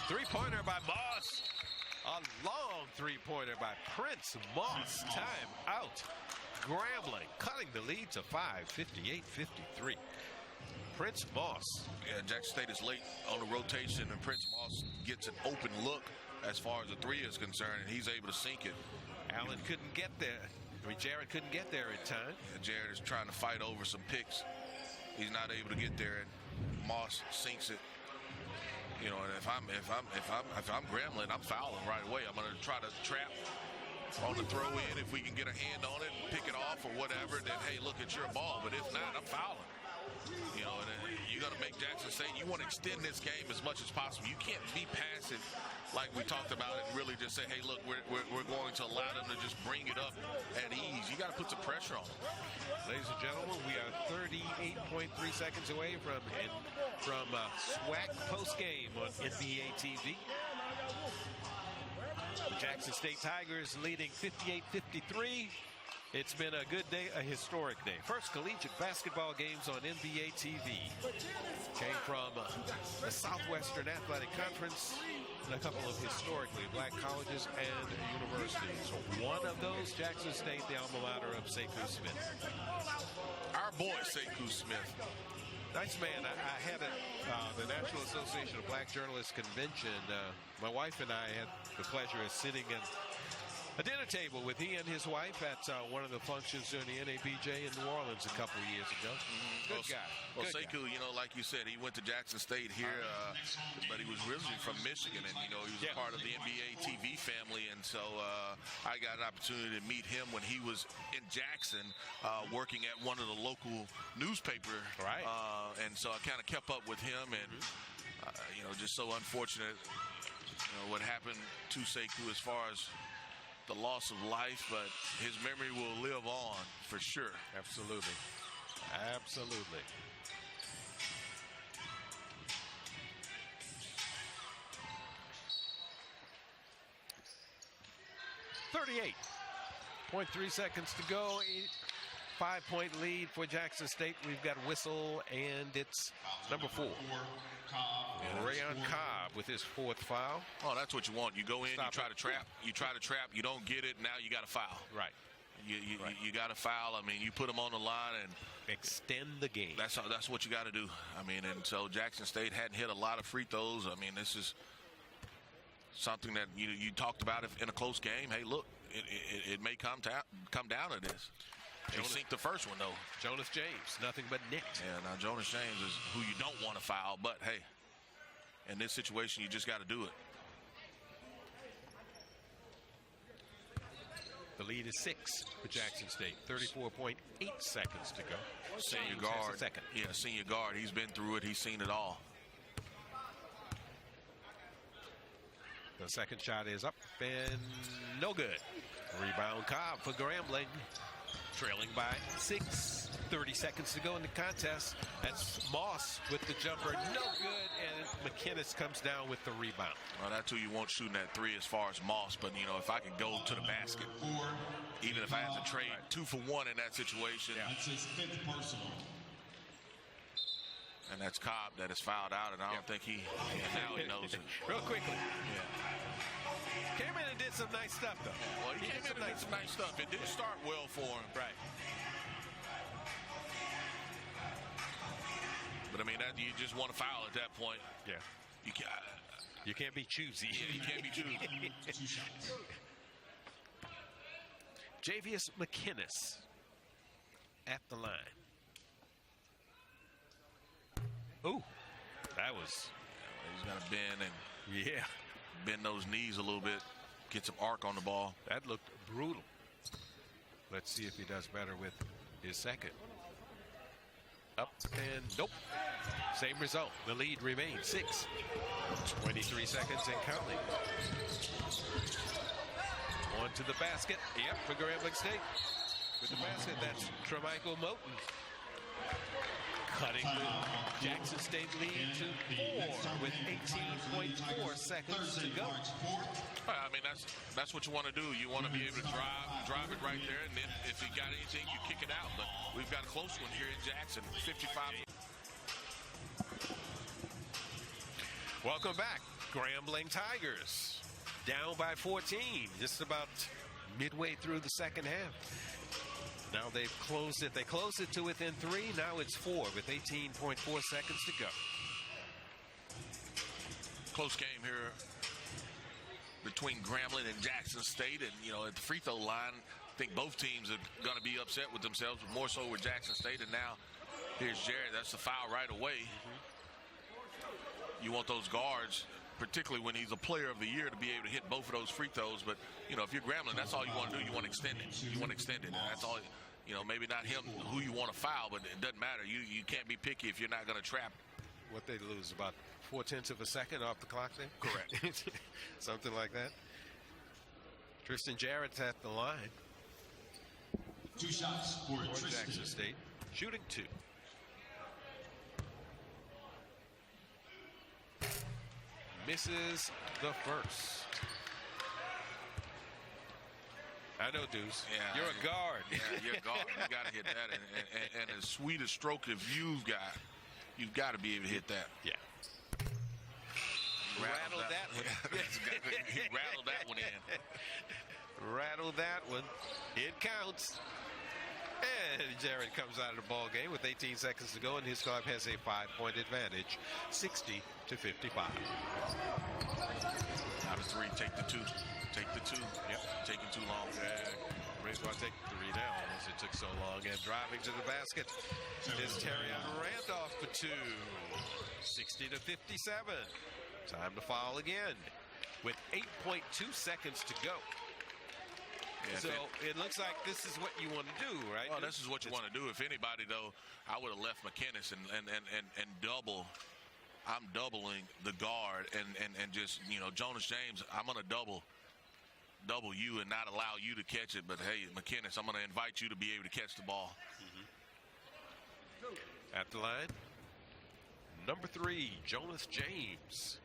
3-pointer by Moss. A long 3-pointer by Prince Moss. Time out. Grambling cutting the lead to 5, 58-53. Prince Moss. Yeah, Jackson State is late on the rotation, and Prince Moss gets an open look as far as the 3 is concerned, and he's able to sink it. Allen couldn't get there. I mean, Jarrett couldn't get there in time. And Jarrett is trying to fight over some picks. He's not able to get there, and Moss sinks it. You know, and if I'm Grambling, I'm fouling right away. I'm going to try to trap on the throw in. If we can get a hand on it, pick it off or whatever, then hey, look, it's your ball. But if not, I'm fouling. You know, and you're going to make Jackson State, you want to extend this game as much as possible. You can't be passive like we talked about and really just say, hey, look, we're going to allow them to just bring it up at ease. You got to put some pressure on them. Ladies and gentlemen, we are 38.3 seconds away from SWAC postgame on NBA TV. The Jackson State Tigers leading 58-53. It's been a good day, a historic day. First collegiate basketball games on NBA TV. Came from the Southwestern Athletic Conference and a couple of historically black colleges and universities. One of those, Jackson State, the alma mater of Sekou Smith. Our boy, Sekou Smith. Nice man. I had the National Association of Black Journalists convention. My wife and I had the pleasure of sitting in a dinner table with he and his wife at one of the functions during the NABJ in New Orleans a couple of years ago. Good guy. Well, Sekou, you know, like you said, he went to Jackson State here, but he was originally from Michigan, and, you know, he was a part of the NBA TV family, and so I got an opportunity to meet him when he was in Jackson working at one of the local newspapers. Right. And so I kind of kept up with him, and, you know, just so unfortunate, you know, what happened to Sekou as far as the loss of life, but his memory will live on for sure. Absolutely. Absolutely. .3 seconds to go. 5-point lead for Jackson State. We've got a whistle, and it's number 4. Rayon Cobb with his 4th foul. Oh, that's what you want. You go in, you try to trap. You try to trap. You don't get it. Now you got to foul. Right. You got to foul. I mean, you put them on the line and extend the game. That's what you got to do. I mean, and so Jackson State hadn't hit a lot of free throws. I mean, this is something that you talked about in a close game. Hey, look, it may come down to this. They sink the first one, though. Jonas James, nothing but net. Yeah, now Jonas James is who you don't want to foul, but hey, in this situation, you just got to do it. The lead is 6 for Jackson State. 34.8 seconds to go. Senior guard. Yeah, senior guard. He's been through it. He's seen it all. The second shot is up and no good. Rebound Cobb for Grambling. Trailing by 6. 30 seconds to go in the contest. That's Moss with the jumper. No good. And McInnes comes down with the rebound. Well, that's who you want shooting that 3 as far as Moss. But, you know, if I can go to the basket, even if I have to trade 2 for 1 in that situation. That's his 5th personal. And that's Cobb that is fouled out, and I don't think now he knows it. Real quickly. Yeah. Came in and did some nice stuff, though. Well, he came in and did some nice stuff. It didn't start well for him. Right. But, I mean, you just want to foul at that point. Yeah. You can't be choosy. Yeah, you can't be choosy. Javius McInnes at the line. Ooh, that was. He's got to bend and bend those knees a little bit, get some arc on the ball. That looked brutal. Let's see if he does better with his second. Up and nope. Same result. The lead remains 6. 23 seconds and counting. On to the basket. Yep, for Grambling State. With the basket, that's Tremichael Moten. Cutting the Jackson State lead to 4 with 18.4 seconds to go. I mean, that's what you want to do. You want to be able to drive it right there, and then if you got anything, you kick it out. But we've got a close one here in Jackson, 55. Welcome back, Grambling Tigers. Down by 14, just about midway through the second half. Now they've closed it. They closed it to within 3. Now it's 4 with 18.4 seconds to go. Close game here between Grambling and Jackson State. And, you know, at the free throw line, I think both teams are going to be upset with themselves, but more so with Jackson State. And now here's Jared. That's the foul right away. You want those guards, particularly when he's a player of the year, to be able to hit both of those free throws. But, you know, if you're Grambling, that's all you want to do. You want to extend it. You want to extend it. And that's all, you know, maybe not him who you want to foul, but it doesn't matter. You can't be picky if you're not going to trap. What they lose, about 0.4 of a second off the clock then? Correct. Something like that. Tristan Jarrett's at the line. 2 shots for Tristan. Jackson State. Shooting 2. Misses the first. I know, Deuce. Yeah, you're a guard. Yeah, you're a guard. You got to hit that. And as sweet a stroke as you've got to be able to hit that. Yeah. Rattled that one. He rattled that one in. Rattled that one. It counts. And Jared comes out of the ball game with 18 seconds to go, and his club has a 5-point advantage, 60 to 55. Out of 3, take the 2. Take the 2. Yep. Taking too long. Brings one take 3 now, as it took so long. And driving to the basket is Terrion Randolph for 2. 60 to 57. Time to foul again with 8.2 seconds to go. Yeah, so it looks like this is what you want to do, right? Well, this is what you want to do. If anybody, though, I would have left McInnes and double. I'm doubling the guard and just, you know, Jonas James, I'm going to double double you and not allow you to catch it. But, hey, McKinnis, I'm going to invite you to be able to catch the ball. At the line, number 3, Jonas James.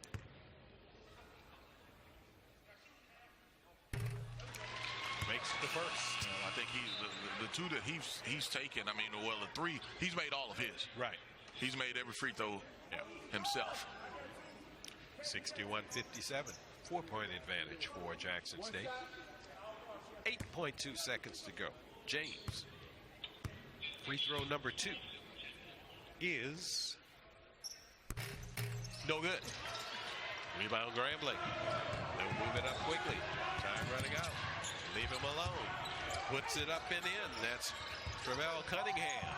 Makes the first. I think the 2 that he's taken, I mean, well, the 3, he's made all of his. Right. He's made every free throw himself. 61-57. 4-point advantage for Jackson State. 8.2 seconds to go. James. Free throw number 2 is no good. Rebound Grambling. They'll move it up quickly. Time running out. Leave him alone. Puts it up and in. That's Travell Cunningham.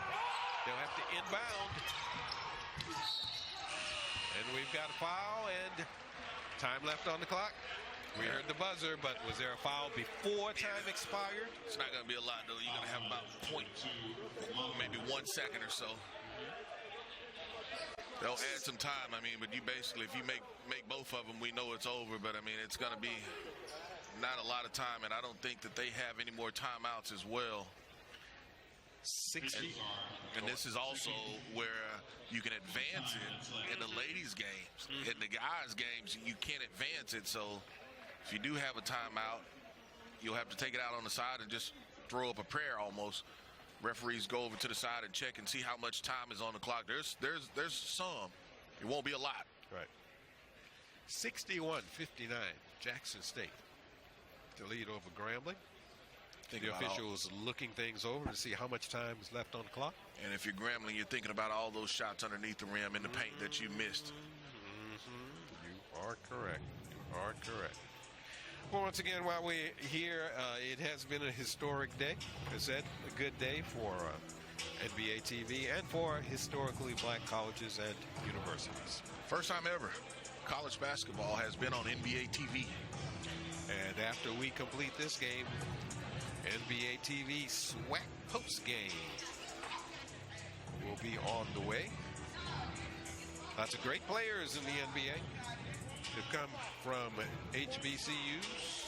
They'll have to inbound. And we've got a foul and time left on the clock. We heard the buzzer, but was there a foul before time expired? It's not going to be a lot, though. You're going to have about maybe 1 second or so. They'll add some time. I mean, but you basically, if you make both of them, we know it's over. But, I mean, it's going to be not a lot of time, and I don't think that they have any more timeouts as well. 60. And this is also where you can advance it in the ladies' games. In the guys' games, you can't advance it. So if you do have a timeout, you'll have to take it out on the side and just throw up a prayer almost. Referees go over to the side and check and see how much time is on the clock. There's some. It won't be a lot. Right. 61-59. Jackson State to lead over Grambling. The officials looking things over to see how much time is left on the clock. And if you're Grambling, you're thinking about all those shots underneath the rim in the paint that you missed. You are correct. You are correct. Well, once again, while we're here, it has been a historic day. As said, a good day for NBA TV and for historically black colleges and universities. First time ever, college basketball has been on NBA TV. And after we complete this game, NBA TV SWAC post game will be on the way. Lots of great players in the NBA. They've come from HBCUs.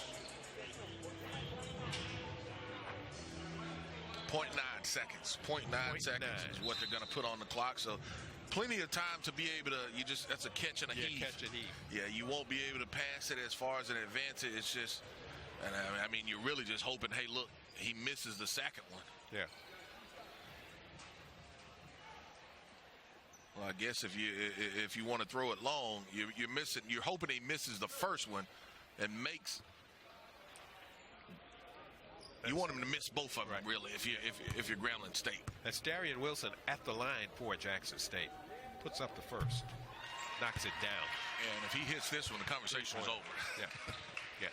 0.9 seconds. 0.9 seconds is what they're going to put on the clock. So plenty of time to be able to, that's a catch and a heave. Catch and heave. Yeah, you won't be able to pass it as far as an advance it. It's just, and I mean, you're really just hoping, hey, look, he misses the second one. Yeah. Well, I guess if you want to throw it long, you're missing. You're hoping he misses the first one, and makes. You want him to miss both of them, really, if you're Grambling State. That's Darian Wilson at the line for Jackson State. Puts up the first, knocks it down. And if he hits this one, the conversation is over. Yeah, yeah.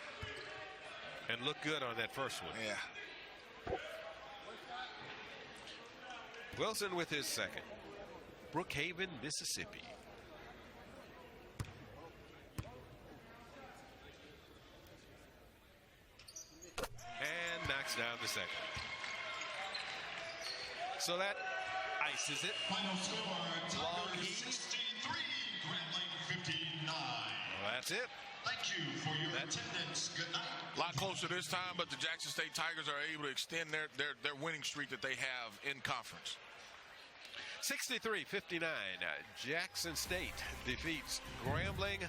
And look good on that first one. Yeah. Wilson with his second. Brookhaven, Mississippi. And knocks down the second. So that ices it. Final score, Tigers 63, Grambling 59. Well, that's it. Thank you for your attendance. Good night. A lot closer this time, but the Jackson State Tigers are able to extend their winning streak that they have in conference. 63-59. Jackson State defeats Grambling.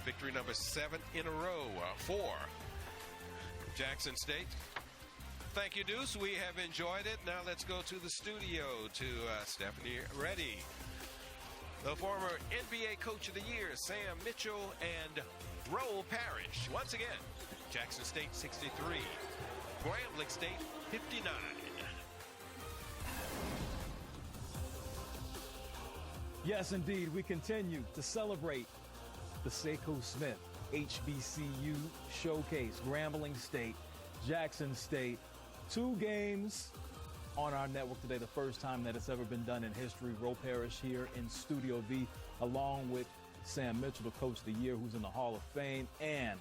Victory number 7 in a row for Jackson State. Thank you, Deuce. We have enjoyed it. Now let's go to the studio to Stephanie Reddy. The former NBA Coach of the Year, Sam Mitchell, and Roll Parrish. Once again, Jackson State 63, Grambling State 59. Yes, indeed, we continue to celebrate the Seiko Smith HBCU Showcase. Grambling State, Jackson State, 2 games on our network today. The first time that it's ever been done in history. Roe Parrish here in Studio V, along with Sam Mitchell, the Coach of the Year, who's in the Hall of Fame, and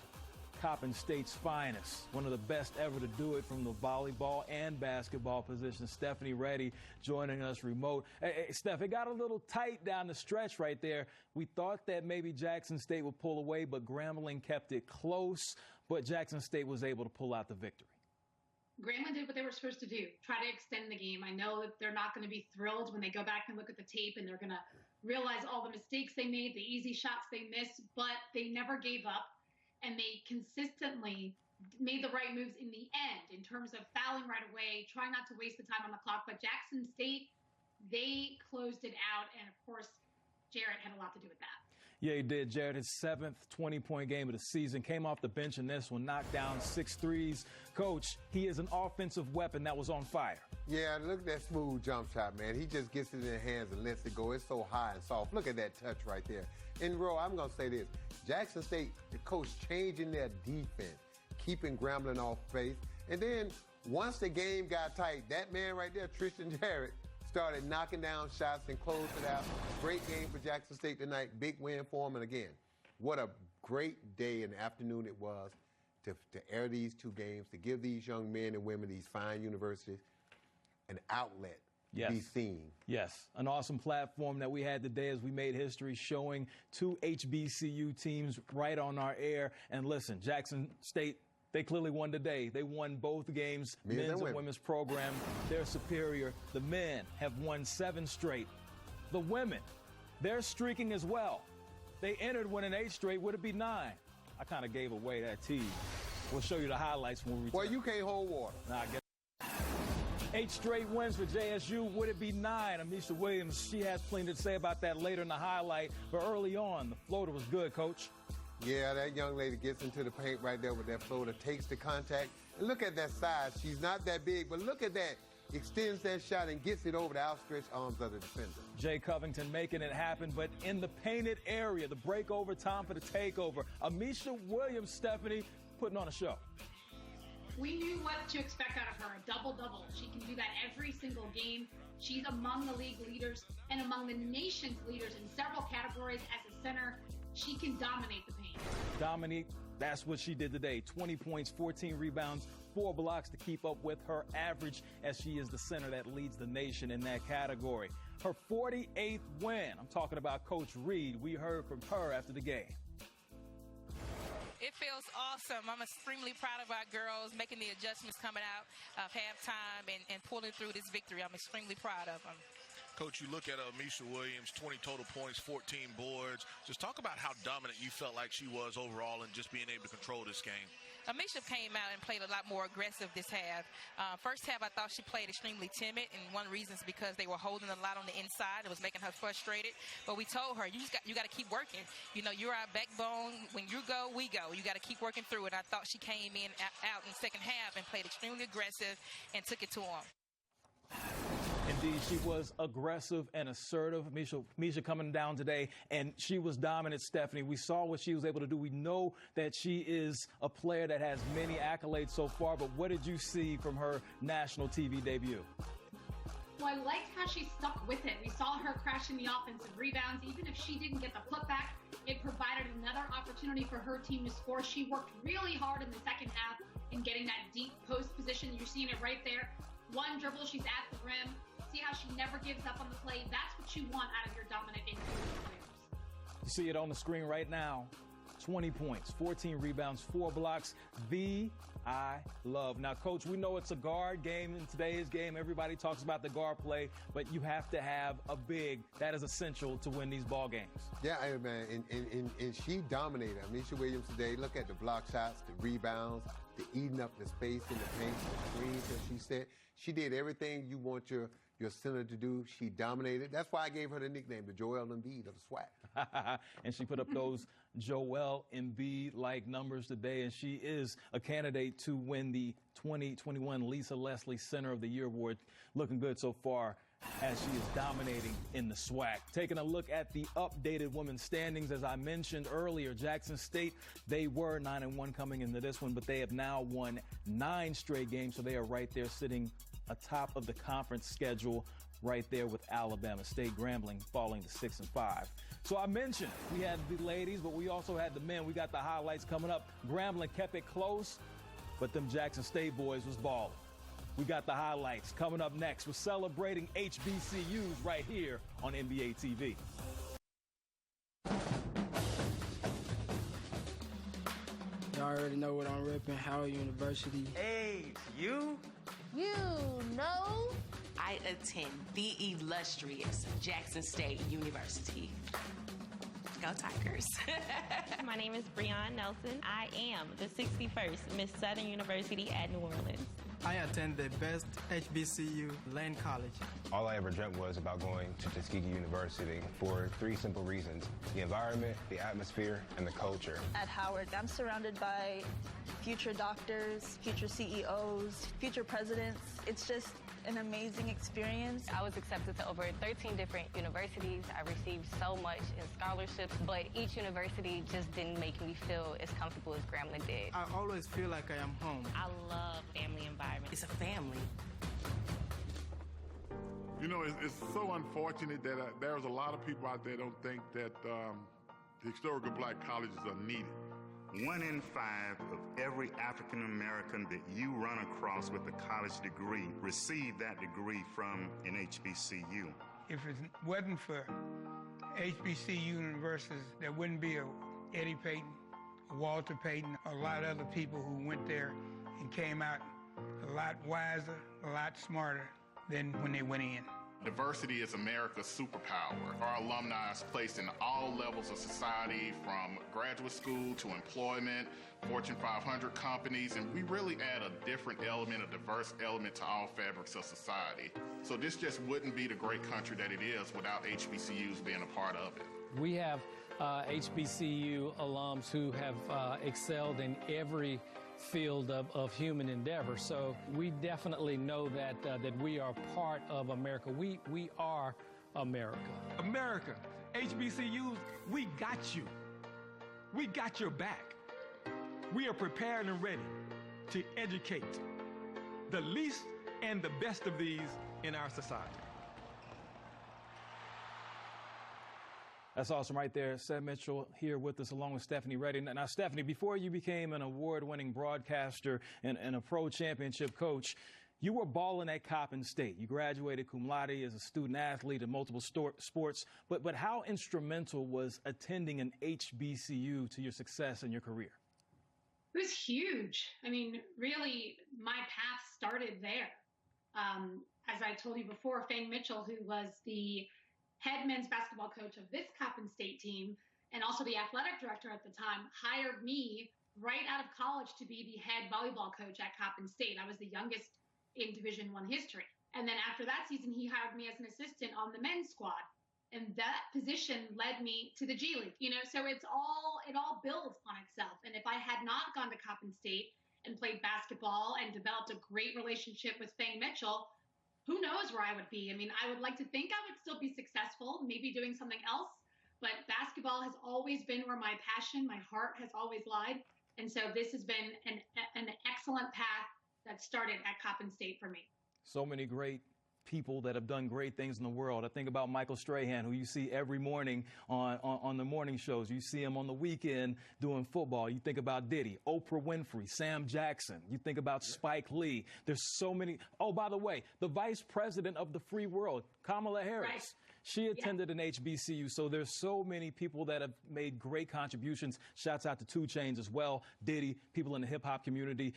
Coppin State's finest, one of the best ever to do it from the volleyball and basketball position, Stephanie Reddy, joining us remote. Hey, Steph, it got a little tight down the stretch right there. We thought that maybe Jackson State would pull away, but Grambling kept it close. but Jackson State was able to pull out the victory. Grambling did what they were supposed to do, try to extend the game. I know that they're not going to be thrilled when they go back and look at the tape and they're going to realize all the mistakes they made, the easy shots they missed, but they never gave up, and they consistently made the right moves in the end in terms of fouling right away, trying not to waste the time on the clock. But Jackson State, they closed it out, and of course, Jarrett had a lot to do with that. Yeah, he did. Jarrett, his 7th 20-point game of the season, came off the bench in this one, knocked down 6 threes. Coach, he is an offensive weapon that was on fire. Yeah, look at that smooth jump shot, man. He just gets it in the hands and lets it go. It's so high and soft. Look at that touch right there. And, Ro, I'm going to say this. Jackson State, the coach changing their defense, keeping Grambling off base. And then once the game got tight, that man right there, Tristan Jarrett, started knocking down shots and closed it out. Great game for Jackson State tonight. Big win for them. And again, what a great day and afternoon it was to air these 2 games, to give these young men and women, these fine universities, an outlet to be seen. Yes, an awesome platform that we had today as we made history, showing 2 HBCU teams right on our air. And listen, Jackson State, they clearly won today. They won both games, men's and women's program. They're superior. The men have won 7 straight. The women, they're streaking as well. They entered winning 8 straight. Would it be 9? I kind of gave away that tease. We'll show you the highlights when we return. Well, you can't hold water. Nah, I guess 8 straight wins for JSU. Would it be 9? Amisha Williams, she has plenty to say about that later in the highlight. But early on, the floater was good, Coach. Yeah, that young lady gets into the paint right there with that floater, takes the contact. And look at that size. She's not that big, but look at that. Extends that shot and gets it over the outstretched arms of the defender. Jay Covington making it happen, but in the painted area, the breakover, time for the takeover. Amisha Williams, Stephanie, putting on a show. We knew what to expect out of her, a double-double. She can do that every single game. She's among the league leaders and among the nation's leaders in several categories as a center. She can dominate the paint. Dominate, that's what she did today. 20 points, 14 rebounds, 4 blocks to keep up with her average, as she is the center that leads the nation in that category. Her 48th win. I'm talking about Coach Reed. We heard from her after the game. It feels awesome. I'm extremely proud of our girls making the adjustments coming out of halftime and pulling through this victory. I'm extremely proud of them. Coach, you look at Amisha Williams, 20 total points, 14 boards. Just talk about how dominant you felt like she was overall and just being able to control this game. Amisha came out and played a lot more aggressive this half. First half, I thought she played extremely timid, and one reason is because they were holding a lot on the inside. It was making her frustrated. But we told her, you got to keep working. You know, you're our backbone. When you go, we go. You got to keep working through it. I thought she came out in the second half and played extremely aggressive and took it to them. Indeed, she was aggressive and assertive. Misha coming down today, and she was dominant, Stephanie. We saw what she was able to do. We know that she is a player that has many accolades so far, but what did you see from her national TV debut? Well, I liked how she stuck with it. We saw her crashing the offensive rebounds. Even if she didn't get the putback, it provided another opportunity for her team to score. She worked really hard in the second half in getting that deep post position. You're seeing it right there. One dribble, she's at the rim. See how she never gives up on the play. That's what you want out of your dominant individual players. You see it on the screen right now. 20 points, 14 rebounds, 4 blocks. I love. Now, Coach, we know it's a guard game in today's game. Everybody talks about the guard play, but you have to have a big. That is essential to win these ball games. Yeah, man, and she dominated. Amisha Williams today. Look at the block shots, the rebounds, the eating up the space in the paint, the screens that she said. She did everything you want your center to do. She dominated. That's why I gave her the nickname, the Joel Embiid of the SWAC. And she put up those Joel Embiid-like numbers today, and she is a candidate to win the 2021 Lisa Leslie Center of the Year Award. Looking good so far as she is dominating in the SWAC. Taking a look at the updated women's standings, as I mentioned earlier, Jackson State, they were 9-1 coming into this one, but they have now won 9 straight games, so they are right there sitting atop of the conference schedule, right there with Alabama State. Grambling falling to 6-5. So I mentioned we had the ladies, but we also had the men. We got the highlights coming up. Grambling kept it close, but them Jackson State boys was balling. We got the highlights coming up next. We're celebrating HBCUs right here on NBA TV. Y'all already know what I'm repping, Howard University. Hey, you? You know? I attend the illustrious Jackson State University. Go Tigers. My name is Breon Nelson. I am the 61st Miss Southern University at New Orleans. I attend the best HBCU, Lane College. All I ever dreamt was about going to Tuskegee University for 3 simple reasons: the environment, the atmosphere, and the culture. At Howard, I'm surrounded by future doctors, future CEOs, future presidents. It's just an amazing experience. I was accepted to over 13 different universities. I received so much in scholarships, but each university just didn't make me feel as comfortable as Grambling did. I always feel like I am home. I love family environment. It's a family. You know, it's so unfortunate that there's a lot of people out there don't think that historical black colleges are needed. 1 in 5 of every African American that you run across with a college degree received that degree from an HBCU. If it wasn't for HBCU universities, there wouldn't be a Eddie Payton, a Walter Payton, a lot of other people who went there and came out a lot wiser, a lot smarter than when they went in. Diversity is America's superpower. Our alumni is placed in all levels of society, from graduate school to employment, Fortune 500 companies, and we really add a different element, a diverse element to all fabrics of society. So this just wouldn't be the great country that it is without HBCUs being a part of it. We have HBCU alums who have excelled in every field of human endeavor. So we definitely know that we are part of America. We are America. America, HBCUs, we got you. We got your back. We are prepared and ready to educate the least and the best of these in our society. That's awesome right there. Seth Mitchell here with us along with Stephanie Reddy. Now, Stephanie, before you became an award-winning broadcaster and a pro championship coach, you were balling at Coppin State. You graduated cum laude as a student athlete in multiple sports. But how instrumental was attending an HBCU to your success in your career? It was huge. I mean, really, my path started there. As I told you before, Fang Mitchell, who was the head men's basketball coach of this Coppin State team and also the athletic director at the time, hired me right out of college to be the head volleyball coach at Coppin State. I was the youngest in Division I history. And then after that season, he hired me as an assistant on the men's squad. And that position led me to the G League. You know, so it all builds on itself. And if I had not gone to Coppin State and played basketball and developed a great relationship with Fang Mitchell, who knows where I would be? I mean, I would like to think I would still be successful, maybe doing something else, but basketball has always been where my passion, my heart has always lied. And so this has been an excellent path that started at Coppin State for me. So many great people that have done great things in the world. I think about Michael Strahan, who you see every morning on the morning shows. You see him on the weekend doing football. You think about Diddy, Oprah Winfrey, Sam Jackson. You think about Spike Lee. There's so many. Oh, by the way, the vice president of the free world, Kamala Harris. Right. She attended an HBCU, so there's so many people that have made great contributions. Shouts out to 2 Chainz as well, Diddy, people in the hip-hop community,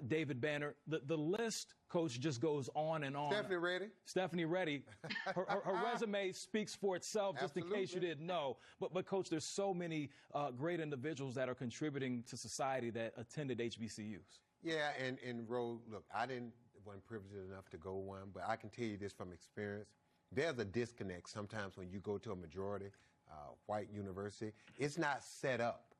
David Banner. The list, Coach, just goes on and on. Stephanie Reddy. Her resume speaks for itself, just in case you didn't know. But Coach, there's so many great individuals that are contributing to society that attended HBCUs. Yeah, and Ro, look, wasn't privileged enough to go one, but I can tell you this from experience. There's a disconnect sometimes when you go to a majority white university. It's not set up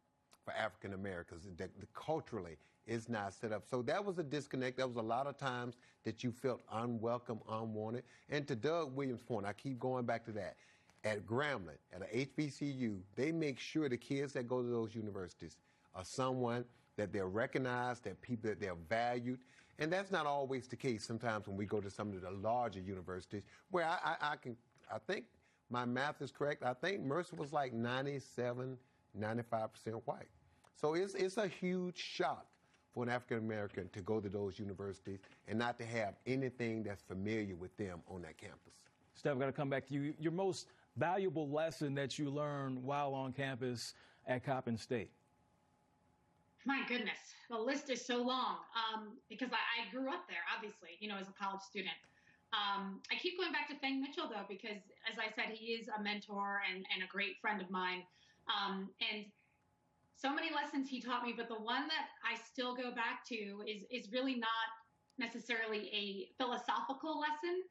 for African Americans. Culturally, it's not set up. So that was a disconnect. There was a lot of times that you felt unwelcome, unwanted. And to Doug Williams' point, I keep going back to that. At Grambling, at an HBCU, they make sure the kids that go to those universities are someone that they're recognized, that people that they're valued. And that's not always the case sometimes when we go to some of the larger universities where I think my math is correct. I think Mercer was like 97, 95% white. So it's a huge shock for an African American to go to those universities and not to have anything that's familiar with them on that campus. Steph, I've got to come back to you. Your most valuable lesson that you learned while on campus at Coppin State? My goodness, the list is so long because I grew up there, obviously, as a college student. I keep going back to Fang Mitchell, though, because, as I said, he is a mentor and a great friend of mine. And so many lessons he taught me, but the one that I still go back to is really not necessarily a philosophical lesson,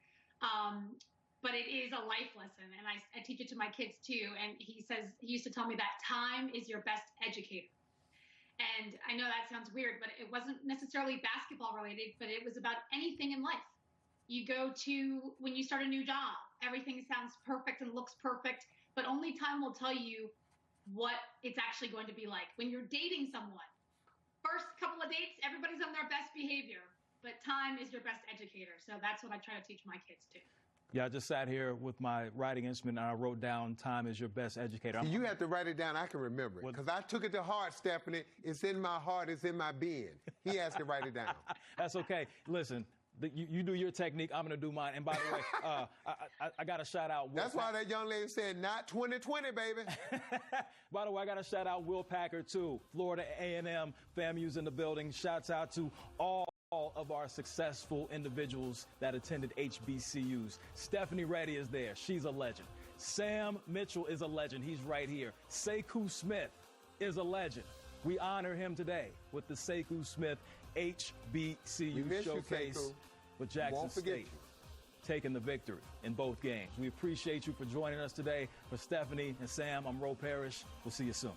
but it is a life lesson. And I teach it to my kids, too. And he used to tell me that time is your best educator. And I know that sounds weird, but it wasn't necessarily basketball related, but it was about anything in life. You go to, when you start a new job, everything sounds perfect and looks perfect, but only time will tell you what it's actually going to be like. When you're dating someone, first couple of dates, everybody's on their best behavior, but time is your best educator. So that's what I try to teach my kids too. Yeah, I just sat here with my writing instrument and I wrote down time is your best educator. You have to write it down. I can remember it because I took it to heart, Stephanie. It's in my heart. It's in my being. He has to write it down. That's okay. Listen, you do your technique. I'm going to do mine. And by the way, I got to shout out. That's why that young lady said, not 2020, baby. By the way, I got to shout out Will Packer, too. Florida A&M, FAMU's in the building. Shouts out to all of our successful individuals that attended HBCUs. Stephanie Reddy is there. She's a legend. Sam Mitchell is a legend. He's right here. Sekou Smith is a legend. We honor him today with the Sekou Smith HBCU Showcase with Jackson State taking the victory in both games. We appreciate you for joining us today. For Stephanie and Sam, I'm Ro Parrish. We'll see you soon.